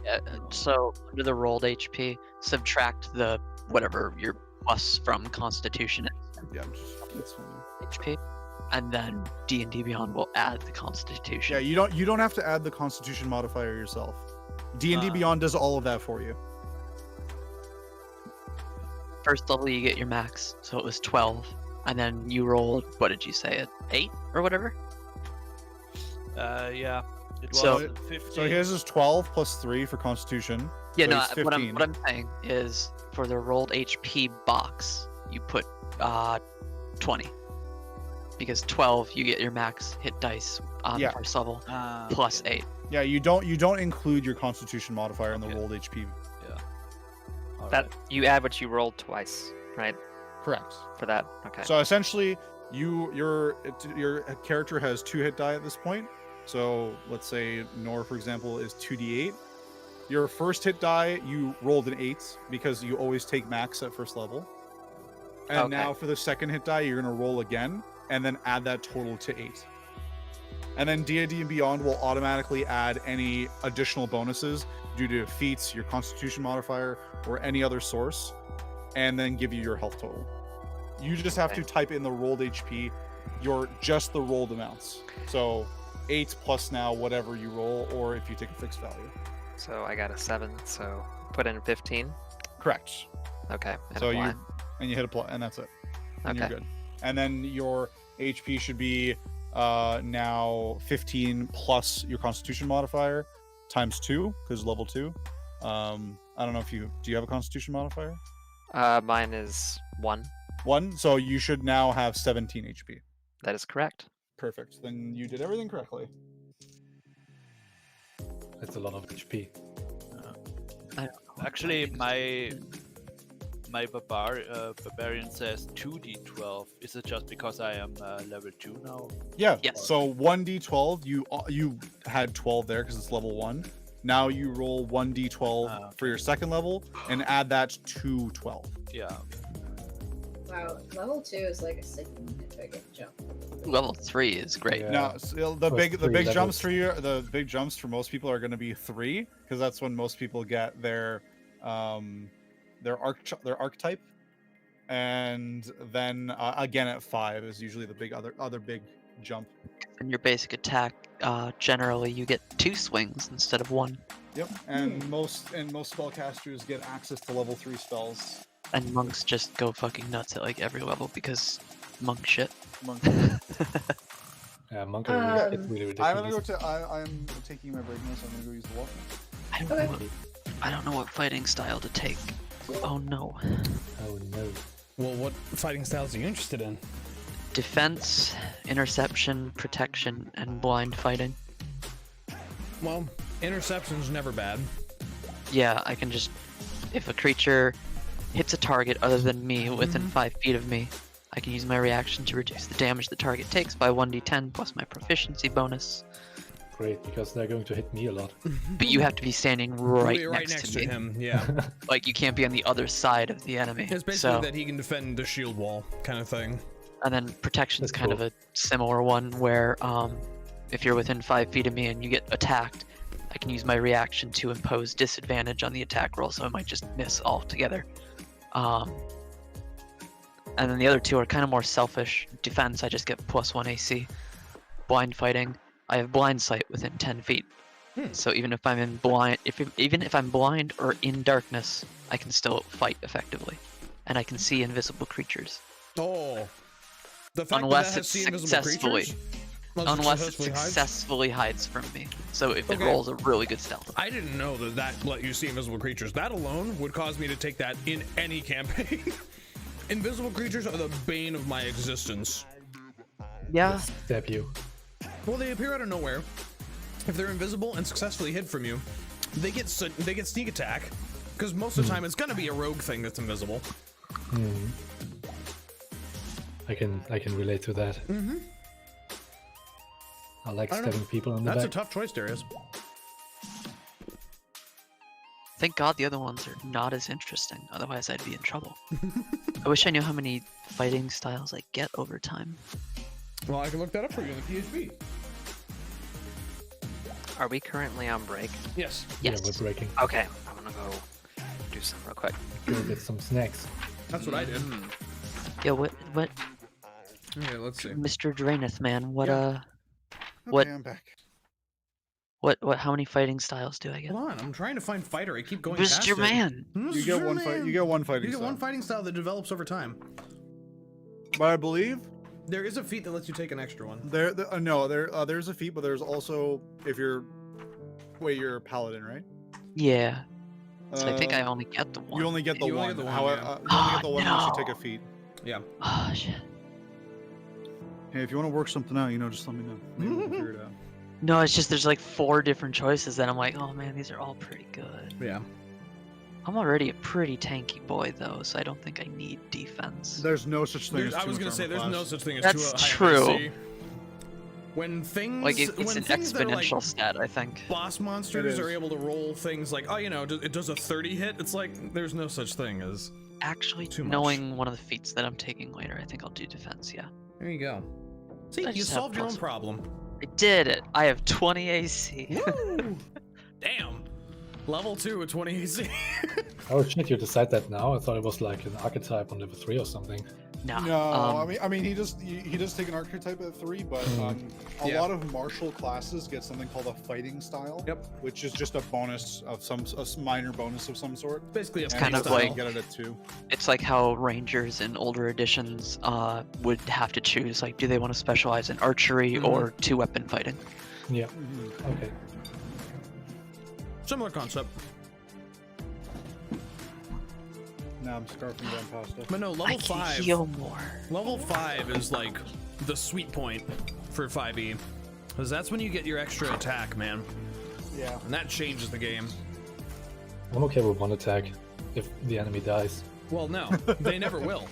Yeah, so under the rolled HP, subtract the whatever your plus from Constitution Yeah, it's fine. HP, and then D&D Beyond will add the Constitution. Yeah, you don't have to add the Constitution modifier yourself. D&D Beyond does all of that for you. First level you get your max, so it was 12, and then you rolled, what did you say, an 8 or whatever? Yeah, it was So- 15. So his is 12 plus 3 for Constitution. Yeah, So no, it's what 15. I'm saying is for the rolled HP box, you put 20. Because 12 you get your max hit dice on Yeah. the first level, Ah, plus okay. 8. Yeah, you don't include your Constitution modifier in the Okay. rolled HP. That you add what you rolled twice, right? Correct. For that. Okay. So essentially, your character has 2 hit die at this point. So let's say Nor, for example, is 2d8. Your first hit die, you rolled an 8 because you always take max at first level. And Okay. now for the second hit die, you're gonna roll again and then add that total to 8. And then D&D and Beyond will automatically add any additional bonuses due to feats, your Constitution modifier, or any other source, and then give you your health total. You just have to Okay. type in the rolled HP, just the rolled amounts. So 8 plus now whatever you roll, or if you take a fixed value. So I got a 7, so put in 15. Correct. Okay. And So apply. you hit apply, and that's it. And Okay. you're good. And then your HP should be now 15 plus your Constitution modifier times 2 because level 2. I don't know if do you have a Constitution modifier? Mine is 1. 1. So you should now have 17 HP. That is correct. Perfect. Then you did everything correctly. That's a lot of HP. Actually, my barbarian says 2d12. Is it just because I am level 2 now? Yeah. Yes. So 1d12, you had 12 there because it's level 1. Now you roll 1d12 for your second level and add that to 12. Yeah. Wow, level 2 is like a significant jump. Level 3 is great. Yeah. Now, so the Plus big 3 jumps levels. the big jumps for most people are going to be 3 because that's when most people get their archetype, and then again at 5 is usually the big other big jump. And your basic attack, generally you get 2 swings instead of 1. Yep, and most spellcasters get access to level 3 spells. And monks just go fucking nuts at like every level because monk shit. Monk. Yeah, monk Um, it's really ridiculous. I'm gonna go to. I'm taking my break now, so I'm gonna go use the washroom. I don't know what fighting style to take. Oh no. Oh no. Well, what fighting styles are you interested in? Defense, interception, protection, and blind fighting. Well, interception's never bad. Yeah, I can just, if a creature hits a target other than me within 5 feet of me, I can use my reaction to reduce the damage the target takes by 1d10 plus my proficiency bonus. Great, because they're going to hit me a lot. But you have to be standing right, Right next to me. him, yeah. Like you can't be on the other side of the enemy. It's basically So, that he can defend the shield wall kind of thing. and then protection's That's kind of cool. a similar one where if you're within 5 feet of me and you get attacked, I can use my reaction to impose disadvantage on the attack roll, so I might just miss altogether. And then the other two are kind of more selfish. Defense, I just get +1 AC. Blind fighting, I have blind sight within 10 feet. So even if I'm in blind, even if I'm blind or in darkness, I can still fight effectively, and I can see invisible creatures. Oh, the fact Unless that it see invisible successfully, creatures? unless it hides? successfully hides from me. So if it Okay. rolls a really good stealth. I didn't know that let you see invisible creatures. That alone would cause me to take that in any campaign. Invisible creatures are the bane of my existence. Yeah. Stab you. Well, they appear out of nowhere. If they're invisible and successfully hid from you, they get sneak attack, because most of the time it's gonna be a rogue thing that's invisible. I can relate to that. I like stabbing people in the That's a back. tough choice, Deriaz. Thank God the other ones are not as interesting. Otherwise, I'd be in trouble. I wish I knew how many fighting styles I get over time. Well, I can look that up for you in the PHP. Are we currently on break? Yes. Yes. Yeah, we're breaking. Okay, I'm gonna go do some real quick. Go get some snacks. That's what I did. Yo, what, Okay, let's see. Mr. Draeneth, man? What, Okay, What- I'm back. how many fighting styles do I get? Hold on, I'm trying to find fighter. I keep going past Mr. it. Man. You get one fight. You get one fighting. You get one style. fighting style that develops over time. But I believe There is a feat that lets you take an extra one. there's a feat, but there's also if you're you're a paladin, right? Yeah. So I think I Um, only get the one. You only get the You only one. get the one, However, yeah. you only get the one unless no. you take a feat. Yeah. Oh, shit. Hey, if you want to work something out, just let me know. Maybe we can figure it out. No, it's just there's like 4 different choices that I'm like, oh man, these are all pretty good. Yeah. I'm already a pretty tanky boy though, so I don't think I need defense. There's no such thing as I too was much gonna say armor there's no class. such thing as That's too high true. AC. When things Like it's when an things that are, exponential like, stat, I think. boss monsters It are is. able to roll things like, oh, it does a 30 hit. It's like there's no such thing as. Actually, Too much. knowing one of the feats that I'm taking later, I think I'll do defense. Yeah, There you go. See, I you just have solved your own plus- problem. I did it. I have 20 AC. Woo! Damn. Level 2 at 20 AC. Oh shit, you decide that now? I thought it was like an archetype on level 3 or something. No. No, I mean he does take an archetype at 3, but a Yeah. lot of martial classes get something called a fighting style. Yep. Which is just a bonus of a minor bonus of some sort. Basically, it's And kind he of doesn't like- get it at 2. It's like how rangers in older editions would have to choose, like, do they want to specialize in archery Mhm. or 2-weapon fighting? Yeah. Okay. similar concept. Now I'm scarfing down pasta. But no, I level can 5. heal more. Level 5 is like the sweet point for 5e. Because that's when you get your extra attack, man. Yeah. And that changes the game. I'm okay with one attack if the enemy dies. Well, no, they never will.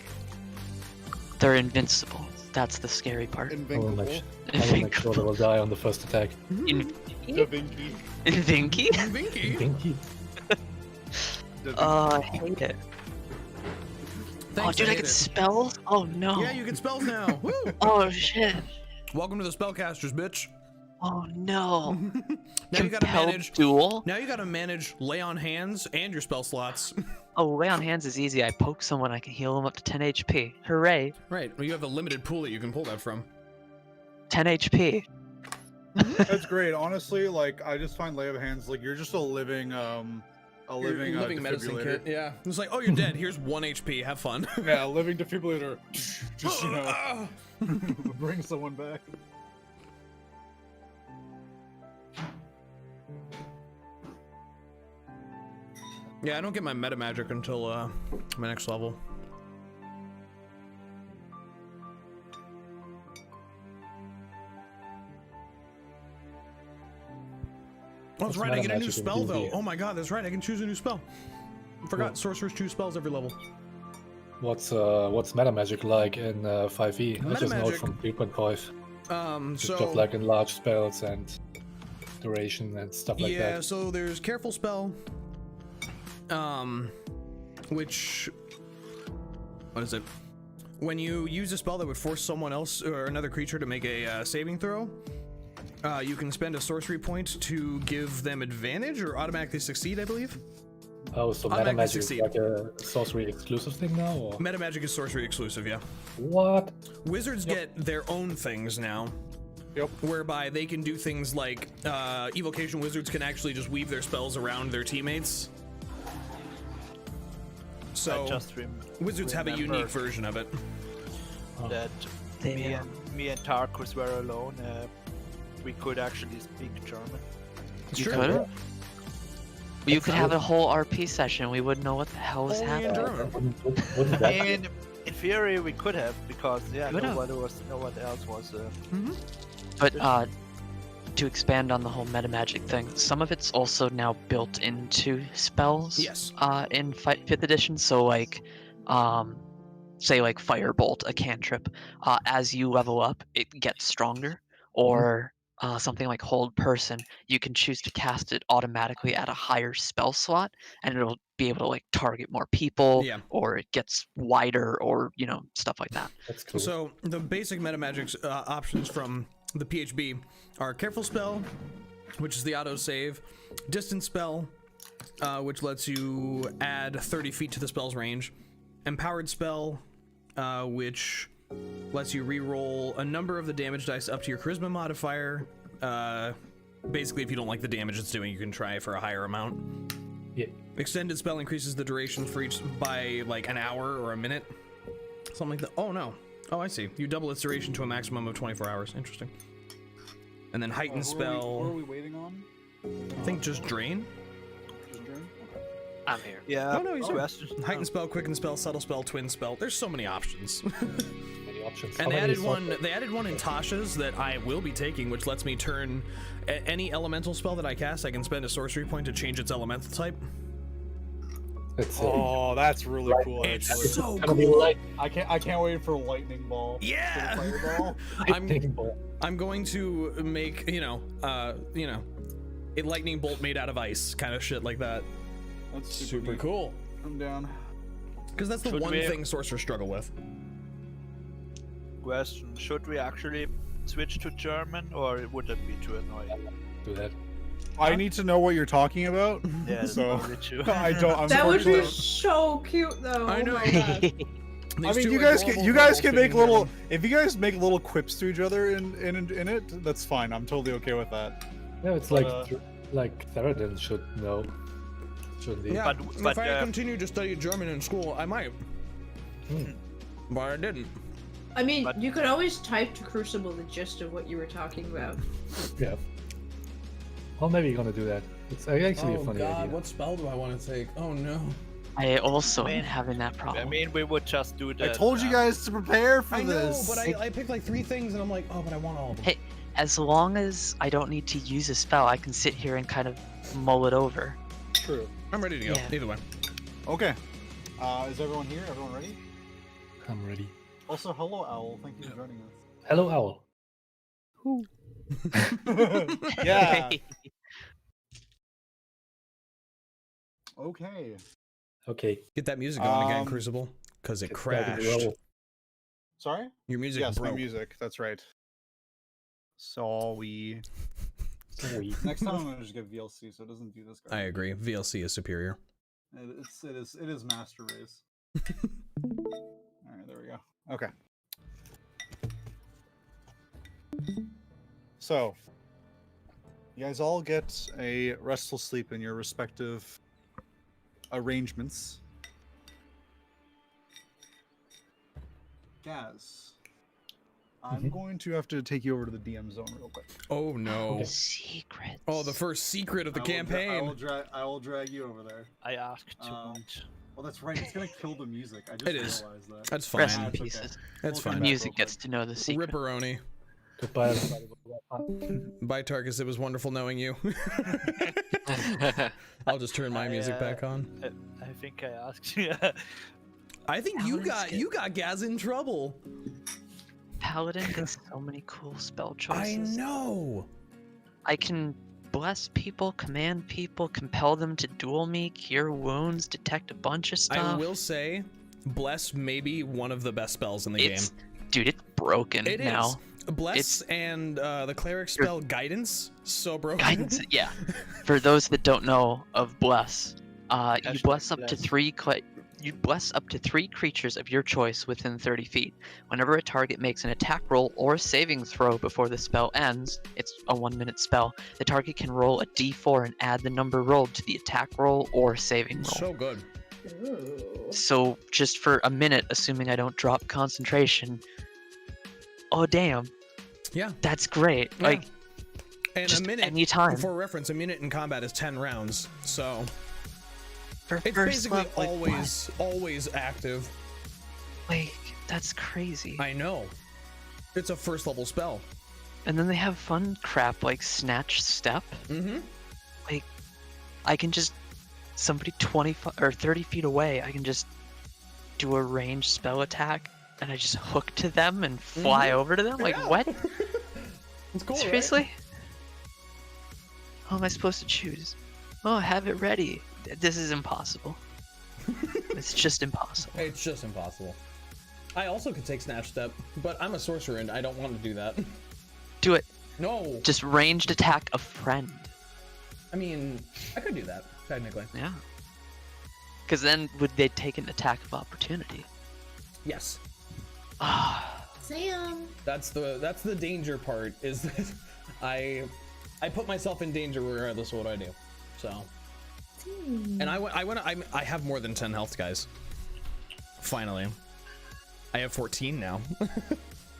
They're invincible. That's the scary part. I will Invincible. make, I will make sure they will die on the first attack. Da Vinci. Vinky? Vinky. Binky. Da Vinci. I hate it. Thanks, Oh, dude, I hate get it. spells? Oh, no. Yeah, you get spells now. Woo! Oh, shit. Welcome to the spellcasters, bitch. Oh, no. Now you gotta Compelled manage. duel? Now you gotta manage lay on hands and your spell slots. Oh, lay on hands is easy. I poke someone, I can heal them up to 10 HP. Hooray. Right. Well, you have a limited pool that you can pull that from. 10 HP. That's great. Honestly, like I just find lay of hands like you're just a living Living medicine defibrillator. kit. Yeah. It's like, oh, you're dead. Here's 1 HP. Have fun. Yeah, a living defibrillator. Just bring someone back. Yeah, I don't get my meta magic until my next level. Oh, that's What's right. I meta get a new magic in spell though. D&D? Oh my god, that's right. I can choose a new spell. I forgot. Cool. Sorcerers choose spells every level. What's meta magic like in 5e? I Meta just know it magic- from 3.5. Just So stuff like enlarged spells and duration and stuff like yeah, that. so there's careful spell, which what is it? When you use a spell that would force someone else or another creature to make a saving throw, you can spend a sorcery point to give them advantage or automatically succeed, I believe. Oh, so meta automatically magic is succeed. like a sorcery exclusive thing now, or Meta magic is sorcery exclusive, yeah. what? Wizards get their own things now. Yep. Whereby they can do things like evocation wizards can actually just weave their spells around their teammates. So I just wizards have a unique remembered version of it. that me and Tarkus were alone. We could actually speak German. It's You true. could? You could have a whole RP session. We wouldn't know what the hell was Only in happening. German. Wouldn't that be In theory, we could have because You would have. no one else was. But to expand on the whole meta magic thing, some of it's also now built into spells. Yes. In 5th edition, so like, say like Firebolt, a cantrip. As you level up, it gets stronger. Or something like Hold Person, you can choose to cast it automatically at a higher spell slot, and it'll be able to like target more people. Yeah. Or it gets wider, or stuff like that. That's cool. So the basic meta magic options from the PHB are Careful Spell, which is the auto save, Distance Spell, which lets you add 30 feet to the spell's range, Empowered Spell, which lets you re-roll a number of the damage dice up to your charisma modifier. Basically, if you don't like the damage it's doing, you can try for a higher amount. Yeah. Extended Spell increases the duration for each by like an hour or a minute. Something like that. Oh no. Oh, I see. You double its duration to a maximum of 24 hours. Interesting. And then Heightened Spell. What are we waiting on? I think just Drain. Just Drain? Okay. I'm here. Yeah. Oh, no, he's question. Heightened Spell, Quicken Spell, Subtle Spell, Twin Spell. There's so many options. Many options. And How they many added sorts one. They added one in Tasha's that I will be taking, which lets me turn any elemental spell that I cast. I can spend a sorcery point to change its elemental type. It's Oh, that's really cool. It's Actually. so gonna be cool. like I can't wait for Lightning Ball. Yeah. For the Fireball. lightning bolt. I'm going to make a lightning bolt made out of ice, kind of shit like that. That's Super neat. cool. I'm down. Because that's the Should one we- thing sorcerers struggle with. Question: should we actually switch to German, or would that be too annoying? Do that. I need to know what you're talking about. Yeah, that's So probably true. I don't. That would be unfortunately- so cute, though. I Oh know. my God. I mean, you guys can make little. If you guys make little quips to each other in it, that's fine. I'm totally okay with that. Yeah, it's But, like Theraden should know. Shouldn't he? Yeah, But, if I continue to study German in school, I might. But I didn't. I mean, But- you could always type to Crucible the gist of what you were talking about. Yeah. Well, maybe you're gonna do that. It's actually a funny idea. what spell do I want to take? Oh no. I also am Man. having that problem. I mean, we would just do I that. told you guys to prepare for I know, this. but I picked like 3 things and I'm like, oh, but I want all of them. Hey, as long as I don't need to use a spell, I can sit here and kind of mull it over. True. I'm ready to go. Yeah. Either way. Okay. Is everyone here? Everyone ready? I'm ready. Also, hello, Owl. Thank you for joining us. Hello, Owl. Yeah. Okay. Okay. Get that music going again, Um, Crucible, because it get started to crashed. roll. Sorry? Your music Yes, broke. my music. That's right. Sorry. Sweet. Next time I'm gonna just get VLC so it doesn't do this. I agree. VLC is superior. It is master race. All right, there we go. Okay. So, you guys all get a restful sleep in your respective arrangements. Gaz, I'm going to have to take you over to the DM zone real quick. Oh no. Secrets. Oh, the first secret of the I campaign. will drag you over there. I asked too Um, much. Well, that's right. It's gonna kill the music. I just It is. realized that. That's fine. Rest in That's okay. pieces. That's We'll come fine. back Music real gets quick. to know the secret. Ripperoni. Goodbye, everybody. Bye, Tarkus. It was wonderful knowing you. I'll just turn my music back on. I think I asked you. I think you Paladin's got Gaz in trouble. Paladin gets so many cool spell I choices. know. I can bless people, command people, compel them to duel me, cure wounds, detect a bunch of stuff. I will say, Bless may be one of the best spells in the It's, game. dude, it's broken It now. is. Bless and the cleric spell Guidance, so broken. Guidance, yeah. For those that don't know of bless, you Hashtag bless up to bless. 3 You bless up to 3 creatures of your choice within 30 feet. Whenever a target makes an attack roll or a saving throw before the spell ends, it's a 1-minute spell, the target can roll a d4 and add the number rolled to the attack roll or saving roll. So good. Ooh. So just for a minute, assuming I don't drop concentration, oh damn, Yeah. that's great. Yeah. Like, And just a minute, anytime. for reference, a minute in combat is 10 rounds. So for it's first basically level, like, always active. like, that's crazy. I know. It's a first level spell. And then they have fun crap like Snatch Step. Mm-hmm. Like, I can just, somebody 20 or 30 feet away, I can just do a ranged spell attack and I just hook to them and fly over to them. Like, Yeah. what? It's cool, Seriously? How am I supposed to choose? Oh, have it ready. This is impossible. It's just impossible. right? It's just impossible. I also could take Snatch Step, but I'm a sorcerer and I don't want to do that. Do it. No. Just ranged attack a friend. I mean, I could do that, technically. Yeah. Because then would they take an attack of opportunity? Yes. Ah. Sam. That's the danger part, is that I put myself in danger regardless of what I do. So, and I have more than 10 health, guys. Finally, I have 14 now.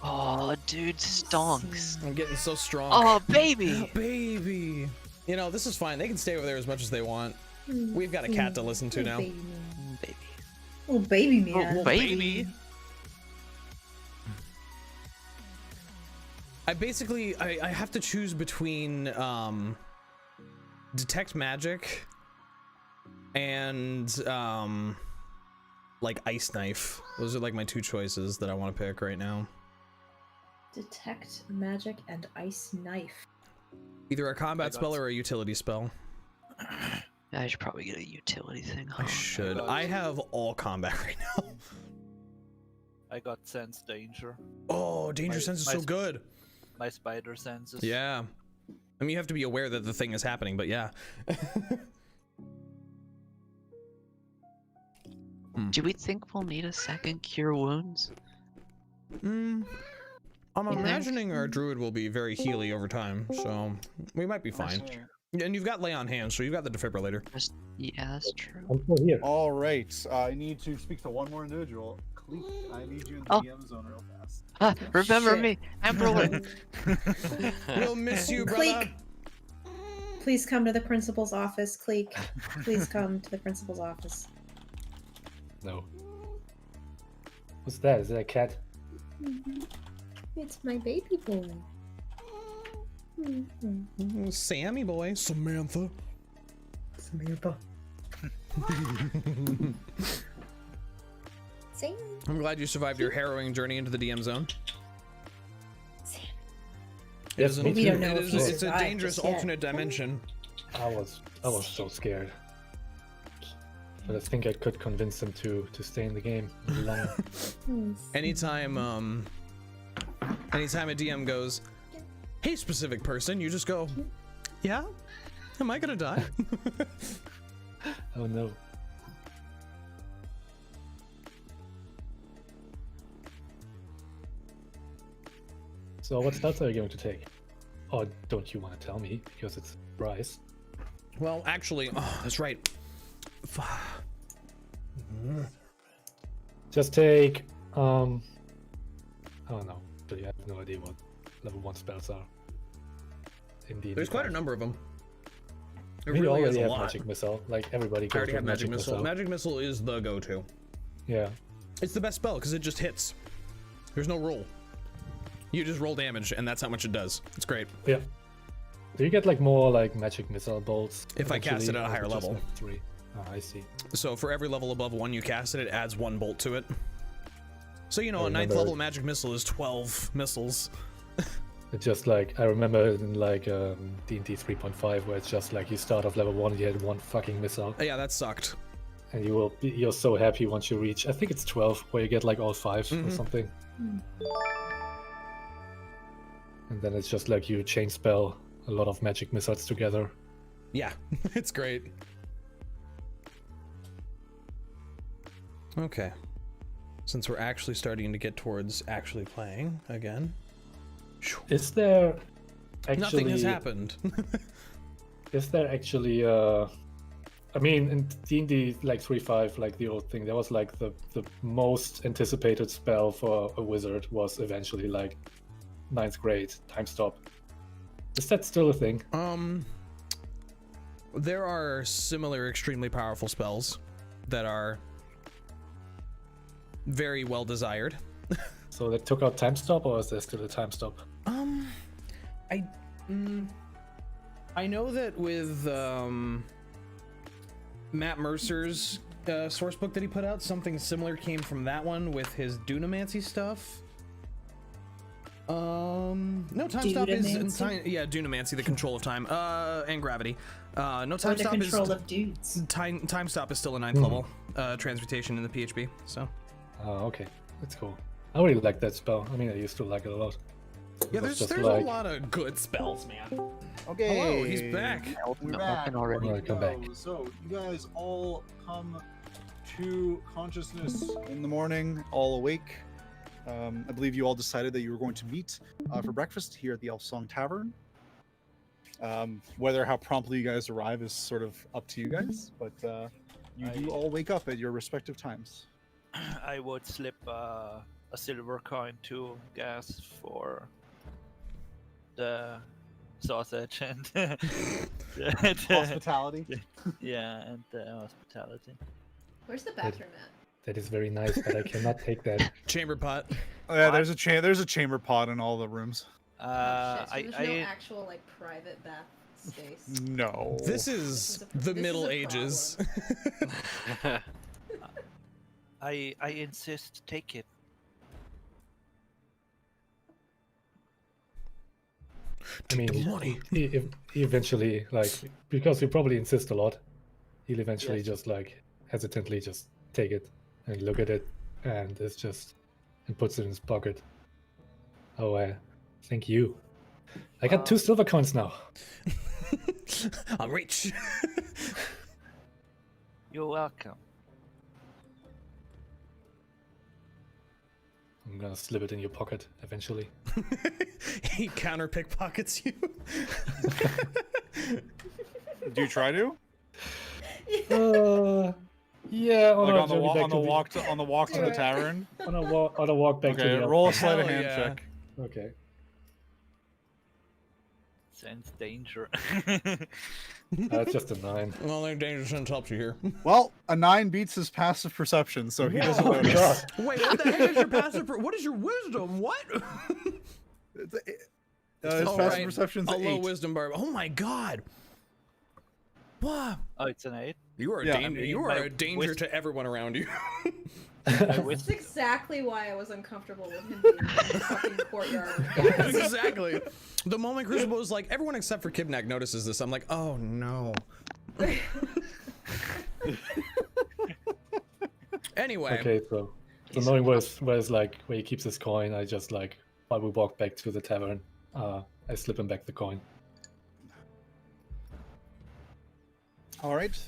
Oh, dude, stonks. I'm getting so strong. Oh, baby. Baby. You know, this is fine. They can stay over there as much as they want. We've got a cat to listen to now. Baby. Oh, baby man. Oh, baby. I have to choose between detect magic and like ice knife. Those are like my 2 choices that I want to pick right now. Detect magic and ice knife. Either a combat spell or a utility spell. I should probably get a utility thing. I should. I have all combat right now. I got sense danger. Oh, danger sense is so good. My spider senses. Yeah. I mean, you have to be aware that the thing is happening, but yeah. Do we think we'll need a second cure wounds? I'm You think? imagining our druid will be very healy over time, so we might be fine. And you've got lay on hands, so you've got the defibrillator. Yeah, that's true. I'm still here. All right, I need to speak to one more individual. Kleeck, I need you in the Oh. DM zone real fast. Remember Shit. me, Emperor. We'll miss you, brother. Kleeck. Please come to the principal's office, Kleeck. Please come to the principal's office. No. What's that? Is that a cat? It's my baby boy. Sammy boy. Samantha. Samantha. Sam. I'm glad you survived your harrowing journey into the DM zone. It Yes, is me an- We too. don't know if he it's a survived dangerous just yet. alternate dimension. I was so scared. But I think I could convince him to stay in the game a little longer. Anytime a DM goes, "Hey, specific person," you just go, "Yeah? Am I gonna die?" Oh no. So what stats are you going to take? Or don't you want to tell me, because it's Rhys? Well, actually, oh, that's right. Just take I don't know, but I have no idea what level 1 spells are. Indeed. There's quite a number of them. There We really is already a have lot. magic missile. Like everybody I goes already with have magic missile. Magic missile is the go-to. Yeah. It's the best spell because it just hits. There's no roll. You just roll damage, and that's how much it does. It's great. Yeah. Do you get like more like magic missile bolts? If I cast it eventually, at a or higher just, level. like, 3? Oh, I see. So for every level above 1 you cast it, it adds 1 bolt to it. So you know, I a 9th remember- level magic missile is 12 missiles. It's just like I remember in like D&D 3.5 where it's just like you start off level 1 and you had 1 fucking missile, Yeah, that sucked. and you're so happy once you reach, I think it's 12, where you get like all 5 or Mhm. something. And then it's just like you chain spell a lot of magic missiles together. Yeah, it's great. Okay. Since we're actually starting to get towards actually playing again. Is there actually... Nothing has happened. Is there actually I mean, in D&D like 3.5, like the old thing, there was like the most anticipated spell for a wizard was eventually like 9th grade time stop. Is that still a thing? There are similar extremely powerful spells that are very well desired. So they took out time stop, or is there still a time stop? I know that with Matt Mercer's source book that he put out, something similar came from that one with his Dunamancy stuff. No, time stop is Dunamancy, the control of time, and gravity. No, time stop is control of dudes. Time stop is still a 9th level transmutation in the PHB. So. Oh, okay, that's cool. I really like that spell. I mean, I used to like it a lot. Yeah, there's like... a lot of good spells, man. Okay. Hello, he's back. We're back. already. Alright, come back. So you guys all come to consciousness in the morning, all awake. I believe you all decided that you were going to meet for breakfast here at the Elf Song Tavern. Whether how promptly you guys arrive is sort of up to you guys, but you do all wake up at your respective times. I would slip a silver coin to Gasz for the sausage and Hospitality. Yeah, and the hospitality. Where's the bathroom at? That is very nice, but I cannot take that. Chamber pot. Oh, yeah, there's a chamber pot in all the rooms. Oh, shit, so there's no actual like private bath space. No. This is the Middle Ages. I insist, take it. I mean, the money. He eventually, like, because we probably insist a lot, he'll eventually Yes. just like hesitantly just take it and look at it, and it's just and puts it in his pocket. Oh, thank you. I got 2 silver coins now. I'm rich. You're welcome. I'm gonna slip it in your pocket eventually. He counter pickpockets you. Do you try to? Yeah, Like on the walk walk to the tavern. on a walk back to Okay, the roll a sleight of Hell hand yeah. check. Okay. Sense danger. It's just a 9. Well, their danger sense helps you here. Well, a 9 beats his passive perception, so he doesn't Oh, notice. God. Wait, what the heck is your passive? What is your wisdom? What? His Oh, passive right. perception's A low 8. wisdom bar. Oh my god. What? Oh, it's an 8. You are a Yeah, I danger. mean, You are my a danger wisdom- to everyone around you. That's exactly why I was uncomfortable with him being in the fucking courtyard. Exactly. The moment Crucible was like, everyone except for Kibnaak notices this, I'm like, oh no. Anyway. Okay, so knowing where's like where he keeps his coin, I just like while we walk back to the tavern, I slip him back the coin. All right.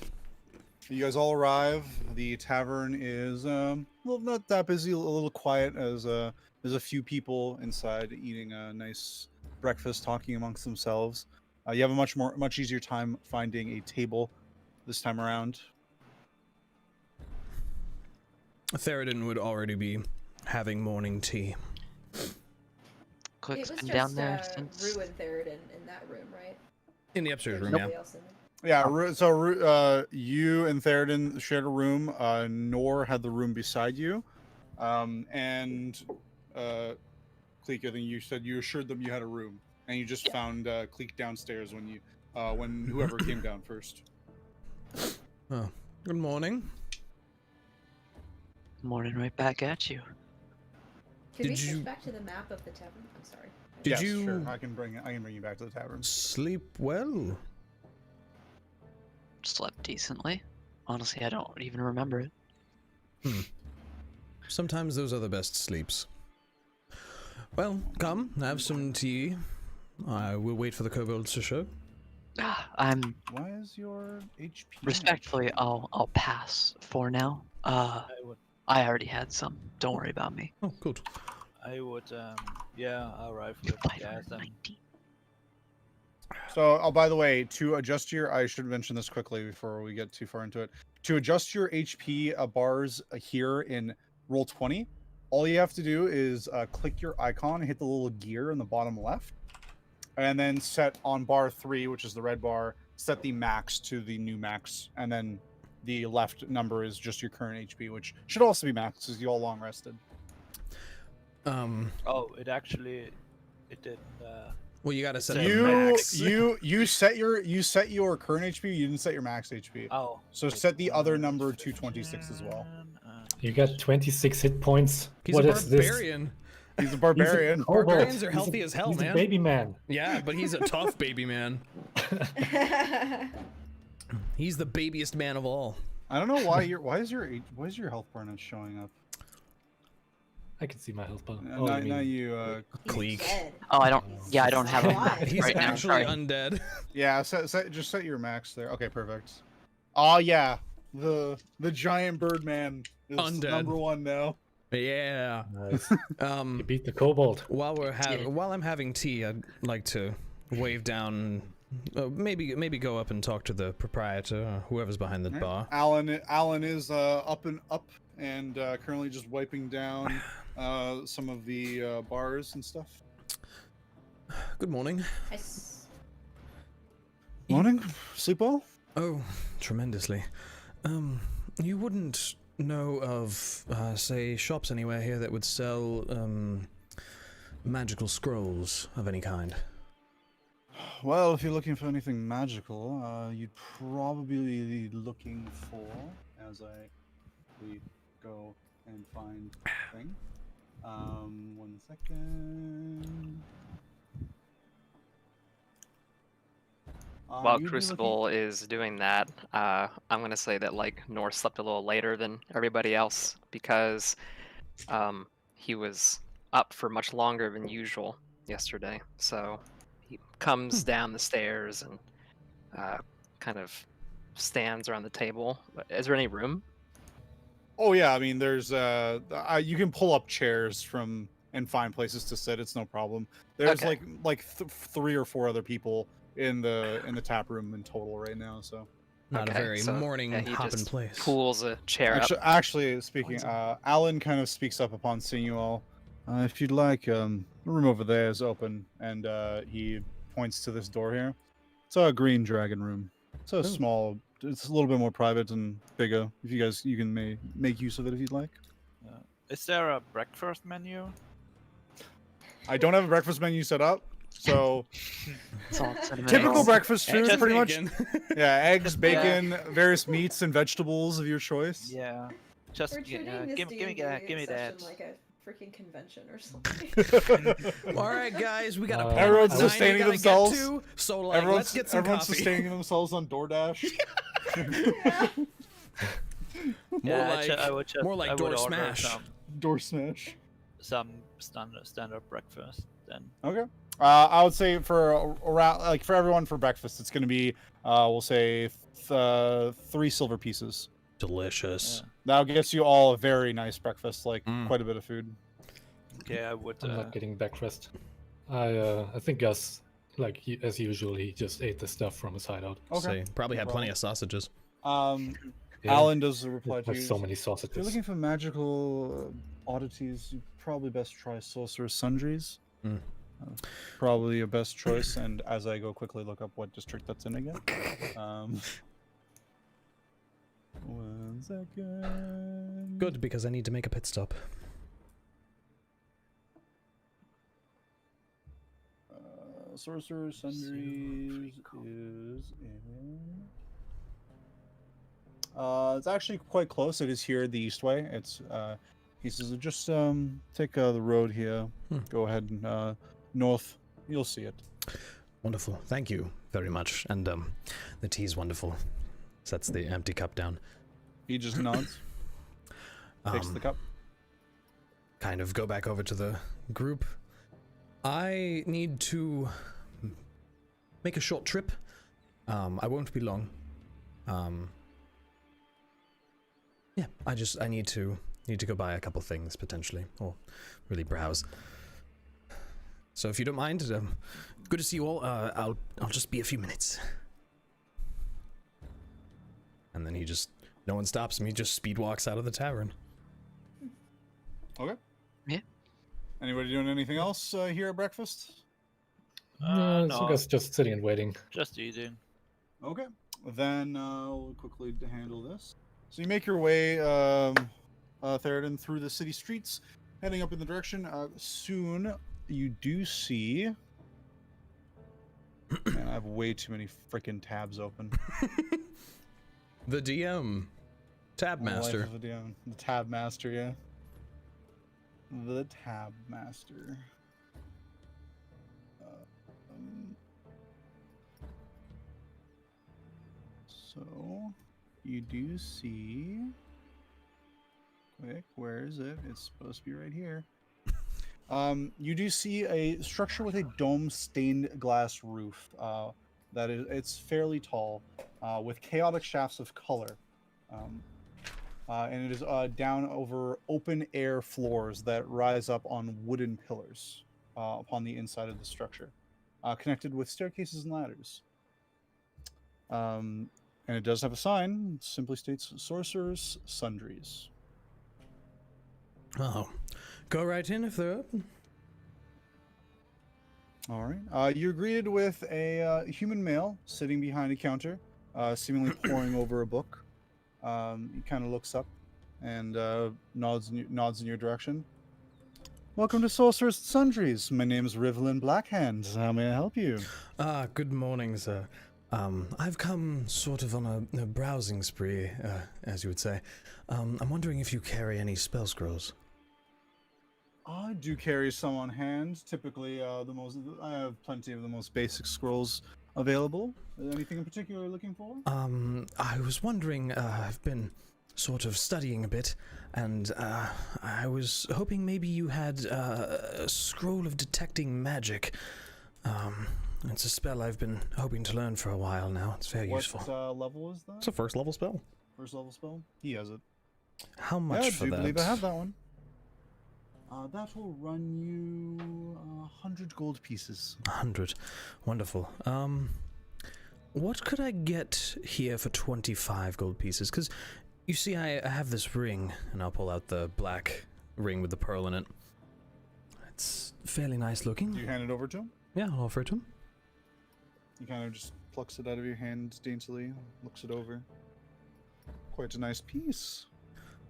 You guys all arrive. The tavern is well, not that busy, a little quiet, as there's a few people inside eating a nice breakfast, talking amongst themselves. You have a much easier time finding a table this time around. Theraden would already be having morning tea. Kleeck's It was been just down there since. Rue and Theraden in that room, right? In the upstairs room, Nobody yeah. else in there. Yeah, so you and Theraden shared a room. Nor had the room beside you, and Kleeck, I think you said you assured them you had a room, and you just found Kleeck downstairs when whoever came down first. Oh, good morning. Morning right back at you. Could we Did switch you- back to the map of the tavern? I'm sorry. Did Yes, you Sure. I can bring you back to the tavern. sleep well? Slept decently. Honestly, I don't even remember it. Sometimes those are the best sleeps. Well, come, have some tea. I will wait for the kobolds to show. I'm Why is your HP? respectfully, I'll pass for now. I already had some. Don't worry about me. Oh, good. I would, arrive with Gasz and 519. So, oh, by the way, to adjust your, I should mention this quickly before we get too far into it. To adjust your HP bars here in Roll20, all you have to do is click your icon, hit the little gear in the bottom left, and then set on bar 3, which is the red bar, set the max to the new max, and then the left number is just your current HP, which should also be max because you all long rested. oh, it did. Well, you gotta set Set the You max. you set your current HP. You didn't set your max HP. Oh. So set the other number to 26 as well. You got 26 hit points. He's What a is this? barbarian. He's a barbarian. kobold. Barbarians are He's a- healthy as hell, he's man. A baby man. Yeah, but he's a tough baby man. He's the babiest man of all. I don't know why why is your health bar not showing up? I can see my health bar. Now, Oh, now, you mean- you Kleeck. Dead. Oh, I don't have a Why? He's right now. actually Sorry. undead. yeah, just set your max there. Okay, perfect. Oh yeah, the giant bird man is Undead. number 1 now. Yeah. Nice. Um, You beat the kobold. while I'm having tea, I'd like to wave down. Maybe go up and talk to the proprietor, or whoever's behind the bar. Alan is up and currently just wiping down some of the bars and stuff. Good morning. Morning. Sleep well? Oh, tremendously. You wouldn't know of, say, shops anywhere here that would sell, magical scrolls of any kind? Well, if you're looking for anything magical, you'd probably be looking for, as we go and find the thing. 1 second. While you'd be Crucible is doing that, I'm gonna say that like North slept a little later than everybody else because he was up for much longer than usual yesterday. So he comes down the stairs and kind of stands around the table. Is there any room? Oh yeah, I mean, there's you can pull up chairs from and find places to sit. It's no problem. There's Okay. like 3 or 4 other people in the tap room in total right now. So Not Okay, a very so, morning yeah, he hopping just place. Pulls a chair up. actually speaking, Alan kind of speaks up upon seeing you all. If you'd like, the room over there is open, and he points to this door here. It's a green dragon room. It's a small. It's a little bit more private and bigger. If you can make use of it if you'd like. Is there a breakfast menu? I don't have a breakfast menu set up, so It's all cinnamon typical rolls. breakfast food, Just pretty much. bacon. Yeah, eggs, bacon, various meats and vegetables of your choice. Yeah. Just We're treating this give me that. Give me that. like a freaking convention or something. All right, guys, we got a Uh, plan Everyone's tonight we sustaining gotta themselves. Get to, so like, let's get some everyone's coffee. sustaining themselves on DoorDash. I would just, more like I would door order smash. Door smash. some standard breakfast then. Okay. I would say for around like for everyone for breakfast, it's gonna be we'll say 3 silver pieces. Delicious. That gets you all a very nice breakfast, like quite a bit of food. Okay, I would. I'm not getting breakfast. I think Gus, like as usual, he just ate the stuff from his hideout. Okay. So, probably No had plenty of sausages. Yeah, Alan does reply to there's you. so many If you're sausages. looking for magical oddities, you probably best try Sorcerer's Sundries. Mm. Probably your best choice. And as I go quickly look up what district that's in again. 1 second. Good, because I need to make a pit stop. Sorcerer's Sundries is in. It's actually quite close. It is here the east way. It's he says just take the road here. Go ahead and north. You'll see it. Wonderful. Thank you very much. And the tea's wonderful. Sets the empty cup down. He just nods. Takes the cup. Kind of go back over to the group. I need to make a short trip. I won't be long. Yeah, I need to need to go buy a couple things, potentially, or really browse. So if you don't mind, good to see you all. I'll just be a few minutes. And then no one stops him, he just speed walks out of the tavern. Okay. Yeah. Anybody doing anything else here at breakfast? No, so I no, guess just sitting and waiting. just eating. Okay. Then we'll quickly handle this. So you make your way, Theraden, through the city streets, heading up in the direction. Soon you do see... Man, I have way too many freaking tabs open. The DM. Tab My life master. of a DM. The tab master, yeah. The tab master. So, you do see... Quick, where is it? It's supposed to be right here. You do see a structure with a dome stained glass roof. It's fairly tall, with chaotic shafts of color. And it is down over open air floors that rise up on wooden pillars upon the inside of the structure, connected with staircases and ladders. And it does have a sign. It simply states Sorcerer's Sundries. Oh, go right in if they're open. All right. You're greeted with a human male sitting behind a counter, seemingly poring over a book. He kind of looks up and nods in your direction. Welcome to Sorcerer's Sundries. My name is Rivlin Blackhand. How may I help you? Good morning, sir. I've come sort of on a browsing spree, as you would say. I'm wondering if you carry any spell scrolls. I do carry some on hand. Typically, I have plenty of the most basic scrolls available. Anything in particular you're looking for? I was wondering, I've been sort of studying a bit, and I was hoping maybe you had a scroll of detecting magic. It's a spell I've been hoping to learn for a while now. It's very useful. What level is that? It's a first level spell. First level spell? He has it. How much for I do that? believe I have that one. That will run you 100 gold pieces. 100. Wonderful. What could I get here for 25 gold pieces? Because, you see, I have this ring, and I'll pull out the black ring with the pearl in it. It's fairly nice looking. Do you hand it over to him? Yeah, I'll offer it to him. He kind of just plucks it out of your hand daintily, looks it over. Quite a nice piece.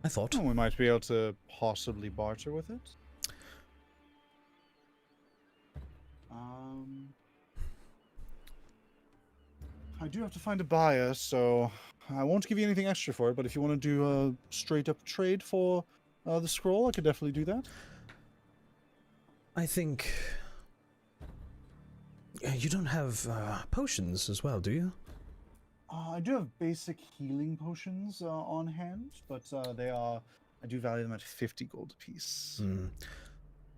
I thought. Oh, we might be able to possibly barter with it. I do have to find a buyer, so I won't give you anything extra for it, but if you want to do a straight-up trade for the scroll, I could definitely do that. I think... you don't have potions as well, do you? I do have basic healing potions on hand, but I do value them at 50 gold apiece.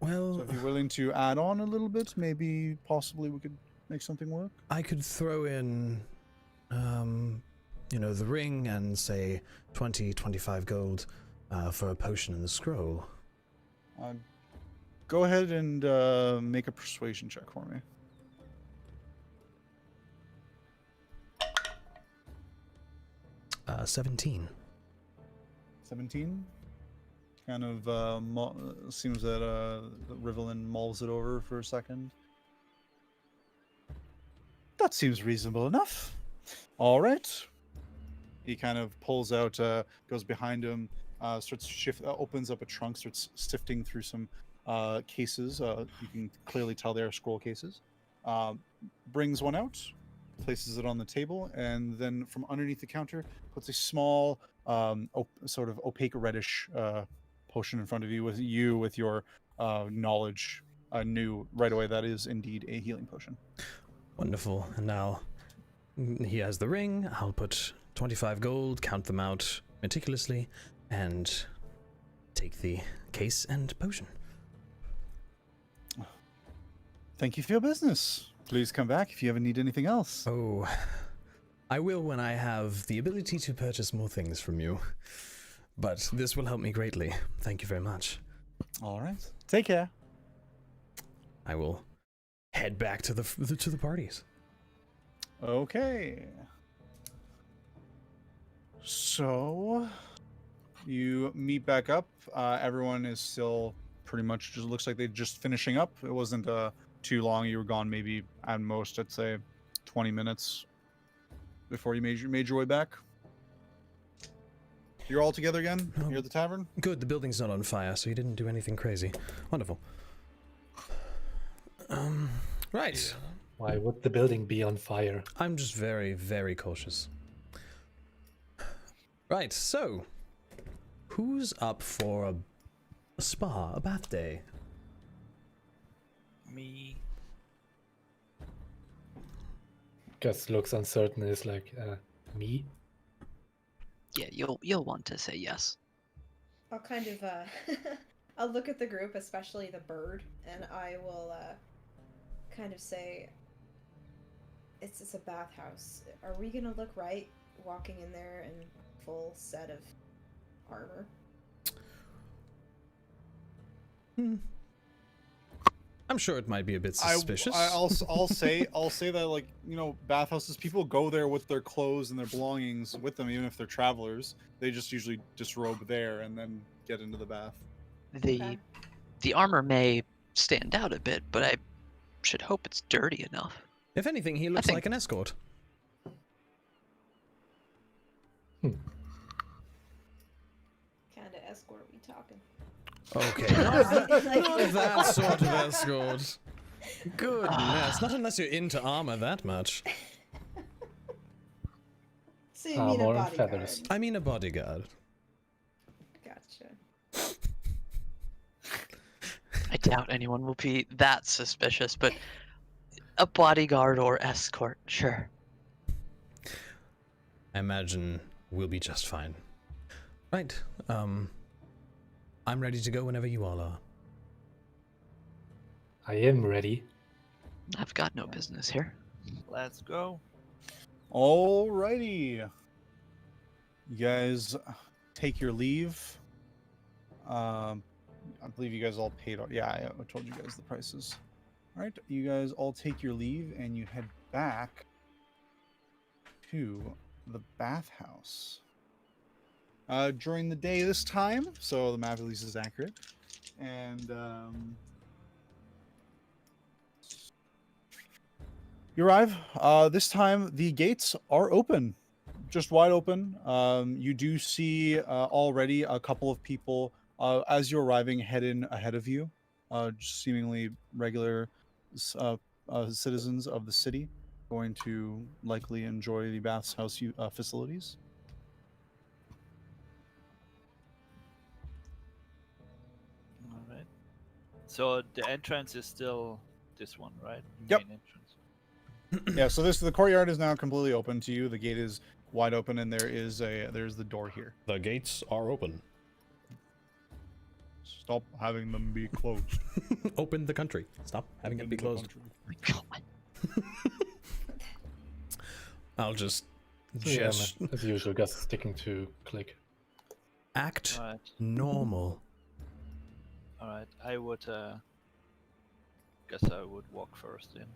Well... So if you're willing to add on a little bit, maybe possibly we could make something work. I could throw in, the ring and say 25 gold for a potion and the scroll. Go ahead and make a persuasion check for me. Uh, 17. 17? Kind of seems that Rivlin mulls it over for a second. That seems reasonable enough. All right. He kind of pulls out, goes behind him, opens up a trunk, starts sifting through some cases. You can clearly tell they are scroll cases. Brings one out, places it on the table, and then from underneath the counter puts a small, sort of opaque reddish potion in front of you with your knowledge knew right away that is indeed a healing potion. Wonderful. And now he has the ring. I'll put 25 gold, count them out meticulously, and take the case and potion. Thank you for your business. Please come back if you ever need anything else. Oh, I will when I have the ability to purchase more things from you. but this will help me greatly. Thank you very much. All right. Take care. I will head back to the parties. Okay. So you meet back up. Everyone is still pretty much just looks like they're just finishing up. It wasn't too long. You were gone maybe at most, I'd say, 20 minutes before you made your way back. You're all together again here at the tavern? Good, the building's not on fire, so you didn't do anything crazy. Wonderful. Right. Why would the building be on fire? I'm just very, very cautious. Right, so who's up for a spa, a bath day? Me. Gus looks uncertain. Is like, me? Yeah, you'll want to say yes. I'll kind of I'll look at the group, especially the bird, and I will kind of say, it's a bathhouse. Are we gonna look right walking in there in full set of armor? I'm sure it might be a bit suspicious. I'll say that, like, you know, bathhouses, people go there with their clothes and their belongings with them, even if they're travelers. They just usually disrobe there and then get into the bath. The armor may stand out a bit, but I should hope it's dirty enough. If anything, he looks like an escort. Kind of escort we talking? Okay, not that sort of escort. Goodness, not unless you're into armor that much. So you mean a Armor and bodyguard? feathers. I mean a bodyguard. Gotcha. I doubt anyone will be that suspicious, but a bodyguard or escort, sure. I imagine we'll be just fine. Right, I'm ready to go whenever you all are. I am ready. I've got no business here. Let's go. Alrighty. You guys take your leave. I believe you guys all paid. Yeah, I told you guys the prices. All right, you guys all take your leave and you head back to the bathhouse. During the day this time, so the map at least is accurate. And you arrive. This time the gates are open, just wide open. You do see already a couple of people as you're arriving head in ahead of you, seemingly regular citizens of the city, going to likely enjoy the bathhouse facilities. All right. So the entrance is still this one, right? The Yep. main entrance. Yeah, so the courtyard is now completely open to you. The gate is wide open, and there's the door here. The gates are open. Stop having them be closed. Open the country. Stop having it be closed. I'll just Yeah, as usual, Gus sticking to Kleeck. act All right. normal. All right. I would guess I would walk first in.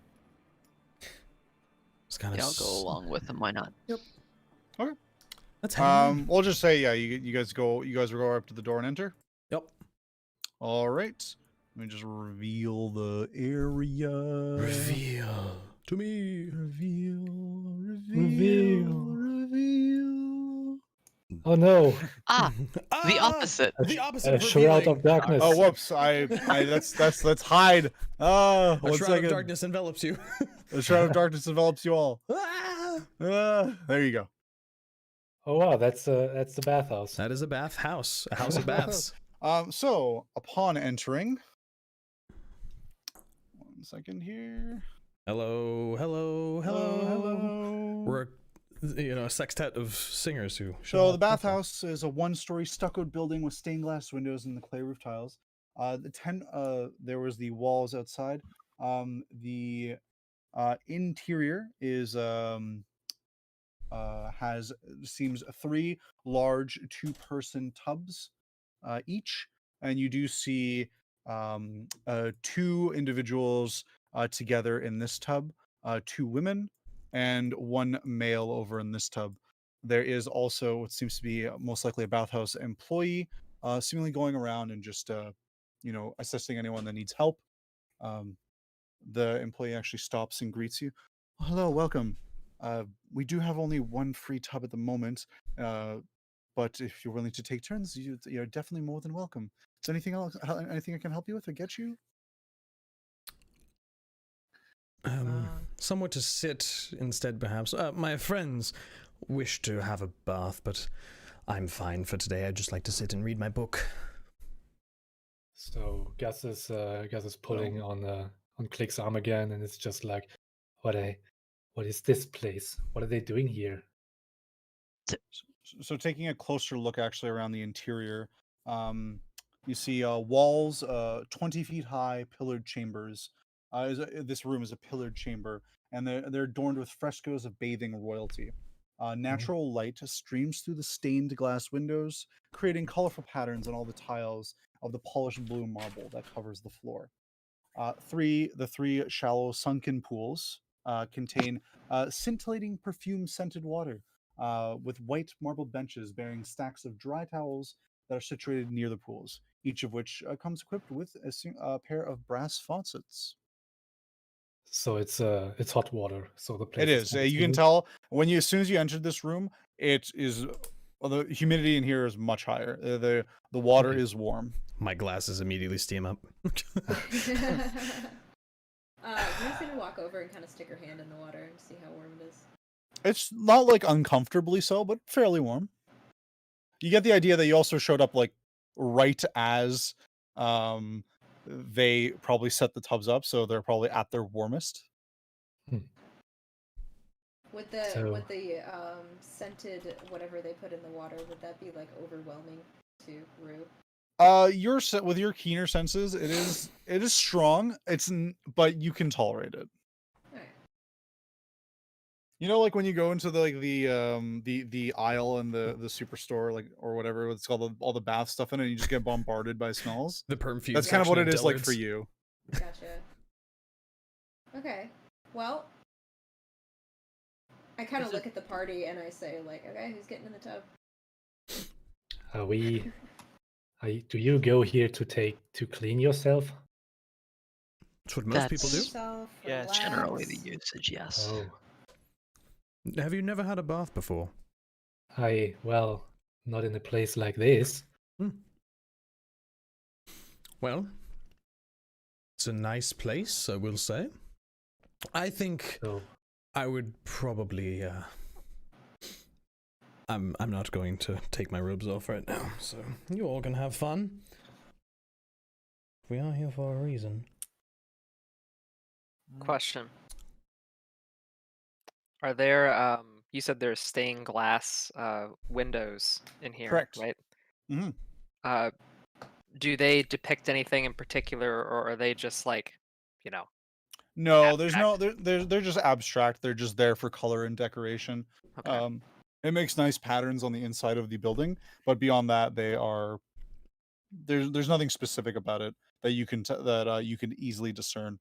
It's kind of. Yeah, I'll go along with them. Why not? Let's hang We'll just say, yeah, you guys will go up to the door and enter. Yep. All right. Let me just reveal the area. Reveal to me. Reveal. Oh no! The opposite. The opposite A of shroud revealing. of darkness. Oh, whoops! let's hide. A One shroud second. of darkness envelops you. The shroud of darkness envelops you all. Ah! There you go. Oh wow, that's the bathhouse. That is a bath house. A house of baths. So upon entering, 1 second here. Hello. We're a sextet of singers who. So the bathhouse is a one-story stuccoed building with stained glass windows and the clay roof tiles. There was the walls outside. The interior is seems 3 large 2-person tubs each, and you do see 2 individuals together in this tub, 2 women and 1 male over in this tub. There is also what seems to be most likely a bathhouse employee, seemingly going around and just assisting anyone that needs help. The employee actually stops and greets you. "Oh, hello, welcome. We do have only 1 free tub at the moment, but if you're willing to take turns, you're definitely more than welcome. Is there anything else? Anything I can help you with or get you?" Somewhere to sit instead, perhaps. My friends wish to have a bath, but I'm fine for today. I'd just like to sit and read my book. So Gasz is pulling on Kleeck's arm again, and it's just like, what is this place? What are they doing here? So taking a closer look actually around the interior, you see walls, 20 feet high, pillared chambers. This room is a pillared chamber, and they're adorned with frescoes of bathing royalty. Natural light streams through the stained glass windows, creating colorful patterns on all the tiles of the polished blue marble that covers the floor. The 3 shallow sunken pools contain scintillating perfume-scented water, with white marble benches bearing stacks of dry towels that are situated near the pools, each of which comes equipped with a pair of brass faucets. So it's hot water. So the place It is. You can tell as soon as you entered this room, it is. Well, the humidity in here is much higher. The water is warm. My glasses immediately steam up. Rue's gonna walk over and kind of stick her hand in the water and see how warm it is. It's not like uncomfortably so, but fairly warm. You get the idea that you also showed up like right as they probably set the tubs up, so they're probably at their warmest. With the scented whatever they put in the water, would that be like overwhelming to Rue? With your keener senses, it is strong. But you can tolerate it. Alright. You know, like when you go into the aisle in the superstore, like, or whatever it's called, all the bath stuff in it, and you just get bombarded by smells. The perfume. That's kind of what it is like for you. Gotcha. Okay. Well, I kind of look at the party and I say, like, okay, who's getting in the tub? Do you go here to clean yourself? That's what most people do. Yeah, Generally the usage, yes. Oh, Have you never had a bath before? well, not in a place like this. Well, it's a nice place, I will say. I think So I would probably. I'm not going to take my robes off right now, so you all can have fun. We are here for a reason. Question. Are there, you said there's stained glass windows in here, Correct. right? Mm-hmm. Do they depict anything in particular, or are they just like, No, there's no. They're just abstract. They're just there for color and decoration. Okay. It makes nice patterns on the inside of the building, but beyond that, they are. There's nothing specific about it that you can you can easily discern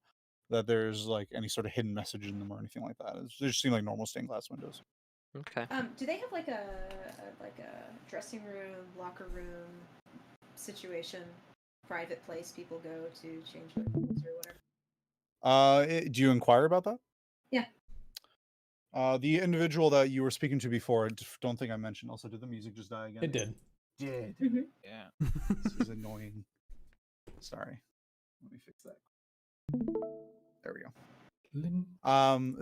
that there's like any sort of hidden message in them or anything like that. They just seem like normal stained glass windows. Okay. Do they have like a dressing room, locker room situation, private place people go to change their clothes or whatever? Do you inquire about that? Yeah. The individual that you were speaking to before, I don't think I mentioned. Also, did the music just die again? It did. Did. Yeah. This is annoying. Sorry. Let me fix that. There we go.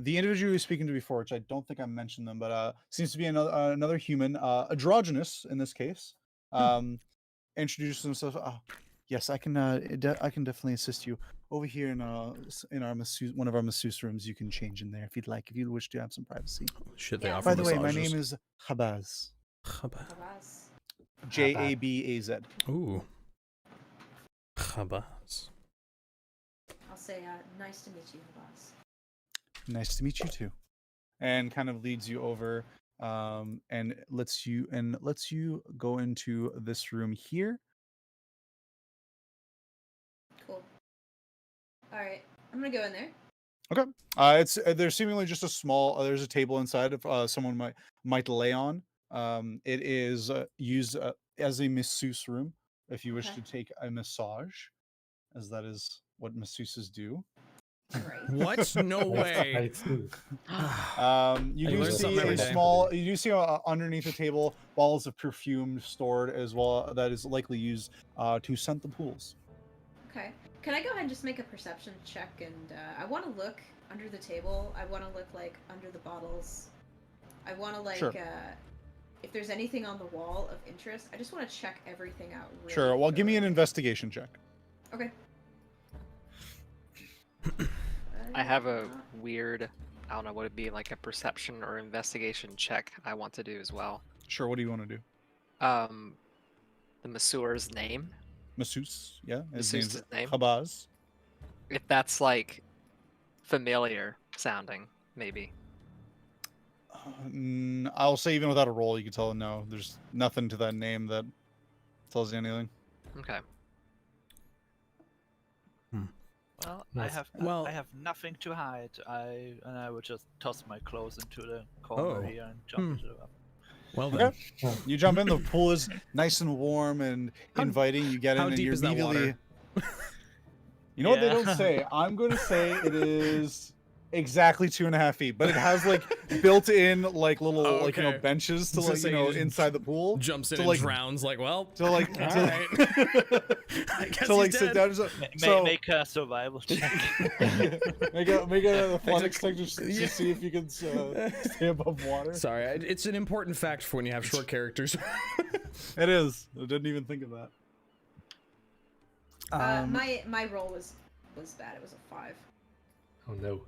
The individual you were speaking to before, which I don't think I mentioned them, but seems to be another human, androgynous in this case. Introduces himself. Yes, I can definitely assist you. Over here in our masseuse, one of our masseuse rooms, you can change in there if you'd like, if you wish to have some privacy. Shit, they Yeah. offer By the way, my massages. name is Habaz. Habaz. Jabaz. Ooh. Habaz. I'll say, nice to meet you, Habaz. Nice to meet you too. And kind of leads you over and lets you go into this room here. Cool. All right, I'm gonna go in there. Okay. It's there's seemingly just a small. There's a table inside if someone might lay on. It is used as a masseuse room if you wish Okay. to take a massage, as that is what masseuses do. Right. What? No way. I see. You I do learn see something a every day. small. You do see underneath the table bottles of perfume stored as well. That is likely used to scent the pools. Okay. Can I go ahead and just make a perception check? And I want to look under the table. I want to look like under the bottles. I want to like Sure. If there's anything on the wall of interest. I just want to check everything out. Really Sure. Well, give me an thoroughly. investigation check. Okay. I have a weird, I don't know what it'd be, like a perception or investigation check I want to do as well. Sure. What do you want to do? The masseur's name, Masseuse. Yeah. His name's Masseuse's name. Habaz. if that's like familiar sounding, maybe. I'll say even without a roll, you can tell no. There's nothing to that name that tells you anything. Okay. Well, Nice. Well- I have nothing to hide. I would just toss my clothes into the corner Oh. here and jump into the Well then, Okay. You jump in. The pool is nice and warm and How- inviting. You get in how and deep you're is that immediately. water? You know what they Yeah. don't say? I'm going to say it is exactly 2.5 feet, but it has like built-in like little like Okay. benches to So like say you just inside the pool jumts in to, and like- drowns. Like, well, to like all to, right. I guess to like he's sit dead. down. So make a survival check. make a athletics took- check just to Yeah. see if you can stay above water. Sorry, it's an important fact for when you have short characters. It is. I didn't even think of that. My roll was bad. It was a 5. Oh no.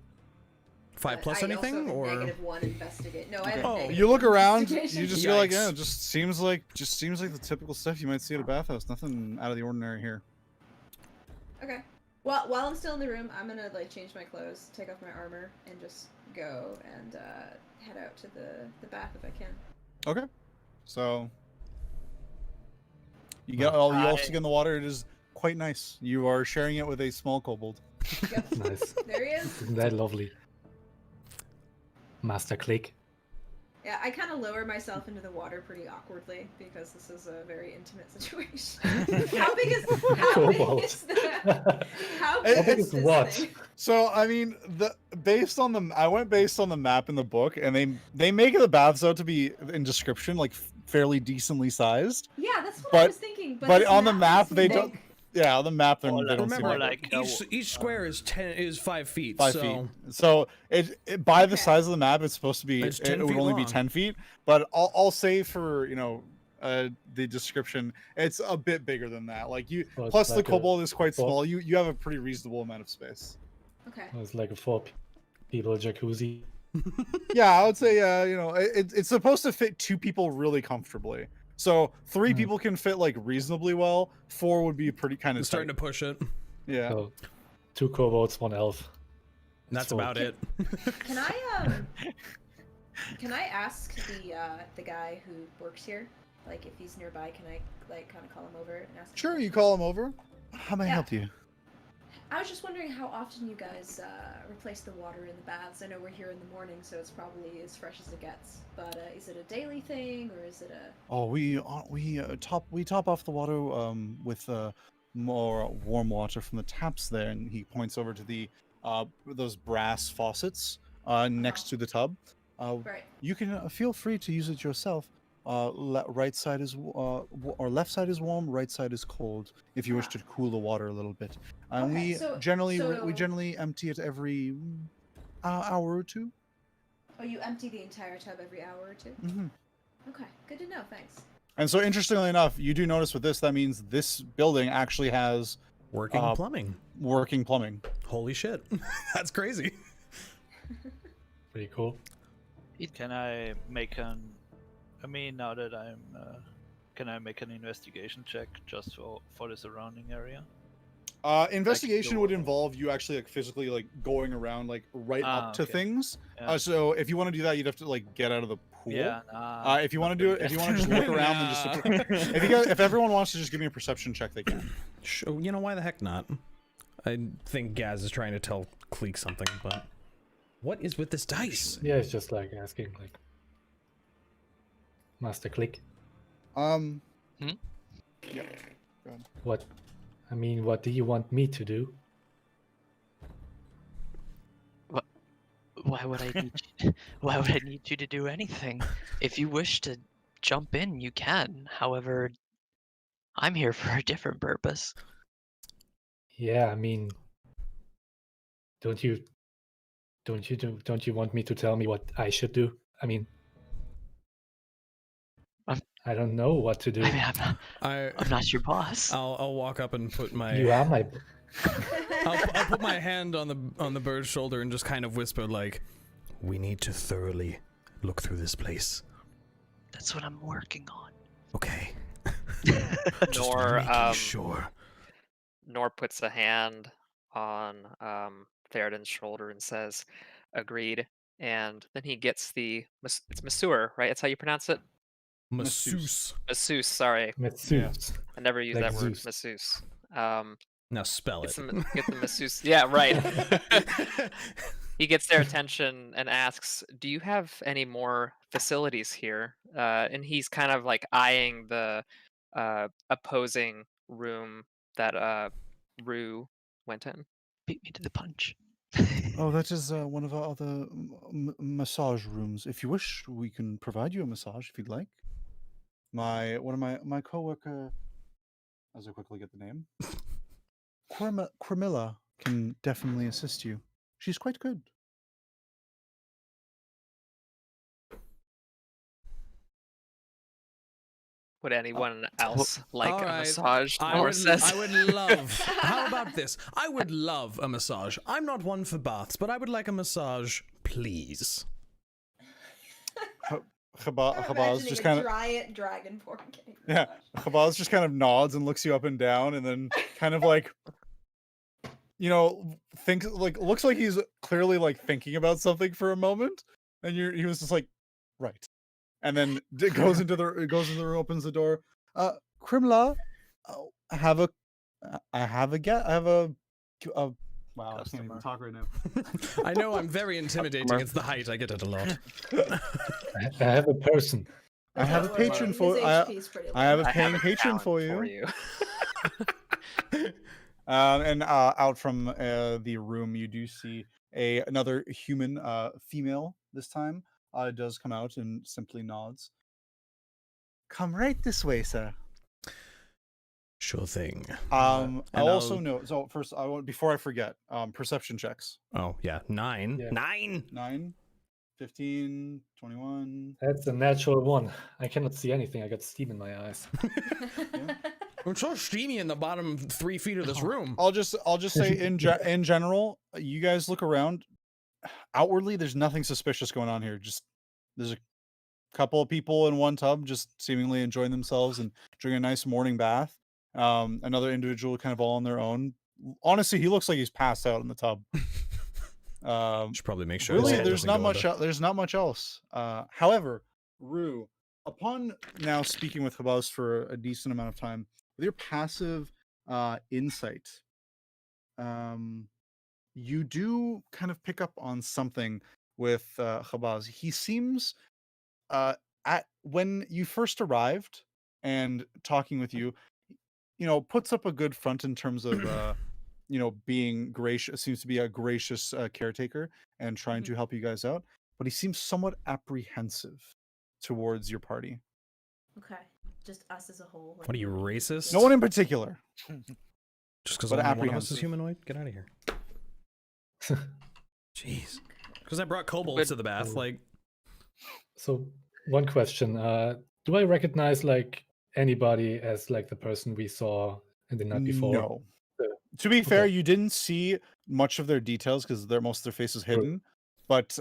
5 plus I anything, also have or a -1 investigate. No, I have a Oh. negative You look 1 around, investigation. you just feel like, yeah, Yikes. it just seems like the typical stuff you might see at a bathhouse. Nothing out of the ordinary here. Okay. Well, while I'm still in the room, I'm gonna like change my clothes, take off my armor, and just go and head out to the bath if I can. Okay. So you all stick in the water. It is quite nice. You are sharing it with a small kobold. Yep. Nice. There he is. Isn't that lovely? Master Kleeck. Yeah, I kind of lower myself into the water pretty awkwardly because this is a very intimate situation. How big is Kobold. the how How big big is is this what? thing? So I mean, I went based on the map in the book, and they make the baths out to be in description like fairly decently sized. Yeah, that's what I But- was thinking. but this on the map, makes me they think- don't- Yeah, on the map they Or don't seem remember, more like like each square is 5 feet. 5 so feet. So it by the Okay. size of the map, it's supposed to be It's it 10 would feet only be long. 10 feet. But I'll say for the description, it's a bit bigger than that. Like you, Well, it's plus the like a kobold is quite four- small. You have a pretty reasonable amount of space. Okay. It's like a 4 people jacuzzi. Yeah, I would say it's supposed to fit 2 people really comfortably. So 3 Hmm. people can fit like reasonably well. 4 would be pretty kind I'm of starting to push it. Yeah. So 2 kobolds, 1 elf. That's full. about it. Can I ask the guy who works here, like if he's nearby? Can I like kind of call him over and ask? him Sure, you questions? call him over. How may I Yeah. help you? I was just wondering how often you guys replace the water in the baths. I know we're here in the morning, so it's probably as fresh as it gets. But is it a daily thing, or is it a? Oh, we top off the water with more warm water from the taps there, and he points over to the those brass faucets next to the tub. Right. You can feel free to use it yourself. Right side is or left side is warm, right side is cold. If you wish to cool the water a little bit, and Okay, we so- generally so- we generally empty it every hour or 2. Oh, you empty the entire tub every hour or 2? Mm-hmm. Okay, good to know. Thanks. And so, interestingly enough, you do notice with this that means this building actually has Working plumbing. working plumbing. Holy shit. That's crazy. Pretty cool. Can I make now that I'm can I make an investigation check just for the surrounding area? Investigation would door. involve you actually like physically like going around like right up to okay. things. Yeah. So if you want to do that, you'd have to like get out of the pool. Yeah. If you want to do it, if you want to just look around and just if everyone wants to just give me a perception check, they can. Sure, you know, why the heck not? I think Gasz is trying to tell Kleeck something, but what is with this dice? Yeah, it's just like asking, like, Master Kleeck. Yeah. What? I mean, what do you want me to do? Why would I need you, why would I need you to do anything? If you wish to jump in, you can. However, I'm here for a different purpose. Yeah, I mean, don't you want me to tell me what I should do? I mean, I don't know what to do. I mean, I'm not your boss. I'll walk up and put my You are my. I'll put my hand on the bird's shoulder and just kind of whisper like, "We need to thoroughly look through this place." That's what I'm working on. Okay. Nor Sure. Nor puts a hand on Theraden's shoulder and says, "Agreed." And then he gets it's masseur, right? That's how you pronounce it. Masseuse. Masseuse. Sorry, Masseuse. I never use Like that word. Zeus. Masseuse. Now spell it. Get the masseuse. Yeah, right. He gets their attention and asks, "Do you have any more facilities here?" And he's kind of like eyeing the opposing room that Rue went in. Beat me to the punch. Oh, that is one of our other massage rooms. If you wish, we can provide you a massage if you'd like. One of my coworker, as I quickly get the name, Crimilla can definitely assist you. She's quite good. Would anyone else like All a right. massage? I Nor would, says. I would love. How about this? I would love a massage. I'm not one for baths, but I would like a massage, please. Chabaz just kind of giant dragon form getting yeah. Chabaz just kind of nods and looks you up and down, and then kind of like, you know, looks like he's clearly like thinking about something for a moment, and he was just like, right, and then goes into the room, opens the door. Crimla, I have a wow, I can't even talk right now. I know I'm very intimidating. It's the height. I get it a lot. I have a person. I have a patron for I have a paying patron for you. And out from the room, you do see another human, female this time. Does come out and simply nods. Come right this way, sir. Sure thing. I also know. So first, before I forget, perception checks. Oh yeah, 9. Yeah. 9. 15, 21. That's a natural one. I cannot see anything. I got steam in my eyes. I'm so steamy in the bottom 3 feet of this room. I'll just say in general, you guys look around. Outwardly, there's nothing suspicious going on here. Just there's a couple of people in one tub, just seemingly enjoying themselves and drinking a nice morning bath. Another individual kind of all on their own. Honestly, he looks like he's passed out in the tub. Should probably make sure. Really, his there's doesn't not go much. under. There's not much else. However, Rue, upon now speaking with Chabaz for a decent amount of time, with your passive insight, you do kind of pick up on something with Chabaz. He seems when you first arrived and talking with you, puts up a good front in terms of being gracious. Seems to be a gracious caretaker and trying to help you guys out, but he seems somewhat apprehensive towards your party. Okay, just us as a whole. What are you, racist? No one in particular. Just because But only one of us apprehensive. is humanoid? Get out of here. Jeez. Because I brought kobolds to the bath, like... So, one question. Do I recognize, like, anybody as, like, the person we saw in the night before? No. To be fair, you didn't see much of their details because most of their face is hidden. But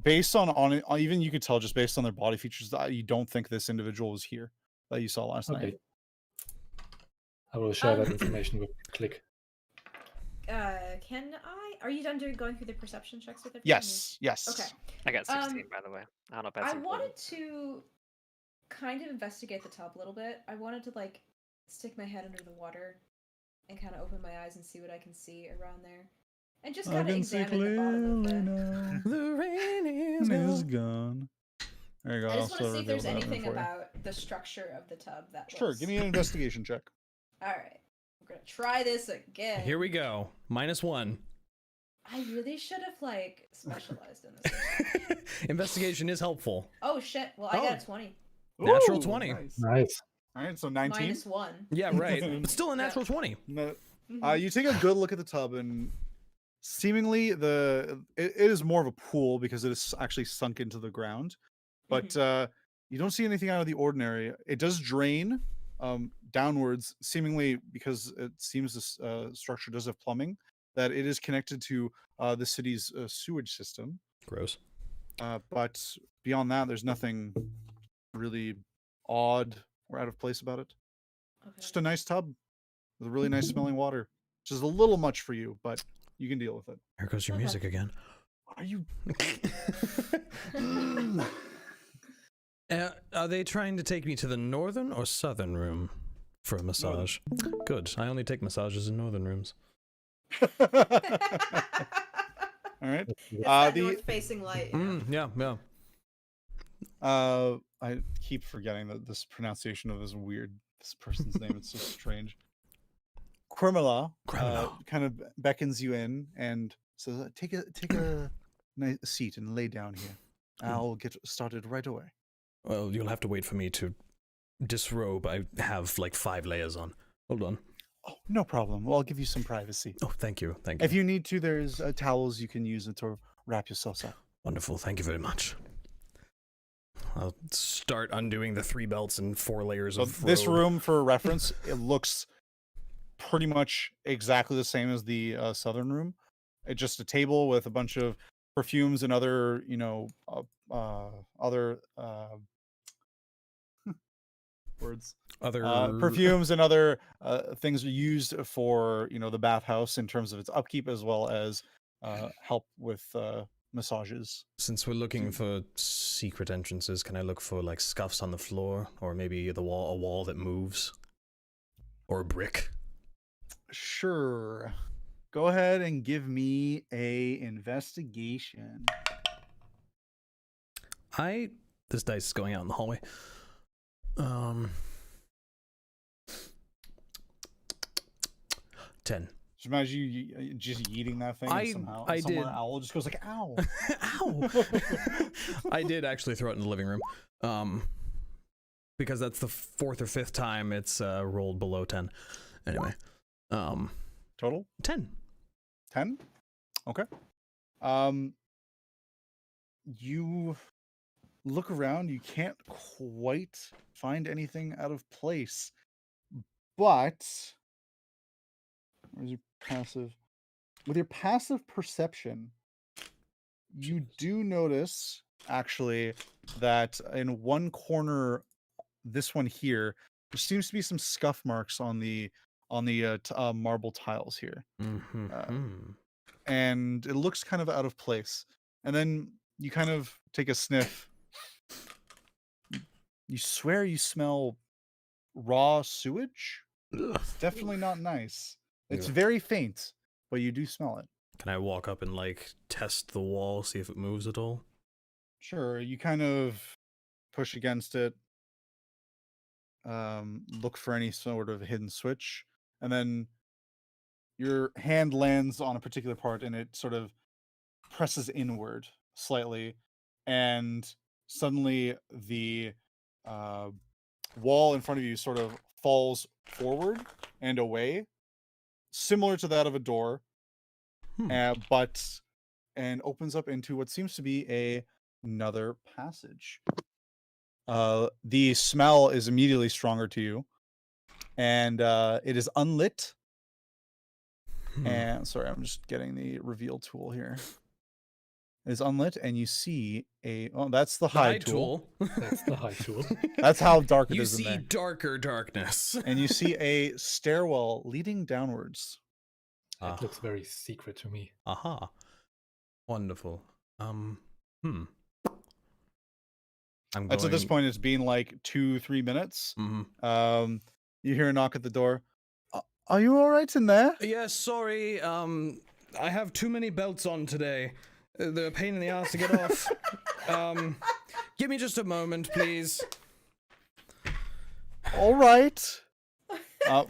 based on even you could tell just based on their body features that you don't think this individual was here that you saw last night. I will share that information with Kleeck. can I? Are you done going through the perception checks with everyone? Yes. Yes. Okay. I got 16, by the way. I don't know if that's I important. wanted to kind of investigate the tub a little bit. I wanted to like stick my head under the water and kind of open my eyes and see what I can see around there, and just kind of examine the bottom of now. The rain is Is gone. gone. There you go. I just want to see if there's reveal that one anything for you. about the structure of the tub that. Sure, give me an investigation check. All right, we're gonna try this again. Here we go. -1. I really should have like specialized in this. Investigation is helpful. Oh shit! Well, I got a 20. Natural Ooh, 20. Nice. Nice. All right, so 19. -1. Yeah, right. But still a natural 20. No, Mhm. you take a good look at the tub, and seemingly it is more of a pool because it is actually sunk into the ground. But you don't see anything out of the ordinary. It does drain downwards, seemingly because it seems this structure does have plumbing, that it is connected to the city's sewage system. Gross. But beyond that, there's nothing really odd or out of place about it. Okay. Just a nice tub with really nice smelling water, which is a little much for you, but you can deal with it. Here goes your Okay. music again. Are you? Are they trying to take me to the northern or southern room for a massage? Good. I only take massages in northern rooms. All right. It's that the- north-facing light. You know? Yeah. I keep forgetting that this pronunciation of this person's name. It's so strange. Kremla kind of beckons you in and says, "Take a nice seat and lay down here. I'll get started right away." Well, you'll have to wait for me to disrobe. I have like 5 layers on. Hold on. Oh, no problem. Well, I'll give you some privacy. Oh, thank you. Thank you. If you need to, there's towels you can use to wrap yourselves up. Wonderful. Thank you very much. I'll start undoing the 3 belts and 4 layers So of this robe. room, for reference, it looks pretty much exactly the same as the southern room. It's just a table with a bunch of perfumes and other, other words. Other Perfumes and other things used for the bathhouse in terms of its upkeep, as well as help with massages. Since we're looking for secret entrances, can I look for like scuffs on the floor, or maybe a wall that moves, or a brick? Sure. Go ahead and give me a investigation. This dice is going out in the hallway. 10. Just imagine you just yeeting that thing somehow. I somewhere did. Owl just goes like, "Ow!" Ow! I did actually throw it in the living room. Because that's the 4th or 5th time it's rolled below 10. Anyway. Total 10. 10. Okay. You look around. You can't quite find anything out of place, but where's your passive? With your passive perception, you do notice actually that in one corner, this one here, there seems to be some scuff marks on the marble tiles here, and it looks kind of out of place. And then you kind of take a sniff. You swear you smell raw sewage. It's definitely not nice. It's Yeah. very faint, but you do smell it. Can I walk up and like test the wall, see if it moves at all? Sure, you kind of push against it, look for any sort of hidden switch, and then your hand lands on a particular part and it sort of presses inward slightly, and suddenly the wall in front of you sort of falls forward and away, similar to that of a door, and opens up into what seems to be another passage. The smell is immediately stronger to you, and it is unlit. And sorry, I'm just getting the reveal tool here. It is unlit, and you see that's the hide tool. That's the high tool. That's how dark it You is in see there. darker darkness. And you see a stairwell leading downwards. It looks very secret to me. Aha. Wonderful. I'm And going... so at this point, it's been like 2-3 minutes. Mhm. You hear a knock at the door. Are you all right in there? Yes, sorry. I have too many belts on today. They're a pain in the ass to get off. Give me just a moment, please. All right.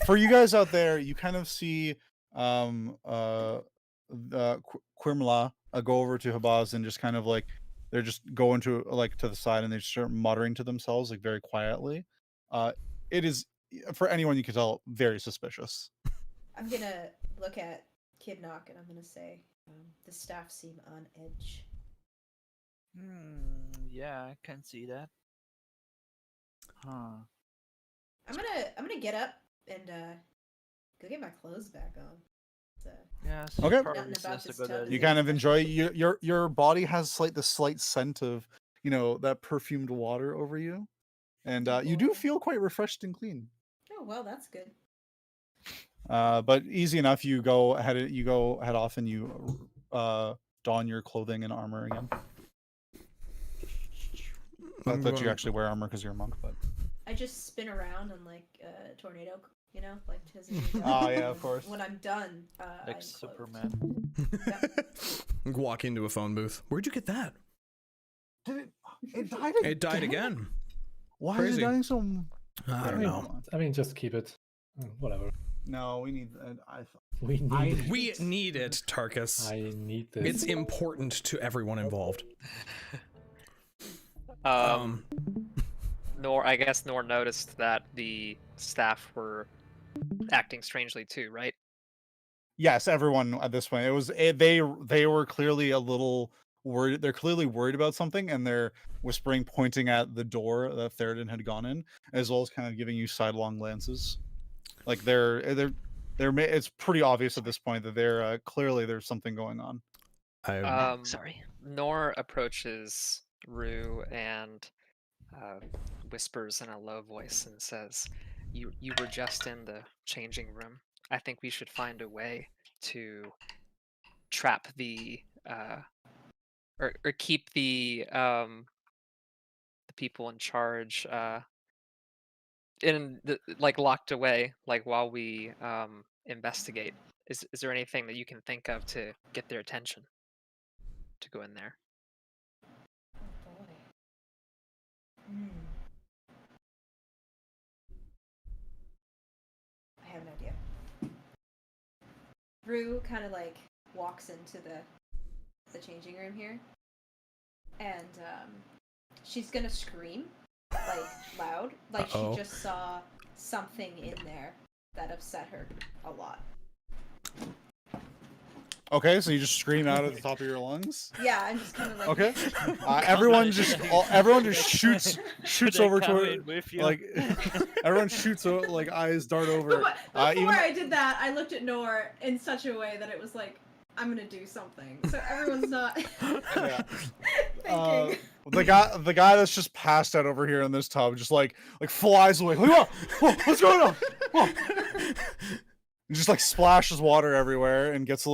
For you guys out there, you kind of see Quimla go over to Habaz and just kind of like they're just going to like to the side and they start muttering to themselves like very quietly. It is, for anyone you can tell, very suspicious. I'm gonna look at Kibnaak and I'm gonna say, the staff seem on edge. Yeah, I can see that. Huh. I'm gonna get up and go get my clothes back on. So, Yes. Okay. Probably Nothing about just a this good tub. idea. You kind of enjoy your body has the slight scent of, you know, that perfumed water over you, and you do feel quite refreshed and clean. oh well, that's good. But easy enough, you go head off and you don your clothing and armor again. Not that you actually wear armor because you're a monk, but I just spin around and like a tornado, you know, like his. Oh, yeah, of course. When I'm done, Like I'm Superman. Walk into a phone booth. Where'd you get that? did it died? It died again. Why Crazy. is it dying so? I don't know. I mean, just keep it. Whatever. No, we need. We need it. We need it, Tarkus. I need this. It's important to everyone involved. I guess Nor noticed that the staff were acting strangely too, right? Yes, everyone at this point. It was they were clearly a little worried. They're clearly worried about something, and they're whispering, pointing at the door that Theraden had gone in, as well as kind of giving you sidelong glances. Like they're it's pretty obvious at this point that they're clearly there's something going on. Sorry. Nor approaches Rue and whispers in a low voice and says, "You were just in the changing room. I think we should find a way to trap the or keep the people in charge like locked away, like while we investigate. Is there anything that you can think of to get their attention to go in there?" Oh boy. I have an idea. Rue kind of like walks into the changing room here, and she's gonna scream like loud, like Uh-oh. she just saw something in there that upset her a lot. Okay, so you just scream out at the top of your lungs. Yeah, I'm just kind of like. Okay, everyone just shoots They over come toward in with you. like everyone shoots like eyes dart over. Before Even I did that, I looked at Nor in such a way that it was like, I'm gonna do something. So everyone's not yeah. thinking. The guy that's just passed out over here in this tub just like flies away. Like, what's going on? Whoa. He just like splashes water everywhere and gets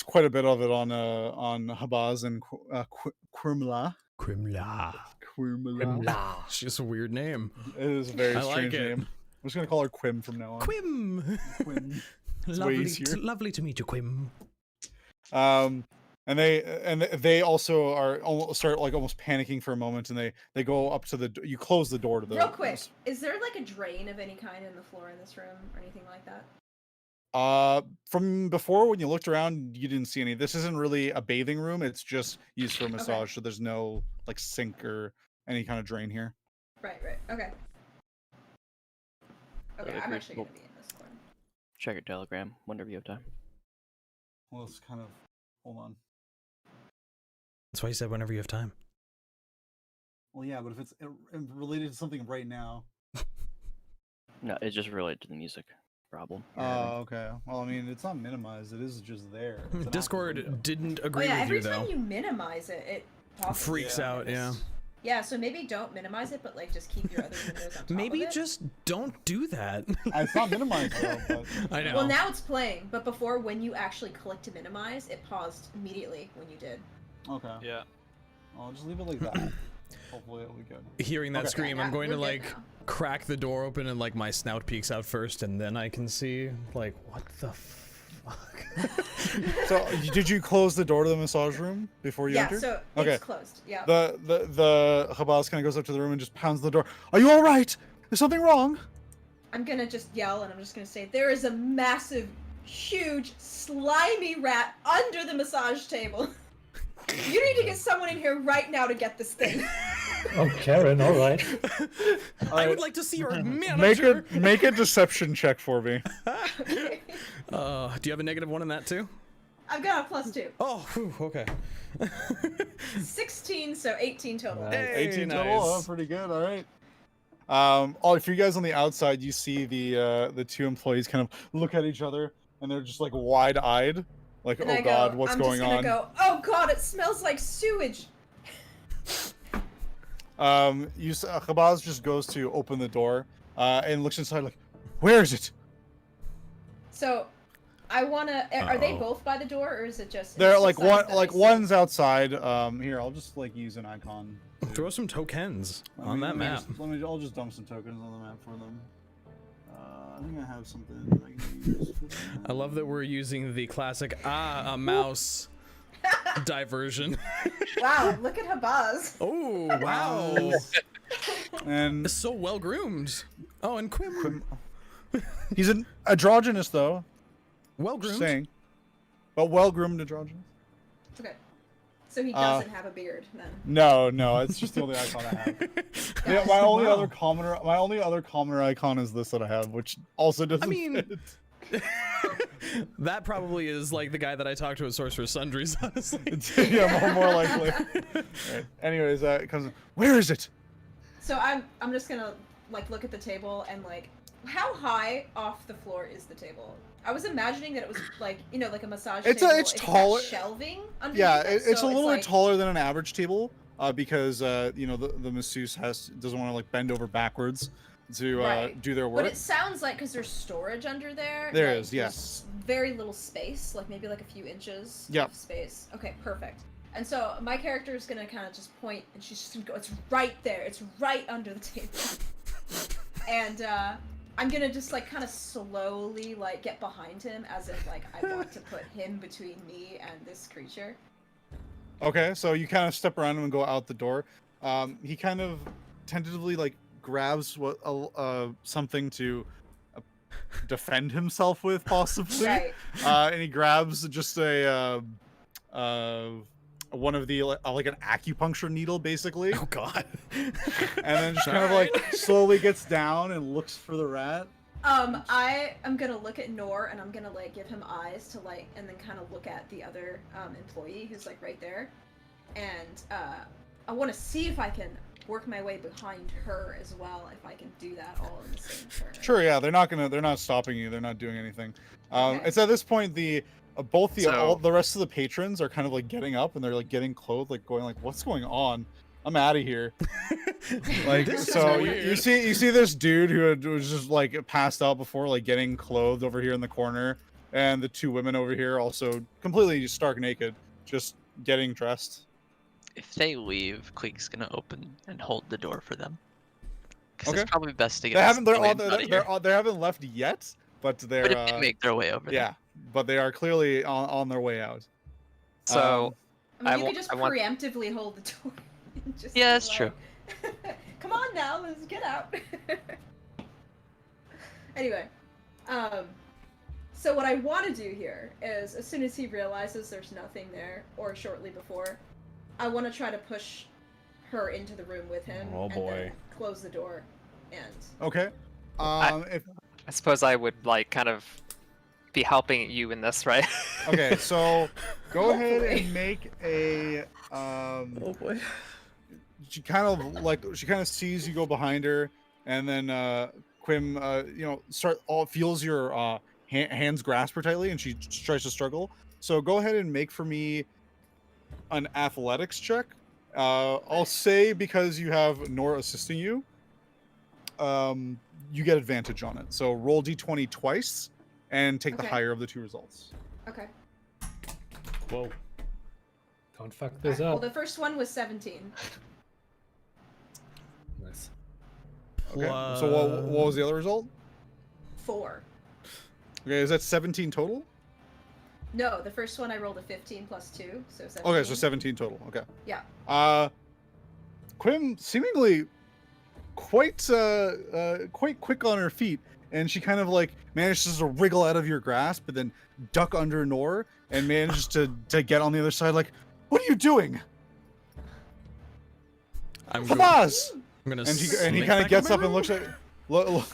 quite a bit of it on Habaz and Quimla. Quimla. It's just a weird name. It is a very I like strange it. name. I'm just gonna call her Quim from now on. Quim. Quim. It's way Lovely, easier. lovely to meet you, Quim. And they also are almost panicking for a moment, and they go up to the. You close the door to the. Real quick, is there like a drain of any kind in the floor in this room or anything like that? From before when you looked around, you didn't see any. This isn't really a bathing room. It's just used for massage, so there's no like sink or any kind of drain here. Right. Okay. Okay, I'm agreed. actually gonna be in this corner. Check your telegram whenever you have time. Well, it's kind of. Hold on. That's why you said whenever you have time. Well, yeah, but if it's related to something right now. No, it's just related to the music problem. Oh, okay. Well, I mean, it's not minimized. It is just there. It's an Discord active window. didn't Oh agree yeah, with every you though. time you minimize it, it pops Freaks up. out, yeah. Yeah, so maybe don't minimize it, but like just keep your other windows on top Maybe of it. just don't do that. It's not minimized though. But... I know. Well, now it's playing, but before, when you actually click to minimize, it paused immediately when you did. Okay. Yeah. I'll just leave it like that. Hopefully it'll be good. Hearing that Okay. scream, Yeah, I'm going to we're good like now. crack the door open and like my snout peeks out first, and then I can see like what the fuck. So, did you close the door to the massage room before you Yeah, entered? so Okay. it's closed. Yeah. The Habaz kind of goes up to the room and just pounds the door. Are you all right? Is something wrong? I'm gonna just yell and I'm just gonna say, there is a massive, huge, slimy rat under the massage table. You need to get someone in here right now to get this thing. Oh, Karen, all right. I would like to see your manager. Make a deception check for me. Okay. Do you have a -1 in that too? I've got a +2. Oh, whew, okay. 16, so 18 total. Nice. Hey, 18 nice. total. Oh, pretty good. All right. For you guys on the outside, you see the two employees kind of look at each other and they're just like wide-eyed, like, And oh I god, go, what's I'm going just gonna on? go, oh god, it smells like sewage. Habaz just goes to open the door and looks inside like, where is it? So, I wanna. Are they Uh-oh. both by the door, or is it just? They're it's like just one, that like I see? one's outside. Here, I'll just like use an icon. Throw some tokens Let on me- that map. I'll just dump some tokens on the map for them. I think I have something that I can use for them. I love that we're using the classic a mouse diversion. Wow, look at Habaz. Oh wow, And it's so well groomed. Oh, and Quim, he's an androgynous though. well Just groomed. saying, but well-groomed androgynous. Okay. So he doesn't have a beard then. No, it's just the only icon I have. Yeah, my only other commoner icon is this that I have, which also doesn't. I mean, fit. that probably is like the guy that I talked to at Sorcerer's Sundries, honestly. Yeah, more likely. Right. Anyways, it comes. Where is it? So I'm just gonna like look at the table and like, how high off the floor is the table? I was imagining that it was like, you know, like a massage It's table. it's got taller. shelving underneath Yeah, it, it's so a little like, bit taller than an average table, because you know the masseuse doesn't want to like bend over backwards to Right. do their But work. it sounds like because there's storage under there. There like, is, there's yes. Very little space, like maybe like a few inches Yep. of space. Okay, perfect. And so my character is gonna kind of just point, and she's just gonna go, "It's right there. It's right under the table." And I'm gonna just like kind of slowly like get behind him, as if like I want to put him between me and this creature. Okay, so you kind of step around him and go out the door. He kind of tentatively like grabs what something to defend himself with, possibly. Right. And he grabs just a one of the like an acupuncture needle, basically, Oh God. and then just kind of like slowly gets down and looks for the rat. I am gonna look at Nor, and I'm gonna like give him eyes to like, and then kind of look at the other employee who's like right there, and I want to see if I can work my way behind her as well, if I can do that all in the same turn. Sure, yeah, they're not stopping you. They're not doing anything. Okay. It's at this point both So- all the rest of the patrons are kind of like getting up and they're like getting clothed, like going like, what's going on? I'm out of here. Like, This is so you weird. see this dude who was just like passed out before, like getting clothed over here in the corner, and the two women over here also completely stark naked, just getting dressed. If they leave, Kleeck's gonna open and hold the door for them. Because Okay. it's probably best to get They us haven't they're out of here. they haven't left yet, but they're But if they make their way over yeah, but they are clearly on their way out. So I mean, I you wa- could just I want- preemptively hold the door. Just Yeah, be that's true. like, come on now, let's get out. Anyway, so what I want to do here is, as soon as he realizes there's nothing there, or shortly before, I want to try to push her into the room with him. Oh, And boy. then close the door, and Okay. If I suppose I would like kind of be helping you in this, right? okay, so go ahead Hopefully. and make a Oh boy. she kind of sees you go behind her, and then Quim you know feels your hands grasp her tightly, and she tries to struggle. So go ahead and make for me an athletics check I'll say because you have Nora assisting you, you get advantage on it. So roll d20 twice and take the Okay. higher of the two results. Okay. Whoa. Don't fuck this Well, up. the first one was 17. Nice. Okay. So what was the other result? 4. Okay, is that 17 total? No, the first one I rolled a 15 plus 2, so 17. Okay, so 17 total. Okay. Yeah. Quim seemingly quite quick on her feet, and she kind of like manages to wriggle out of your grasp, but then duck under Nor and manages to get on the other side. Like, what are you doing? Hamas! I'm gonna. And he slink kind of back gets in up my and room. looks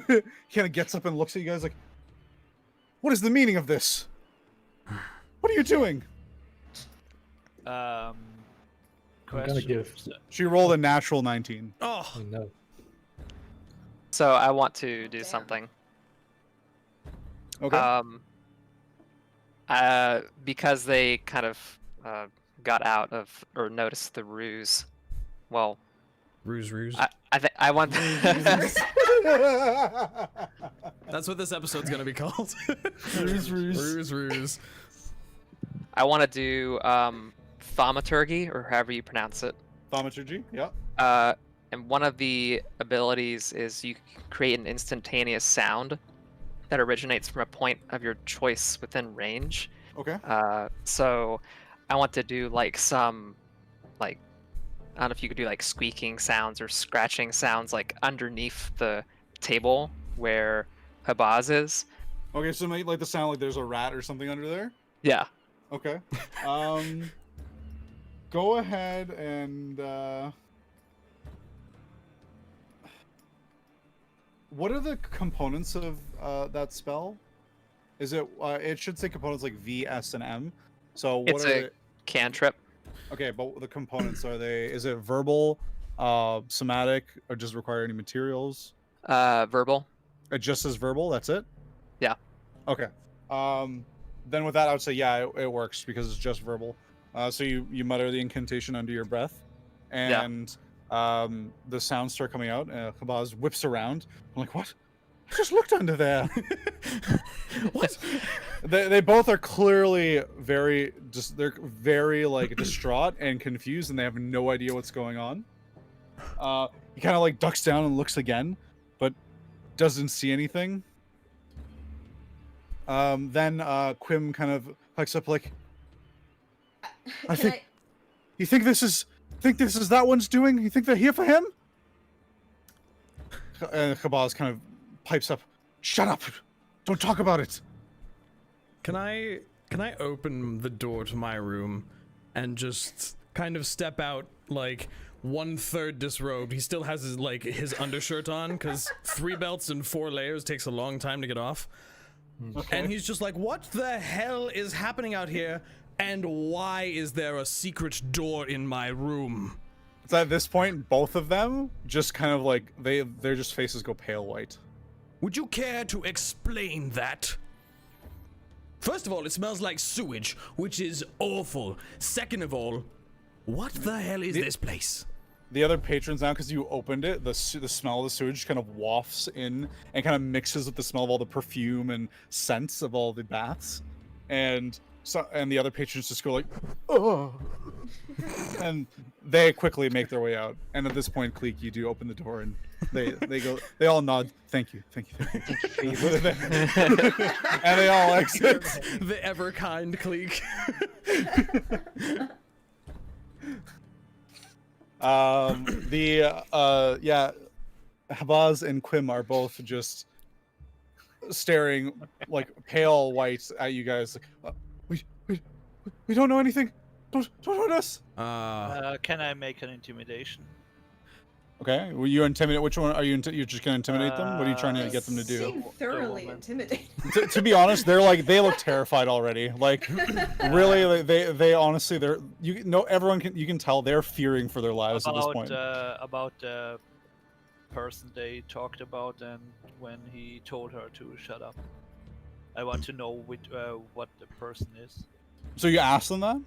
at. He kind of gets up and looks at you guys like, what is the meaning of this? What are you doing? I'm gonna Question. give. She rolled a natural 19. Oh, Oh no. So I want to do Damn. something. Okay. Because they kind of got out of or noticed the ruse. Well, Ruse. I want. That's what this episode's gonna be called. Ruse. Ruse. I want to do thaumaturgy, or however you pronounce it. Thaumaturgy, yeah. And one of the abilities is you can create an instantaneous sound that originates from a point of your choice within range. Okay. So I want to do like some, like, I don't know if you could do like squeaking sounds or scratching sounds like underneath the table where Habaz is. Okay, so make like the sound like there's a rat or something under there. Yeah. Okay. Go ahead and what are the components of that spell? Is it it should say components like V, S, and M. So what It's are a they? cantrip. Okay, but the components are they? Is it verbal, somatic, or just require any materials? Verbal. It just says verbal. That's it. Yeah. Okay. Then with that, I would say yeah, it works because it's just verbal. So you mutter the incantation under your breath, and the sounds start coming out. Habaz whips around. I'm like, what? I just looked under there. What? They both are clearly very they're very like distraught and confused, and they have no idea what's going on. He kind of like ducks down and looks again, but doesn't see anything. Then Quim kind of picks up like, I think you think this is that one's doing? You think they're here for him? And Habaz kind of pipes up, shut up, don't talk about it. Can I open the door to my room and just kind of step out like 1/3 disrobed? He still has his undershirt on because 3 belts and 4 layers takes a long time to get off. Okay. And he's just like, what the hell is happening out here? And why is there a secret door in my room? So at this point, both of them just kind of like their just faces go pale white. Would you care to explain that? First of all, it smells like sewage, which is awful. Second of all, what the hell is this place? The other patrons now, because you opened it, the smell of the sewage kind of wafts in and kind of mixes with the smell of all the perfume and scents of all the baths, and the other patrons just go like, oh, and they quickly make their way out. And at this point, Kleeck, you do open the door, and they all nod, thank you. And they all exit. The ever kind Kleeck. Habaz and Quim are both just staring like pale white at you guys. Like, we don't know anything. Don't hurt us. Can I make an intimidation? Okay. Will you intimidate? Which one are you? You're just gonna intimidate them? What are you trying to get them to do? Seem thoroughly woman. intimidating. To be honest, they look terrified already. Like, really, like, they honestly, everyone you can tell they're fearing for their lives at this point. About the person they talked about and when he told her to shut up. I want to know what the person is. So you asked them that?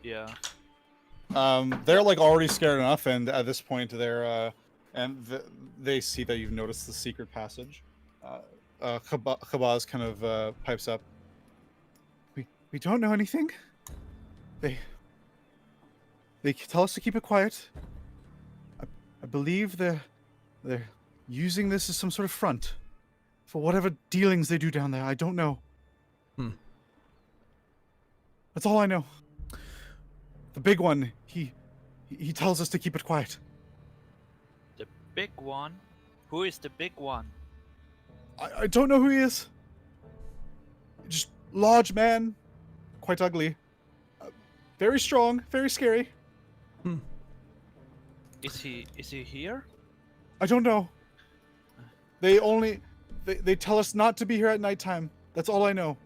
Yeah. They're like already scared enough, and at this point, they're they see that you've noticed the secret passage. Khabaz kind of pipes up. We don't know anything. They tell us to keep it quiet. I believe they're using this as some sort of front for whatever dealings they do down there. I don't know. That's all I know. The big one, he tells us to keep it quiet. The big one? Who is the big one? I don't know who he is. Just large man, quite ugly. Very strong, very scary. Is he here? I don't know. They tell us not to be here at nighttime. That's all I know.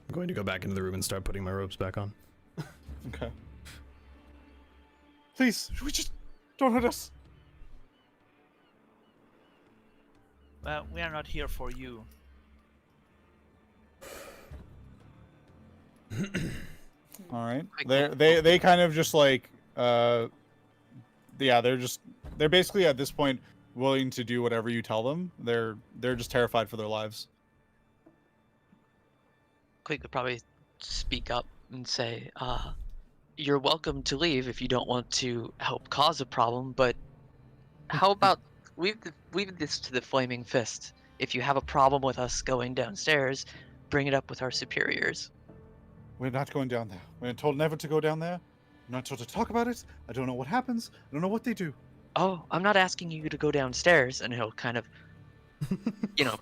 I'm going to go back into the room and start putting my robes back on. Okay. Please, we just don't hurt us. Well, we are not here for you. All right. They kind of just like they're basically at this point willing to do whatever you tell them. They're just terrified for their lives. Kleeck would probably speak up and say, you're welcome to leave if you don't want to help cause a problem, but how about leave this to the Flaming Fist? If you have a problem with us going downstairs, bring it up with our superiors. We're not going down there. We're told never to go down there. I'm not told to talk about it. I don't know what happens. I don't know what they do. Oh, I'm not asking you to go downstairs. And he'll kind of,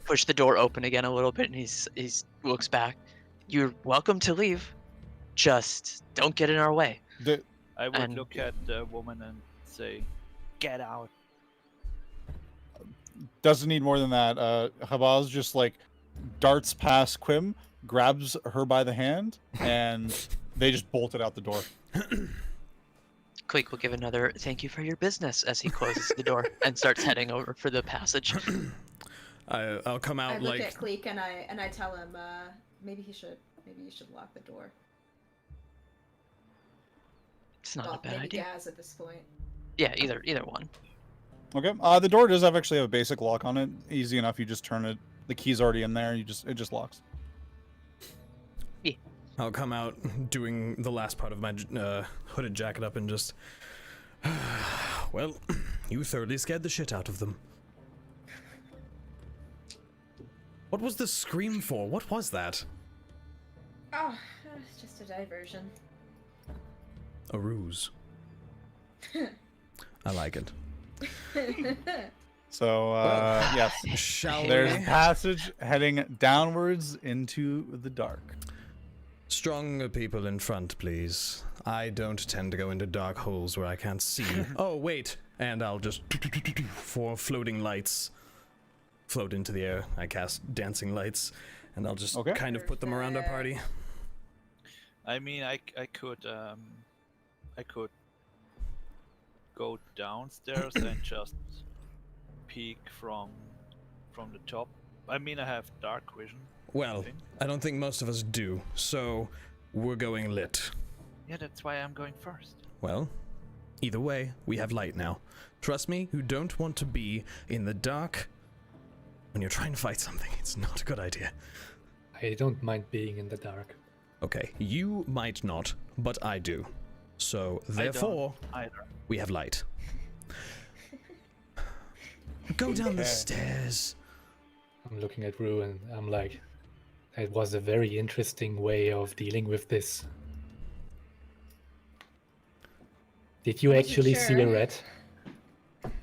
push the door open again a little bit, and he's looks back. You're welcome to leave. Just don't get in our way. I would look at the woman and say, "Get out." Doesn't need more than that. Habaz just like darts past Quim, grabs her by the hand, and they just bolted out the door. Kleeck will give another "thank you for your business" as he closes the door and starts heading over for the passage. I'll come out I look like at Kleeck and I tell him maybe you should lock the door. It's not a bad maybe idea. Gasz at this point. Yeah, either one. Okay. The door does actually have a basic lock on it. Easy enough. You just turn it. The key's already in there. It just locks. Yeah. I'll come out doing the last part of my hooded jacket up and just... well, you thoroughly scared the shit out of them. What was the scream for? What was that? Oh, it's just a diversion. A ruse. I like it. So, yes. There's a passage heading downwards into the dark. Stronger people in front, please. I don't tend to go into dark holes where I can't see. Oh, wait. And I'll just... 4 floating lights float into the air. I cast dancing lights, and I'll just kind of put them around our party. I mean, I could go downstairs and just peek from the top. I mean, I have dark vision. Well, I don't think most of us do, so we're going lit. Yeah, that's why I'm going first. Well, either way, we have light now. Trust me, you don't want to be in the dark when you're trying to fight something. It's not a good idea. I don't mind being in the dark. Okay, you might not, but I do. So, therefore, we have light. Go down the stairs. I'm looking at Rue and I'm like, it was a very interesting way of dealing with this. Did you actually see a rat?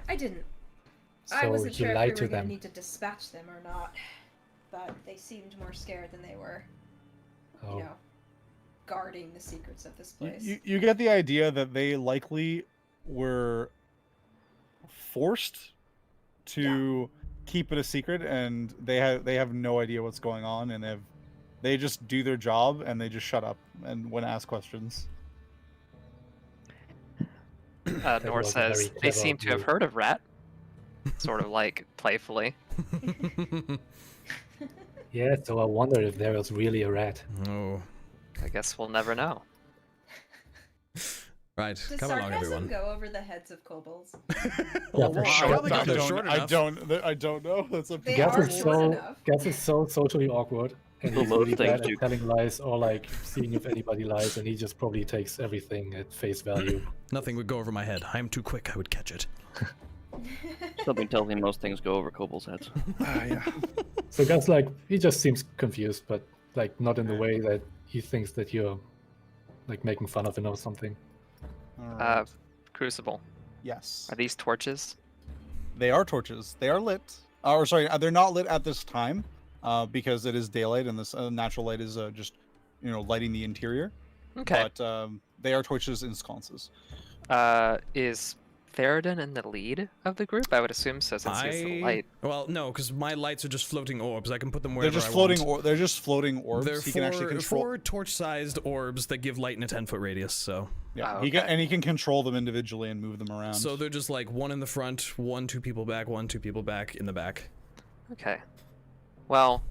I didn't. So I wasn't sure you if lied we to were going them. to need to dispatch them or not, but they seemed more scared than they were, Oh. guarding the secrets of this place. You get the idea that they likely were forced to keep it a secret, and they have no idea what's going on, and they just do their job and they just shut up and when asked questions. Nor says they seem to have heard of Rat, sort of like playfully. Yeah, so I wonder if there was really a rat. Oh. I guess we'll never know. Right, Does come along, sarcasm everyone. go over the heads of kobolds? Well, for I sure. probably got there short enough. I don't know. That's up to They you. are Gasz is short so enough. Gasz is so socially awkward, and He'll he's load really things bad at too. telling lies or like seeing if anybody lies, and he just probably takes everything at face value. Nothing would go over my head. I am too quick. I would catch it. Something tells me most things go over kobolds' heads. Yeah. So Gasz, like, he just seems confused, but like not in the way that he thinks that you're like making fun of him or something. All right. Crucible. Yes. Are these torches? They are torches. They are lit. Or sorry, they're not lit at this time, because it is daylight and this natural light is just, lighting the interior. Okay. But they are torches in sconces. Is Theraden in the lead of the group? I would assume so, since he's the light. Well, no, because my lights are just floating orbs. I can put them They're wherever just I floating. want. They're just floating orbs. They're He can actually control. 4 torch-sized orbs that give light in a 10-foot radius. So. Yeah, Oh, he can control them individually and move them around. So they're just like one in the front, 2 people back, 2 people back in the back. Okay. Well,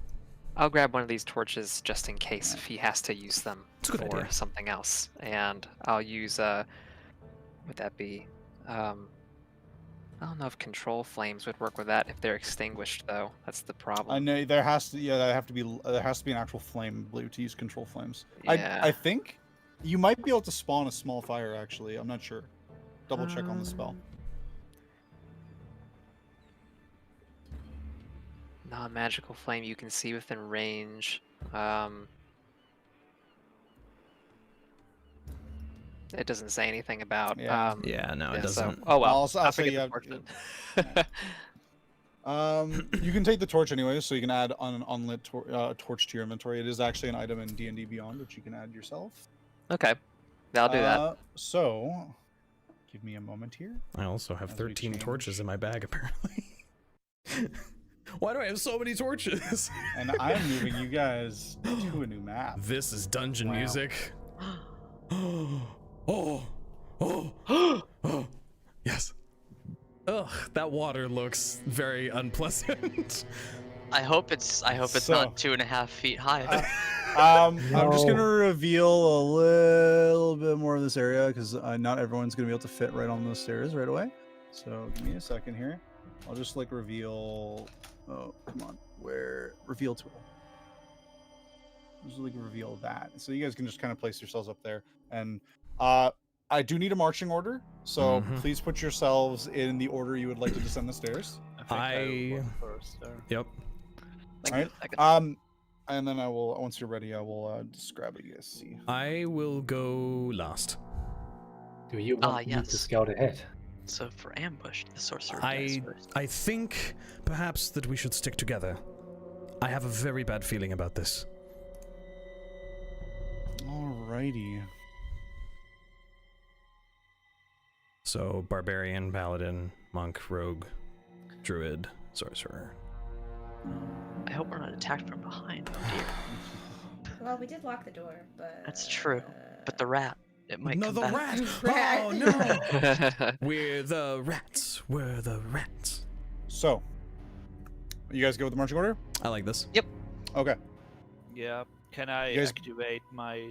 I'll grab one of these torches just in case if he has to use them It's a good for idea. something else. And I'll use would that be I don't know if control flames would work with that if they're extinguished though. That's the problem. I know there has to be an actual flame blue to use control flames. Yeah. I think you might be able to spawn a small fire actually. I'm not sure. Double check on the spell. Non-magical flame you can see within range. It doesn't say anything about. Yeah. Yeah, no, yeah, it doesn't. So, oh well. I'll say forget you the have- torch then. You can take the torch anyway, so you can add an unlit torch to your inventory. It is actually an item in D&D Beyond which you can add yourself. Okay, I'll do that. So, give me a moment here. I also have As we 13 change. torches in my bag, apparently. Why do I have so many torches? And I'm moving you guys to a new map. This is dungeon Wow. music. Oh, yes. Ugh, that water looks very unpleasant. I hope it's So- not 2.5 feet high. I'm just No. gonna reveal a little bit more of this area because not everyone's gonna be able to fit right on those stairs right away. So give me a second here. I'll just like reveal. Oh, come on, reveal tool? Just like reveal that, so you guys can just kind of place yourselves up there. And I do need a marching order, so Mhm. please put yourselves in the order you would like to descend the stairs. I went first there. Yep. Alright. And then I will, once you're ready, I will just grab it. You guys see. I will go last. Do you want me to yes. scout ahead? So for ambush, the sorcerer dies first. I think perhaps that we should stick together. I have a very bad feeling about this. Alrighty. So, barbarian, paladin, monk, rogue, druid, sorcerer. I hope we're not attacked from behind. Oh dear. Well, we did lock the door, but... That's true. But the rat, it might No, come the back. rat! Oh no! We're the rats. We're the rats. So, you guys go with the marching order? I like this. Okay. Yeah. Can I You guys- activate my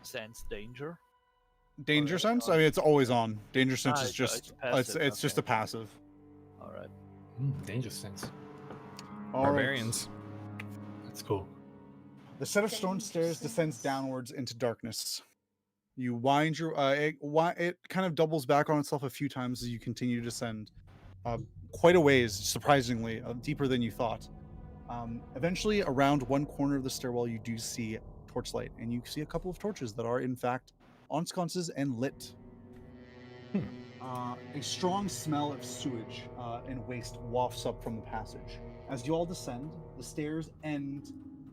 sense danger? Danger Alright, sense? I alright. mean, it's always on. Danger sense is it's just passive, it's just a okay. passive. All right. Danger sense. All right. Barbarians. That's cool. The set of stone Danger stairs descends sense. downwards into darkness. You wind your it kind of doubles back on itself a few times as you continue to descend, quite a ways, surprisingly, deeper than you thought. Eventually, around one corner of the stairwell, you do see torchlight, and you see a couple of torches that are in fact on sconces and lit. A strong smell of sewage and waste wafts up from the passage. As you all descend, the stairs end,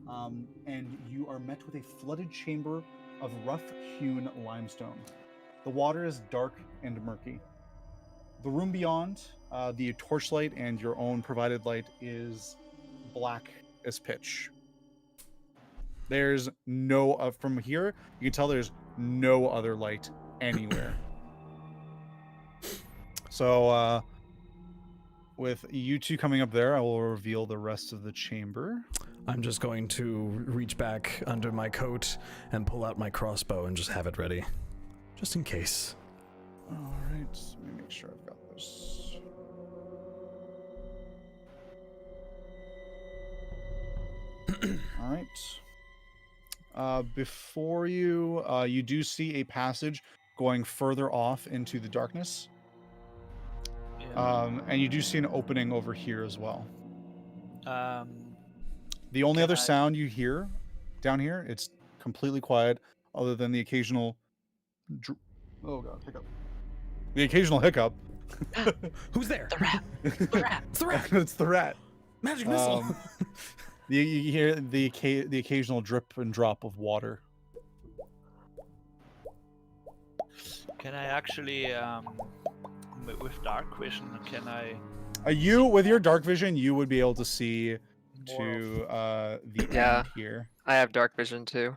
and you are met with a flooded chamber of rough-hewn limestone. The water is dark and murky. The room beyond, the torchlight and your own provided light, is black as pitch. There's no, from here, you can tell there's no other light anywhere. So, with you two coming up there, I will reveal the rest of the chamber. I'm just going to reach back under my coat and pull out my crossbow and just have it ready. Just in case. All right, let me make sure I've got this. All right. Before you, you do see a passage going further off into the darkness. Yeah. And you do see an opening over here as well. The only Can other I- sound you hear down here, it's completely quiet, other than the occasional. Oh god, hiccup. The occasional hiccup. Who's there? The rat. The rat. It's the rat. It's the rat. Magic missile. You hear the occasional drip and drop of water. Can I actually, with dark vision, can I You with your dark vision, you would be able to see more to the Yeah. end here. I have dark vision too.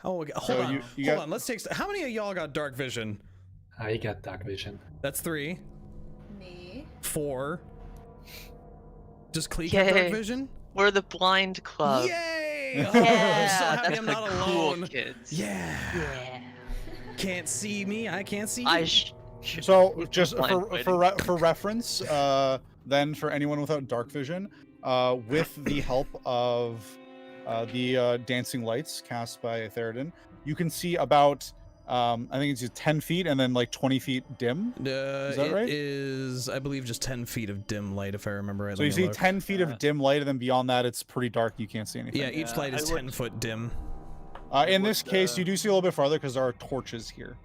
Oh, okay. Hold So on. you Hold got- on. Let's take. How many of y'all got dark vision? I got dark vision. That's 3. Me. 4. Does Kleeck have dark Yay. vision? We're the blind club. Yay! Oh, Yeah, I'm so happy that's I'm the not cool alone. kids. Yeah. Yeah. Can't see me. I can't see I you. should So just blind fighting. for reference, then for anyone without dark vision, with the help of the dancing lights cast by Theraden, you can see about I think it's 10 feet and then like 20 feet dim. Is that right? It is, I believe, just 10 feet of dim light, if I remember right. So you Let me see look. 10 feet of dim light, and then beyond that, it's pretty dark. You can't see anything. Yeah, each Yeah, light is I would- 10 foot dim. In would, this case, you do see a little bit farther because there are torches here.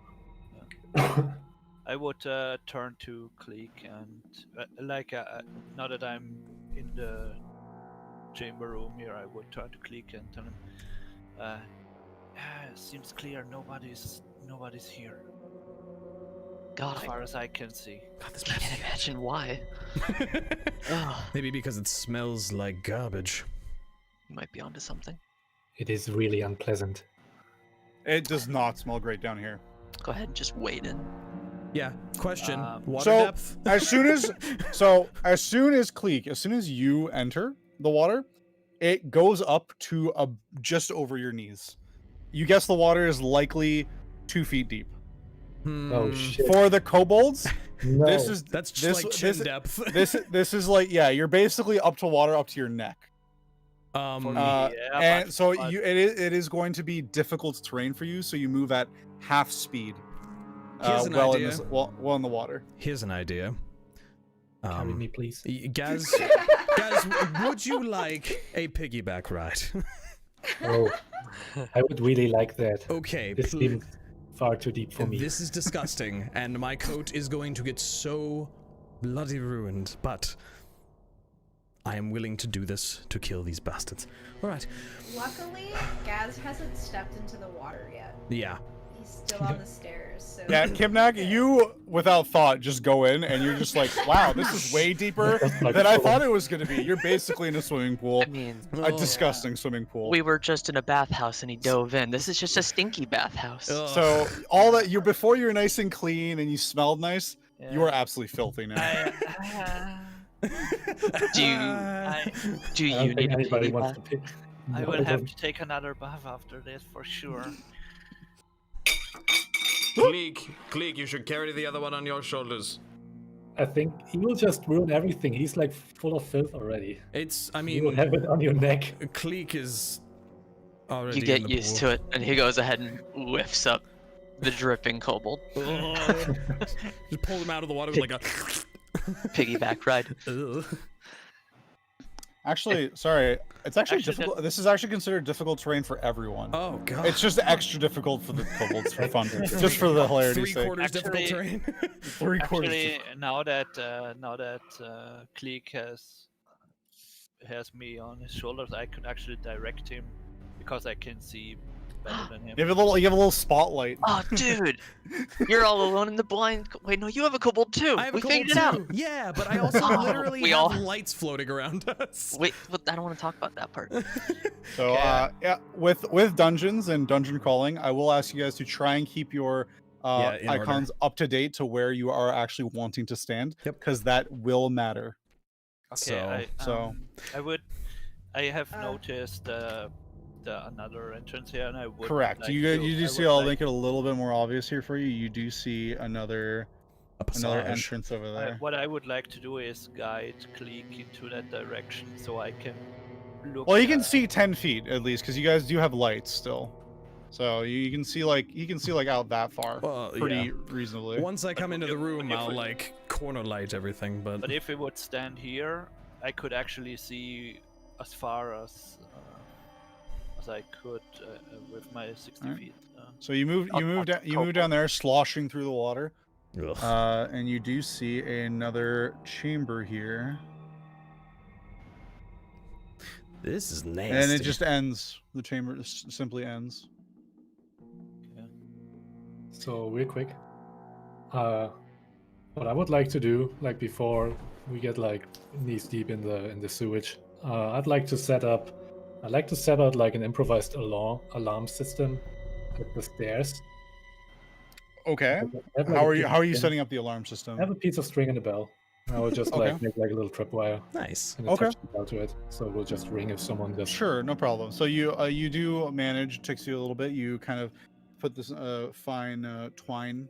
I would turn to Kleeck and now that I'm in the chamber room here, I would turn to Kleeck and tell him, seems clear nobody's here, God, as far as I can see. God, this I can't imagine why. Ugh, Maybe because it smells like garbage. you might be onto something. It is really unpleasant. It does not smell great down here. Go ahead and just wade in. Yeah. Question. Water So, depth? as soon as Kleeck, as soon as you enter the water, it goes up to just over your knees. You guess the water is likely 2 feet deep. Oh shit. For the kobolds, No. That's just this- like chin this- depth. this is like, yeah, you're basically up to water up to your neck. For me, And but- so but- it is going to be difficult terrain for you, so you move at half speed. Here's an well idea. well in the water. Here's an idea. Carry me, please. Gaz, would you like a piggyback ride? Oh, I would really like that. Okay, This seems far too deep for me. This is disgusting, and my coat is going to get so bloody ruined, but I am willing to do this to kill these bastards. Alright. Luckily, Gasz hasn't stepped into the water yet. Yeah. He's still on the stairs, so... Yeah, Kibnaak, you without thought just go in and you're just like, wow, this is way deeper than I thought it was going to be. You're basically in a swimming pool, I mean, a disgusting swimming pool. we were just in a bathhouse and he dove in. This is just a stinky bathhouse. Ugh. So all that you before you're nice and clean and you smelled nice, you are absolutely filthy now. Do you I do don't you think need a anybody piggy wants bath? to pick. I No, will have don't. to take another bath after this for sure. Kleeck, you should carry the other one on your shoulders. I think he will just ruin everything. He's like full of filth already. It's, I You will mean, have it on your neck. Kleeck is already You in get the used pool. to it, and he goes ahead and lifts up the dripping kobold. Just pulled him out of the water with like a Piggyback ride. Ugh. Actually, sorry, it's actually Actually, difficult. This is actually considered difficult terrain for everyone. Oh god. It's just extra difficult for the kobolds for fun, just for the hilarity's sake. 3/4 difficult Actually- terrain. 3/4. Actually, now that Kleeck has me on his shoulders, I could actually direct him because I can see better than him. You have a little spotlight. Oh, dude, you're all alone in the blind. Wait, no, you have a kobold too. I have We a kobold figured it out. too. Yeah, but I also Oh, literally we have all- lights floating around us. Wait, but I don't want to talk about that part. So Okay. yeah, with dungeons and dungeon crawling, I will ask you guys to try and keep your Yeah, in order. icons up to date to where you are actually wanting to stand, Yep. because that will matter. Okay, So- so- I have Uh, noticed another entrance here, and I would. Correct. Like You to- do I see. would I'll like- make it a little bit more obvious here for you. You do see another passage. entrance over there. What I would like to do is guide Kleeck into that direction, so I can look. Well, you can see 10 feet at least, because you guys do have lights still. So you can see like out that far, Well, pretty yeah. reasonly. Once I come into the if- room, if I'll we- like corner light everything. But if we would stand here, I could actually see as far as I could with my 60 Alright. feet. So you move down there, sloshing through the water, Ugh. and you do see another chamber here, This is nasty. and it just ends. The chamber simply ends. So real quick, what I would like to do, like before we get like knees deep in the sewage, I'd like to set up like an improvised alarm system at the stairs. Okay. I have, like, How a are you? piece How of are you string- setting up the alarm system? I have a piece of string and a bell. I will just Okay. like make like a little tripwire Nice. and Okay. attach the bell to it, so it will just ring if someone just. Sure, no problem. So you do manage. Takes you a little bit. You kind of put this fine twine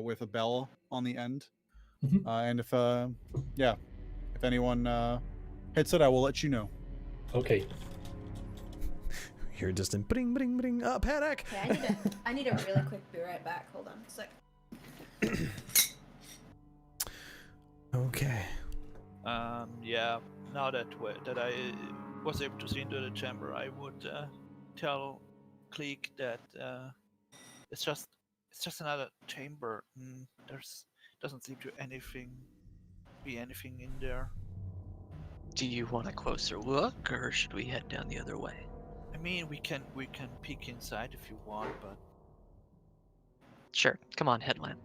with a bell on the end, Mhm. and if anyone hits it, I will let you know. Okay. Hear a distant bring, bring, bring. Panic! Okay, I need a really quick be right back. Hold on a sec. Okay. Yeah. Now that I was able to see into the chamber, I would tell Kleeck that it's just another chamber. There's doesn't seem to be anything in there. Do you want a closer look, or should we head down the other way? I mean, we can peek inside if you want, but Sure. Come on, headlamp.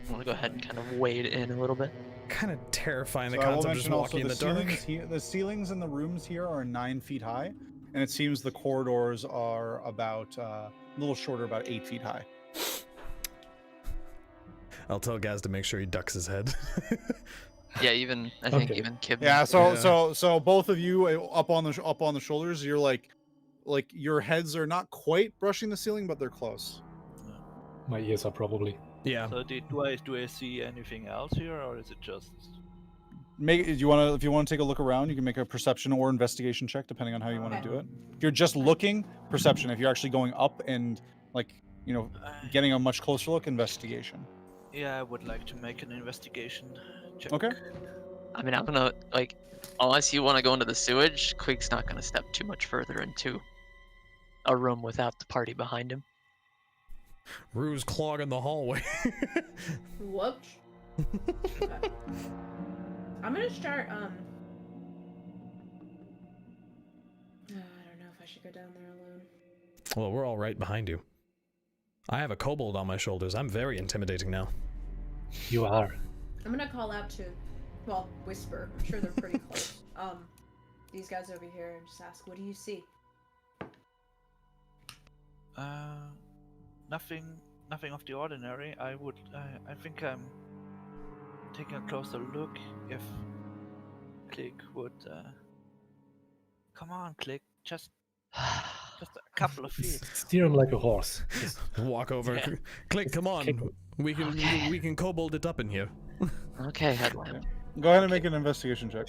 I want to go ahead and kind of wade in a little bit. Kind of terrifying, the So I will concept of just mention walking in the dark. the ceilings in the rooms here are 9 feet high, and it seems the corridors are about a little shorter, about 8 feet high. I'll tell Gasz to make sure he ducks his head. Yeah, even I think Okay. even Kibnaak. Yeah. Yeah. So both of you up on the shoulders, you're like your heads are not quite brushing the ceiling, but they're close. My ears are probably. Yeah. so do I see anything else here, or is it just? If you want to take a look around, you can make a perception or investigation check depending on how you want to do it. If you're just looking, perception. If you're actually going up and getting a much closer look, investigation. Yeah, I would like to make an investigation check. Okay. I mean, I don't know. Like, unless you want to go into the sewage, Queek's not going to step too much further into a room without the party behind him. Ruse clogging the hallway. Whoops. Okay. I'm gonna start. I don't know if I should go down there alone. Well, we're all right behind you. I have a kobold on my shoulders. I'm very intimidating now. You are. I'm gonna call out to, well, whisper. I'm sure they're pretty close. These guys over here, and just ask, what do you see? Nothing of the ordinary. I think I'm taking a closer look. If Kleeck would, come on, Kleeck, just a couple of feet. Steer him like a horse. Just Walk over. Yeah. Click, come on. Kick him. We can kobold it up in here. Okay, headlamp. Go ahead and make an investigation check.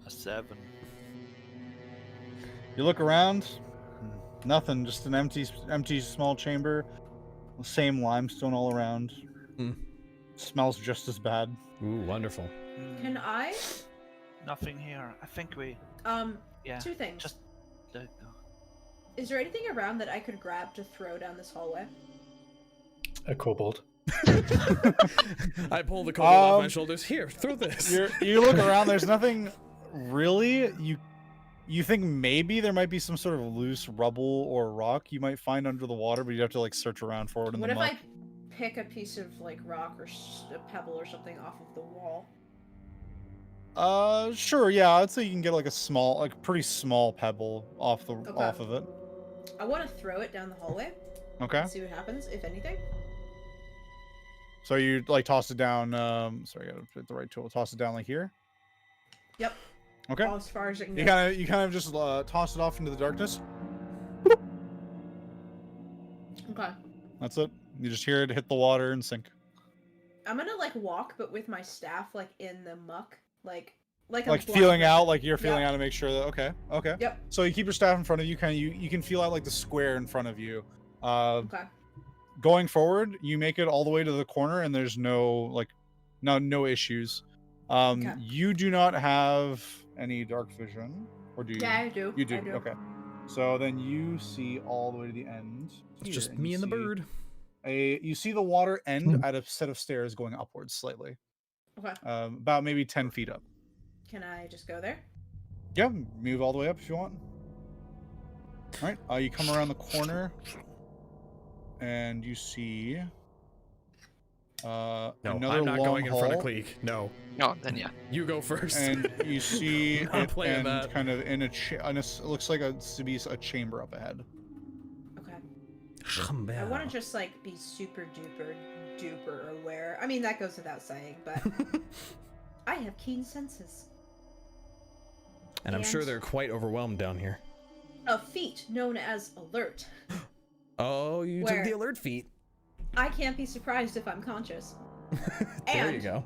A 7. You look around, nothing. Just an empty small chamber. Same limestone all around. Mm. Smells just as bad. Ooh, wonderful. Can I? Nothing here. I think we. Yeah. Two things. Just. Is there anything around that I could grab to throw down this hallway? a kobold. I pull the kobold off my shoulders. Here, throw this. You look around. There's nothing really. You think maybe there might be some sort of loose rubble or rock you might find under the water, but you'd have to like search around for it in What the if muck. I pick a piece of like rock or a pebble or something off of the wall? Sure, yeah. I'd say you can get like a small, like pretty small pebble off of it. I want to throw it down the hallway. Okay. See what happens, if anything. So you like toss it down. Sorry, I gotta put the right tool. Toss it down like here. Yep. Okay. All as far as it can go. You kind of just toss it off into the darkness. Okay. That's it. You just hear it hit the water and sink. I'm gonna like walk, but with my staff like in the muck, like I'm Like blind. feeling out, like you're feeling Yep. out to make sure that okay. Yep. So you keep your staff in front of you, you can feel out like the square in front of you. Okay. Going forward, you make it all the way to the corner, and there's no issues. Okay. You do not have any dark vision, or do you? Yeah, I do. You do. I do. Okay. So then you see all the way to the end. It's here, just and me you and the see bird. You see the water end at a set of stairs going upwards slightly. Okay. About maybe 10 feet up. Can I just go there? Yeah, move all the way up if you want. All right, you come around the corner, and you see No, another I'm not long going in front of hall, Kleeck. No, Oh, then yeah. you go first. and you see I'm not it playing end that. kind of in it looks like to be a chamber up ahead. Okay. I want to just like be super duper aware. I mean, that goes without saying, but I have keen senses. And I'm sure they're quite overwhelmed down here. A feat known as alert. Oh, you took Where? the alert feat. I can't be surprised if I'm conscious. There you And go.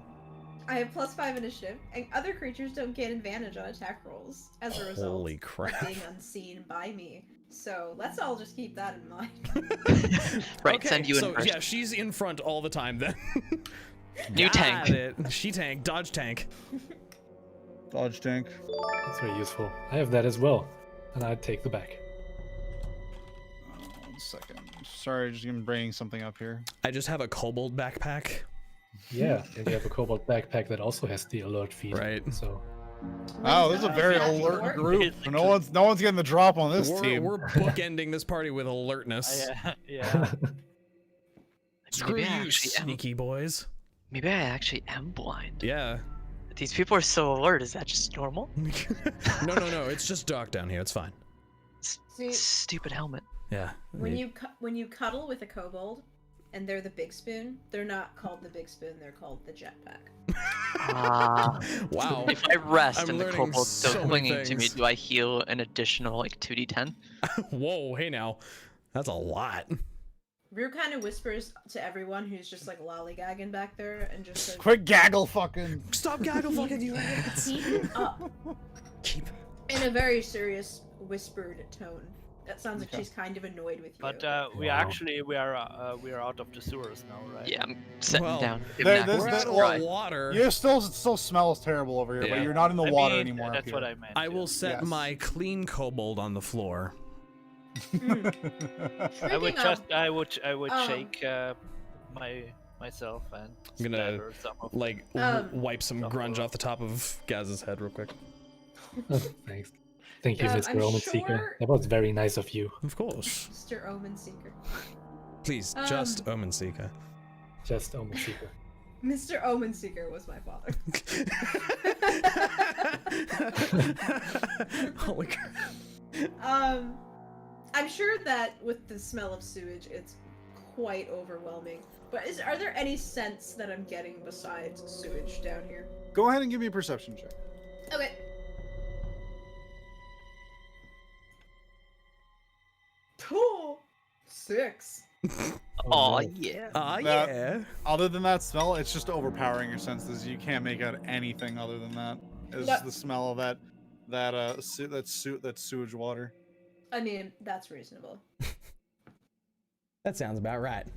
I have +5 initiative, and other creatures don't get advantage on attack rolls as a result Holy of crap. being unseen by me. So let's all just keep that in mind. Right, Okay, send you in so first. yeah, she's in front all the time then. New Got tank. it. She tank, dodge tank. Dodge tank. That's very useful. I have that as well, and I take the back. 1 second. Sorry, just even bringing something up here. I just have a kobold backpack. Yeah, and you have a cobalt backpack that also has the alert feed. Right. So Wow, this is a very Exactly. alert group. No one's getting the drop on this team. We're bookending this party with alertness. Yeah. Screw Maybe I you, actually am- sneaky boys. Maybe I actually am blind. Yeah. These people are so alert. Is that just normal? No. It's just dark down here. It's fine. See, Stupid helmet. Yeah. when you cuddle with a kobold, and they're the big spoon, they're not called the big spoon. They're called the jetpack. Ah. Wow. If I rest I'm and the learning kobold's so still many clinging to me, things. do I heal an additional like 2d10? Whoa, hey now. That's a lot. Rue kind of whispers to everyone who's just like lollygagging back there, and just says, Quick gaggle fucking. Stop gaggle fucking you idiots. "Keep up," Keep. in a very serious whispered tone. That sounds like Okay. she's kind of annoyed with you. But we Wow. actually we are out of the sewers now, right? Yeah, I'm setting Well, down. there- Kibnaak. there's- We're there's- out of well, water. You still smells terrible over here, Yeah. but you're not in the I water mean, anymore. That's what I meant. I will set Yes. my clean kobold on the floor. I would Speaking of- I would um, shake myself and I'm gonna, splatter some of Like, wipe some grunge off the top of Gaz's head real quick. thanks. Thank you, Mr. I'm Omen Seeker. sure- That was very nice of you. Of course. Mr. Omen Seeker. Please, just Omen Seeker. Just Omen Seeker. Mr. Omen Seeker was my father. Holy crap. I'm sure that with the smell of sewage, it's quite overwhelming. But are there any scents that I'm getting besides sewage down here? Go ahead and give me a perception check. Okay. Cool. 6. Oh no. yeah. Ah, That- yeah. Other than that smell, it's just overpowering your senses. You can't make out anything other than that. It's That- the smell of that sewage water. I mean, that's reasonable. That sounds about right.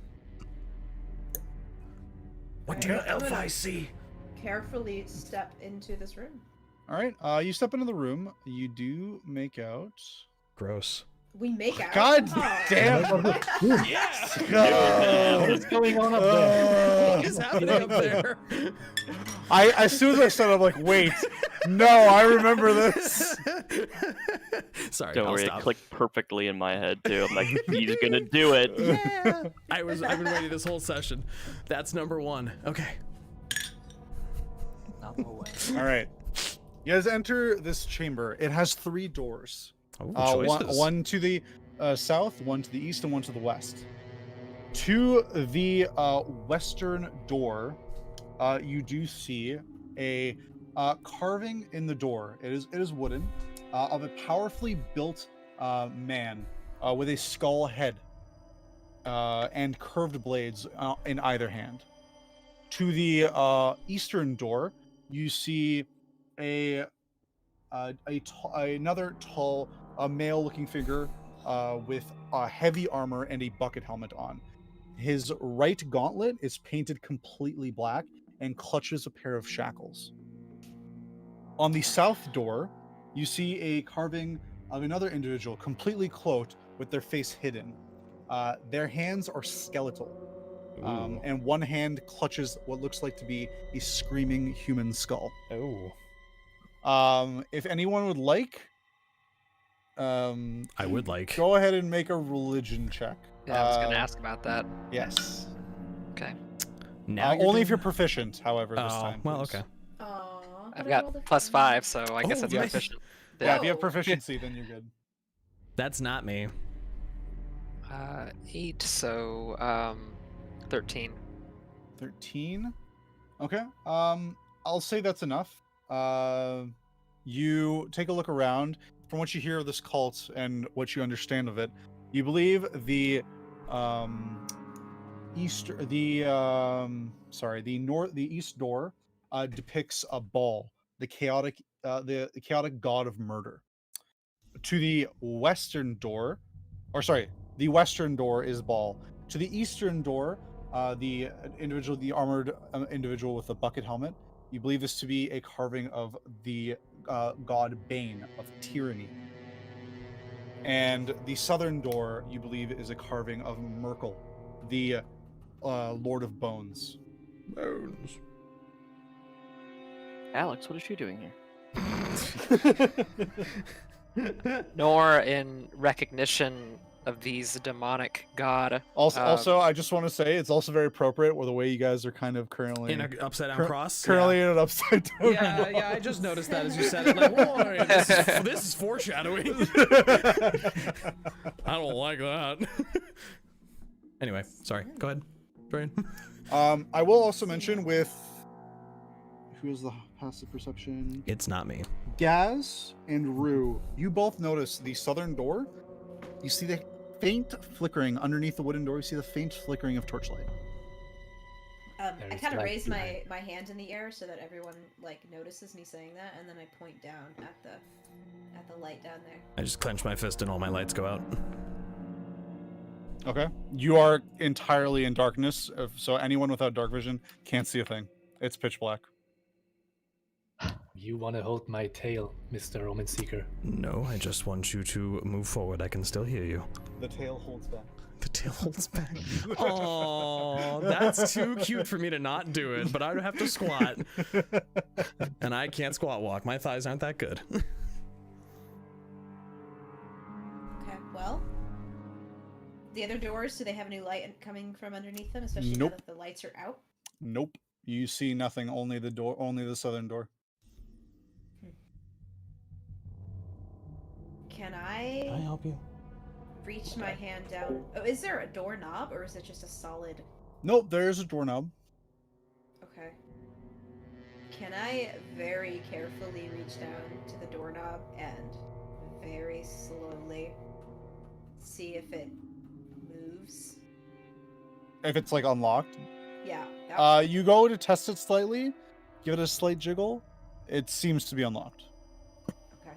What do Alright, your I'm elf gonna eyes see? Carefully step into this room. All right, you step into the room. You do make out. Gross. We make out. God Oh. damn! Yes! What is going on up there? What is happening up there? As soon as I said, I'm like, wait, no, I remember this. Sorry, Don't I'll worry, stop. it clicked perfectly in my head too. I'm like, he's gonna do it. Yeah. I've been ready this whole session. That's number 1. Okay. Number one. All right, you guys enter this chamber. It has 3 doors. Oh, choices. One to the south, one to the east, and one to the west. To the western door, you do see a carving in the door. It is wooden, of a powerfully built man with a skull head and curved blades in either hand. To the eastern door, you see another tall, male-looking figure with heavy armor and a bucket helmet on. His right gauntlet is painted completely black and clutches a pair of shackles. On the south door, you see a carving of another individual, completely cloaked with their face hidden. Their hands are skeletal, and one hand clutches what looks like to be a screaming human skull. If anyone would like, I would like. go ahead and make a religion check. Yeah, I was gonna ask about that. Yes. Okay. Now Only if you're proficient, however, this Oh, time. well, please. okay. Aw, I've but I rolled got a plus 5, so I guess Oh, that's nice. proficient. Yeah, if you have Whoa. proficiency, then you're good. That's not me. 8, so 13. 13. Okay. I'll say that's enough. You take a look around. From what you hear of this cult and what you understand of it, you believe the east door depicts a ball, the chaotic god of murder. To the western door, the western door is ball. To the eastern door, the armored individual with the bucket helmet, you believe this to be a carving of the god Bane of tyranny. And the southern door, you believe, is a carving of Merkel, the Lord of Bones. Bones. Alex, what is she doing here? Nor in recognition of these demonic god. Also, I just want to say it's also very appropriate with the way you guys are kind of currently In an upside down cross? currently in an upside down. Yeah, yeah, I just noticed that as you said it. Like, whoa, this is foreshadowing. I don't like that. Anyway, sorry. Go ahead, Jrain. I will also mention with who is the passive perception? It's not me. Gasz and Rue, you both notice the southern door. You see the faint flickering underneath the wooden door. You see the faint flickering of torchlight. I There's kind of light raise behind. my hand in the air so that everyone like notices me saying that, and then I point down at the light down there. I just clench my fist and all my lights go out. Okay. You are entirely in darkness, so anyone without dark vision can't see a thing. It's pitch black. You want to hold my tail, Mr. Omen Seeker. No, I just want you to move forward. I can still hear you. The tail holds back. The tail holds back. Oh, that's too cute for me to not do it, but I'd have to squat. And I can't squat walk. My thighs aren't that good. Okay, well, the other doors, do they have any light coming from underneath them, especially Nope. now that the lights are out? Nope. You see nothing. Only the door. Only the southern door. Can Can I I help you? reach my hand down? Oh, is there a doorknob, or is it just a solid? Nope. There is a doorknob. Okay. Can I very carefully reach down to the doorknob and very slowly see if it moves? If it's like unlocked. Yeah. that- You go to test it slightly. Give it a slight jiggle. It seems to be unlocked. Okay.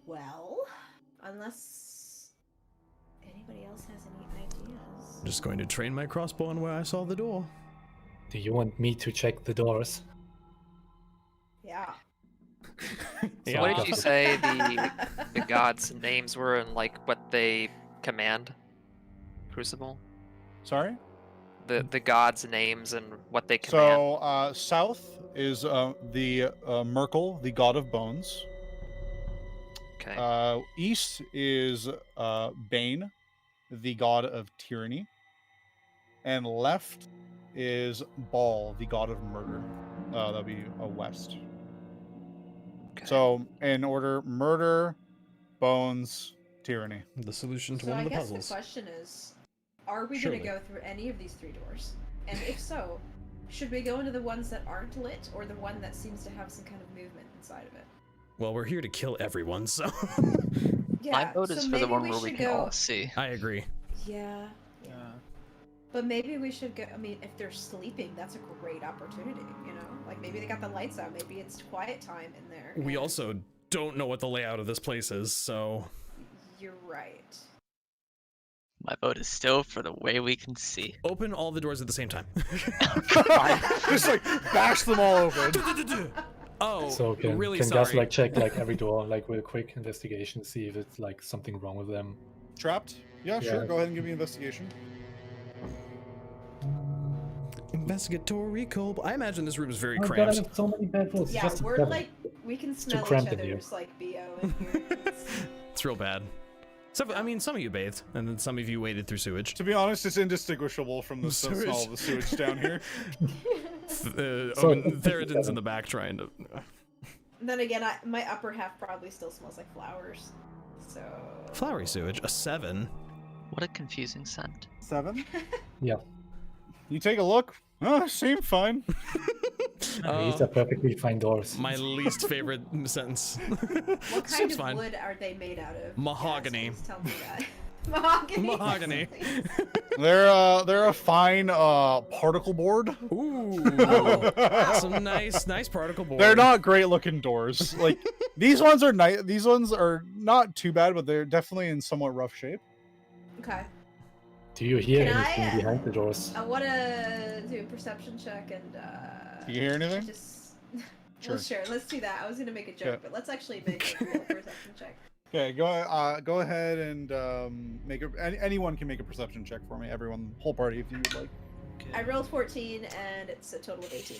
Well, unless anybody else has any ideas. I'm just going to train my crossbow on where I saw the door. Do you want me to check the doors? Yeah. So what did you say the gods' names were and like what they command? Crucible? Sorry. The gods' names and what they command. So south is the Merkel, the god of bones. Okay. East is Bane, the god of tyranny. And left is Baal, the god of murder. That'd be west. Okay. So in order: murder, bones, tyranny. The solution to So one I of the guess puzzles. the question is, are we Surely. going to go through any of these 3 doors? And if so, should we go into the ones that aren't lit, or the one that seems to have some kind of movement inside of it? Well, we're here to kill everyone, so Yeah, My vote is so for the maybe one we where we should can go... all see. I agree. Yeah. But maybe we should go. I mean, if they're sleeping, that's a great opportunity, you know? Like, maybe they got the lights out. Maybe it's quiet time in there. We and- also don't know what the layout of this place is, so You're right. My vote is still for the way we can see. open all the doors at the same time. Just like bash them all open. Oh, So can really can sorry. Gasz like check like every door like with a quick investigation, see if it's like something wrong with them? Trapped? Yeah, sure. Yeah. Go ahead and give me investigation. Investigatory Colb. I imagine this room is very Oh god, I cramped. have so many bad rolls. It's Yeah, just a we're 7. like, we can too smell each cramped in here. other's, like, BO in here. It's- It's real bad. So, I mean, some of you bathed, and then some of you waded through sewage. To be honest, it's indistinguishable from the smell Sewage. of the sewage down here. Theraden's in the back trying to. Then again, my upper half probably still smells like flowers. So... Flowery sewage, a 7. What a confusing scent. 7? Yeah. You take a look. Oh, seem fine. These are perfectly fine doors. My least favorite sentence. What kind Seems of fine. wood are they made out of? Mahogany. Yes, please tell me that. Mahogany. Mahogany. please. They're a fine particle board. Ooh, Oh, wow. some nice particle board. They're not great looking doors. Like these ones are nice. These ones are not too bad, but they're definitely in somewhat rough shape. Okay. Do you hear Can I, anything behind the doors? I want to do a perception check and Do you hear anything? just Sure. well, sure. Let's do that. I was gonna make a joke, Yeah. but let's actually make a real perception check. Okay, go ahead and make anyone can make a perception check for me. Everyone, whole party, if you would like. I rolled 14, and it's a total of 18.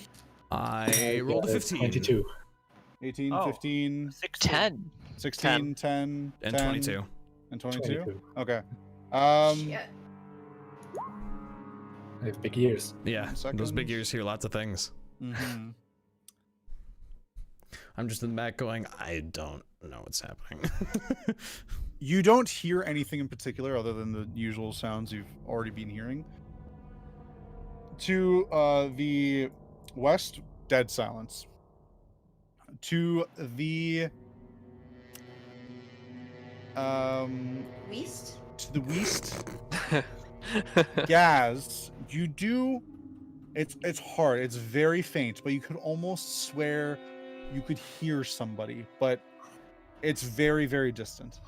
I rolled a 15. 22. 18, Oh. 15, 10. 16, 10, And 10, 22. and 22. 22. Okay. Shit. I have big ears. Yeah, those Seconds. big ears hear lots of things. Mhm. I'm just in the back going, I don't know what's happening. You don't hear anything in particular other than the usual sounds you've already been hearing. To the west, dead silence. To the Weast? to the west, Gasz, you do. It's hard. It's very faint, but you could almost swear you could hear somebody, but it's very, very distant.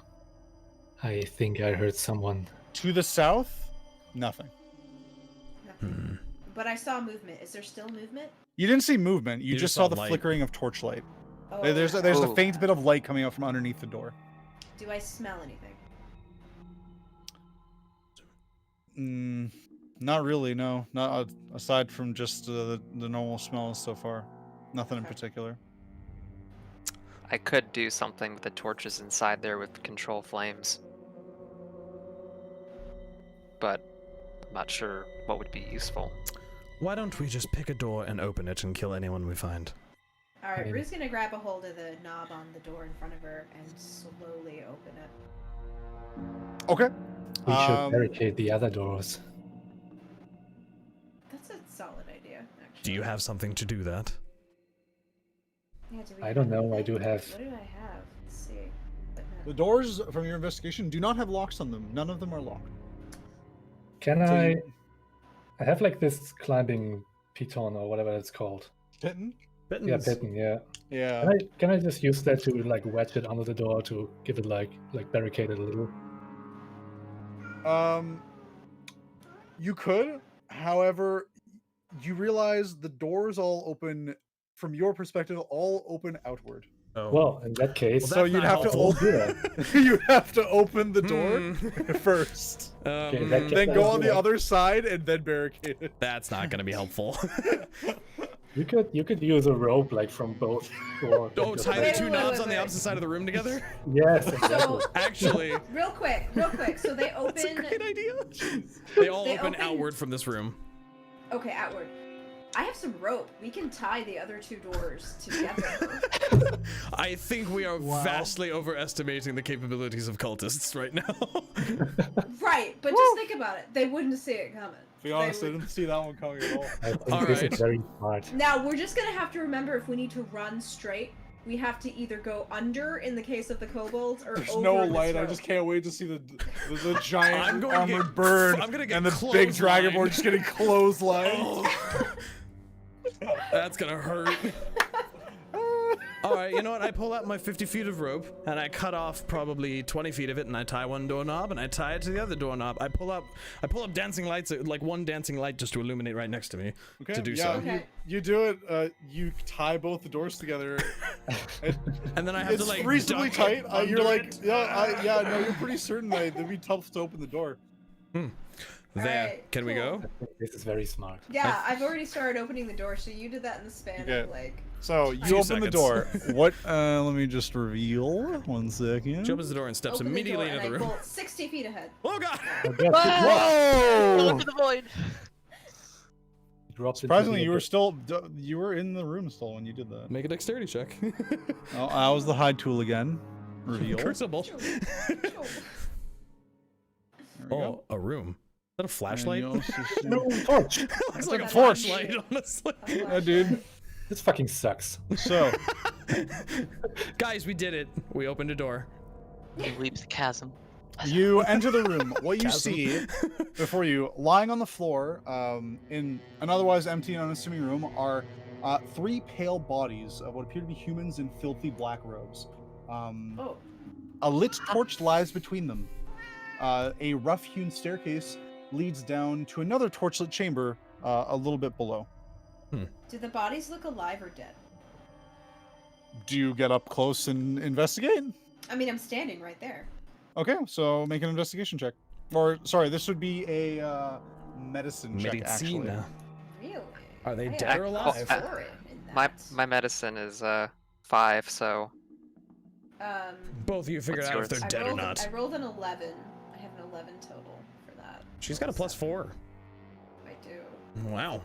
I think I heard someone. To the south, nothing. Nothing. But I saw movement. Is there still movement? You didn't see movement. You You just just saw saw the light. flickering of torchlight. Oh, There's a Oh. faint bit of light coming out from underneath the door. Do I smell anything? Not really. No, not aside from just the normal smells so far. Nothing in Okay. particular. I could do something with the torches inside there with control flames. But I'm not sure what would be useful. Why don't we just pick a door and open it and kill anyone we find? Alright, Maybe. Rue's gonna grab a hold of the knob on the door in front of her and slowly open it. Okay. We should barricade the other doors. That's a solid idea, actually. Do you have something to do that? Yeah, do we I don't have know, I anything? do have- What do I have? Let's see. The doors from your investigation do not have locks on them. None of them are locked. Can So I? you- I have like this climbing piton or whatever it's called. Pitten? Yeah, piton. Yeah. Yeah. Can I just use that to like wedge it under the door to give it like barricade it a little? You could. However, you realize the doors all open, from your perspective, all open outward. Oh. Well, in that case, Well, So that's you'd not have to helpful. open. You have to open the door first, Okay, in that case- then go on the Yeah. other side, and then barricade it. That's not going to be helpful. you could use a rope like from both doors. Oh, tie the Wait, two wait, knobs wait, on the wait. opposite side of the room together? Yes, exactly. So, Actually, real quick. So they open. that's a great idea. They all They open open- outward from this room. Okay, outward. I have some rope. We can tie the other 2 doors together. I think we are vastly overestimating the capabilities of cultists right now. Right, but just think about it. They wouldn't see it coming. To be honest, I didn't see that one coming at all. I think All this right. is very smart. Now, we're just gonna have to remember if we need to run straight, we have to either go under in the case of the kobolds or There's over no this light. I rope. just can't wait to see the giant I'm going to armored get- bird I'm gonna get and the big clotheslined. dragonborn just getting clotheslined. Oh. That's gonna hurt. Alright, you know what? I pull out my 50 feet of rope and I cut off probably 20 feet of it and I tie one doorknob and I tie it to the other doorknob. I pull up dancing lights, like one dancing light just to illuminate right next to me to do so. Okay. You do it. You tie both the doors together. And then I have It's to like reasonably duck tight. You're under like, it. no, you're pretty certain that it'd be tough to open the door. There. Alright, Can we cool. go? I think this is very smart. Yeah, I've already started opening the door, so you did that in the span Okay. of like... So you Few open the seconds. door. What? Let me just reveal. 1 second. She opens the door and steps Open immediately the door into the and I room. bolt 60 feet ahead. Oh god! Whoa! Look at the void. Drops into Surprisingly, the you were in the room still when you did that. Make a dexterity check. Oh, that was the hide tool again. Reveal. Crucible. Choo. There we Oh, go. a room. Is that a And flashlight? you also see- No, torch! Looks like a a flashlight, honestly. Yeah, dude. This fucking sucks. So Guys, we did it. We opened a door. He leaps the chasm. you enter the room. What you Chasm. see before you, lying on the floor, in an otherwise empty and unassuming room, are 3 pale bodies of what appear to be humans in filthy black robes. Oh. A lit torch lies between them. A rough-hewn staircase leads down to another torchlit chamber a little bit below. Do the bodies look alive or dead? Do you get up close and investigate? I mean, I'm standing right there. Okay, so make an investigation check. Or, sorry, this would be a medicine check, actually. Medicina. Really? Are they I dead have or a alive? plus 4 in My that. medicine is 5, so Both of you figured What's out if yours? they're dead or I not. rolled an 11. I have an 11 total for that. She's got a plus 4. I do. Wow.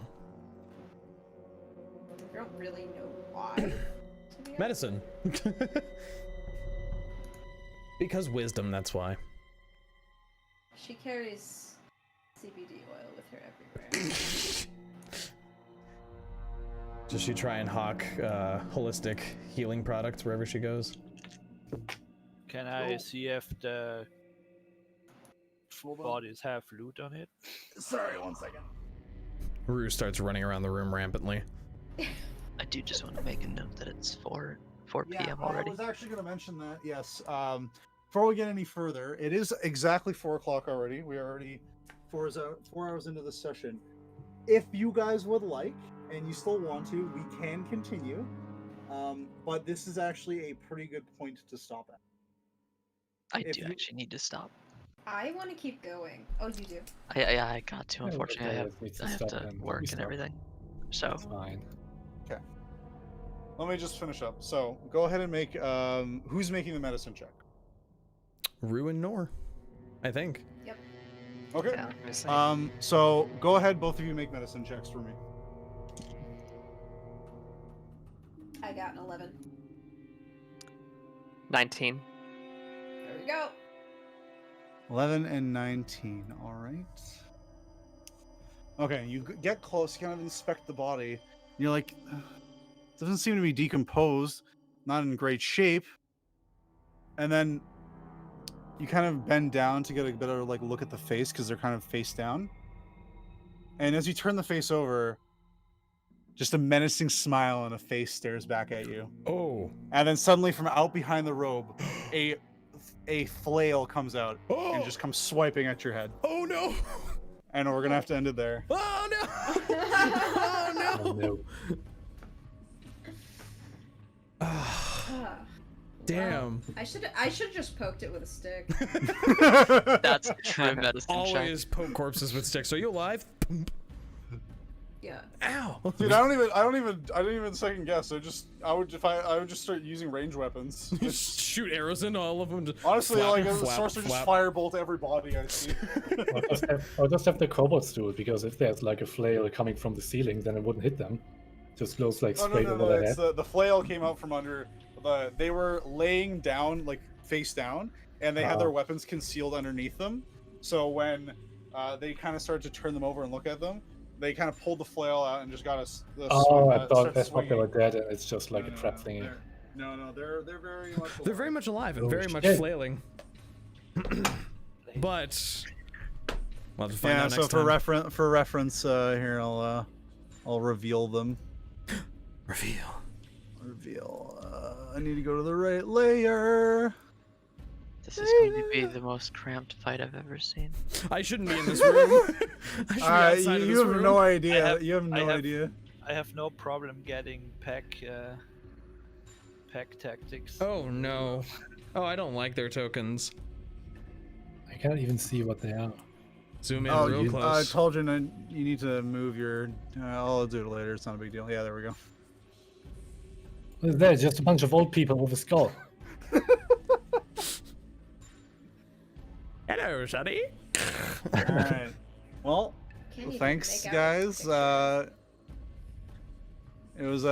I don't really know why. To be honest. Medicine. Because wisdom, that's why. She carries CBD oil with her everywhere. Does she try and hawk holistic healing products wherever she goes? Can I see if the bodies have loot on it? Sorry, 1 second. Ruse starts running around the room rampantly. I do just want to make a note that it's 4 Yeah, p.m. I already. was actually going to mention that, yes. Before we get any further, it is exactly 4 o'clock already. We are already 4 hours into the session. If you guys would like, and you still want to, we can continue. But this is actually a pretty good point to stop at. I if do you- actually need to stop. I want to keep going. Oh, you do? I got to. Yeah, Unfortunately, okay, needs to I have stop to then. We work and stop. everything. So It's fine. Let me just finish up. So, go ahead and make... who's making the medicine check? Rue and Nor, I think. Okay. yeah, let me see. So, go ahead, both of you make medicine checks for me. I got an 11. 19. There we go. 11 and 19, all right. Okay, you get close, you kind of inspect the body. And you're like, doesn't seem to be decomposed, not in great shape. And then you kind of bend down to get a better like look at the face because they're kind of face down. And as you turn the face over, just a menacing smile and a face stares back at you. Oh. And then suddenly from out behind the robe, a flail comes out Oh. and just comes swiping at your head. Oh no. And we're gonna have to end it there. Oh no. Oh no. Oh, no. Ah, Damn. I should just poked it with a stick. that's a true medicine check. Always poke corpses with sticks. Are you alive? Yeah. Ow! Dude, I don't even second guess. I would just start using range weapons. Just shoot arrows into all of them. Just Honestly, flap, like a flap, sorcerer just flap. firebolt every body I see. Or just have the kobolds do it, because if there's like a flail coming from the ceiling, then it wouldn't hit them. Just goes like straight over their It's head. the flail came out from under. They were laying down, like face down, and they had their weapons concealed underneath them. So when they kind of started to turn them over and look at them, they kind of pulled the flail out and just got us. I thought they were dead, and it's just like a trap thingy. No, they're very much. They're very much alive and very much shit. flailing. But we'll have to find Yeah, out so next for time. reference, here I'll reveal them. Reveal. I need to go to the right layer. This is going to be the most cramped fight I've ever seen. I shouldn't be in this room. I should be outside of You this have room. no idea. have- You have no I have- idea. I have no problem getting pack tactics. Oh no. Oh, I don't like their tokens. I can't even see what they are. Zoom in real close. Taldren, you need to move your. I'll do it later. It's not a big deal. Yeah, there we go. What is that? Just a bunch of old people with a skull. Hello, Shuddy. All right. Well, Can't even thanks, make out this guys. picture. It was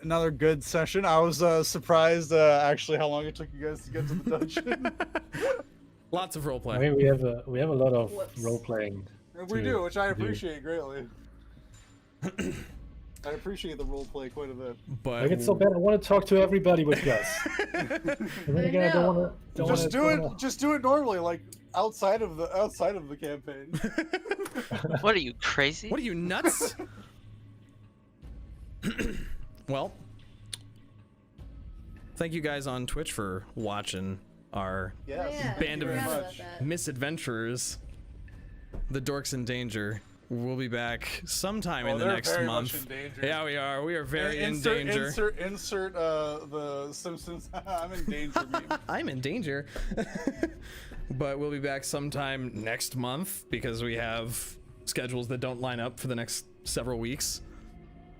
another good session. I was surprised actually how long it took you guys to get to the dungeon. Lots of roleplay. I mean, we have a lot of Whoops. role playing. We do, which I to do. appreciate greatly. I appreciate the roleplay quite a bit. But Like, it's so bad. I want to talk to everybody with Gasz. And then again, I don't want to. Just do it normally, like outside of the campaign. What are you, crazy? What are you, nuts? Well, thank you guys on Twitch for watching our Yes. Oh, yeah, band I of forgot about that. misadventurers, the Dorks in Danger. We'll be back sometime in the they're next very month. much in danger. Yeah, we are. We are very in danger. Insert the Simpsons. I'm in danger meme. I'm in danger. But we'll be back sometime next month because we have schedules that don't line up for the next several weeks.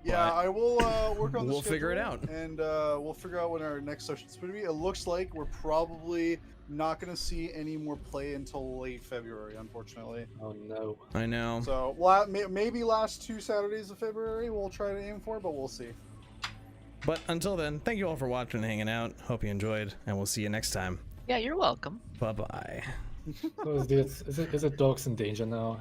Yeah, But I will work on the we'll figure it schedule, out. and we'll figure out when our next session's going to be. It looks like we're probably not going to see any more play until late February, unfortunately. Oh no. I know. So maybe last 2 Saturdays of February we'll try to aim for, but we'll see. But until then, thank you all for watching and hanging out. Hope you enjoyed, and we'll see you next time. Yeah, you're welcome. Bye-bye. So is it Dogs in Danger now?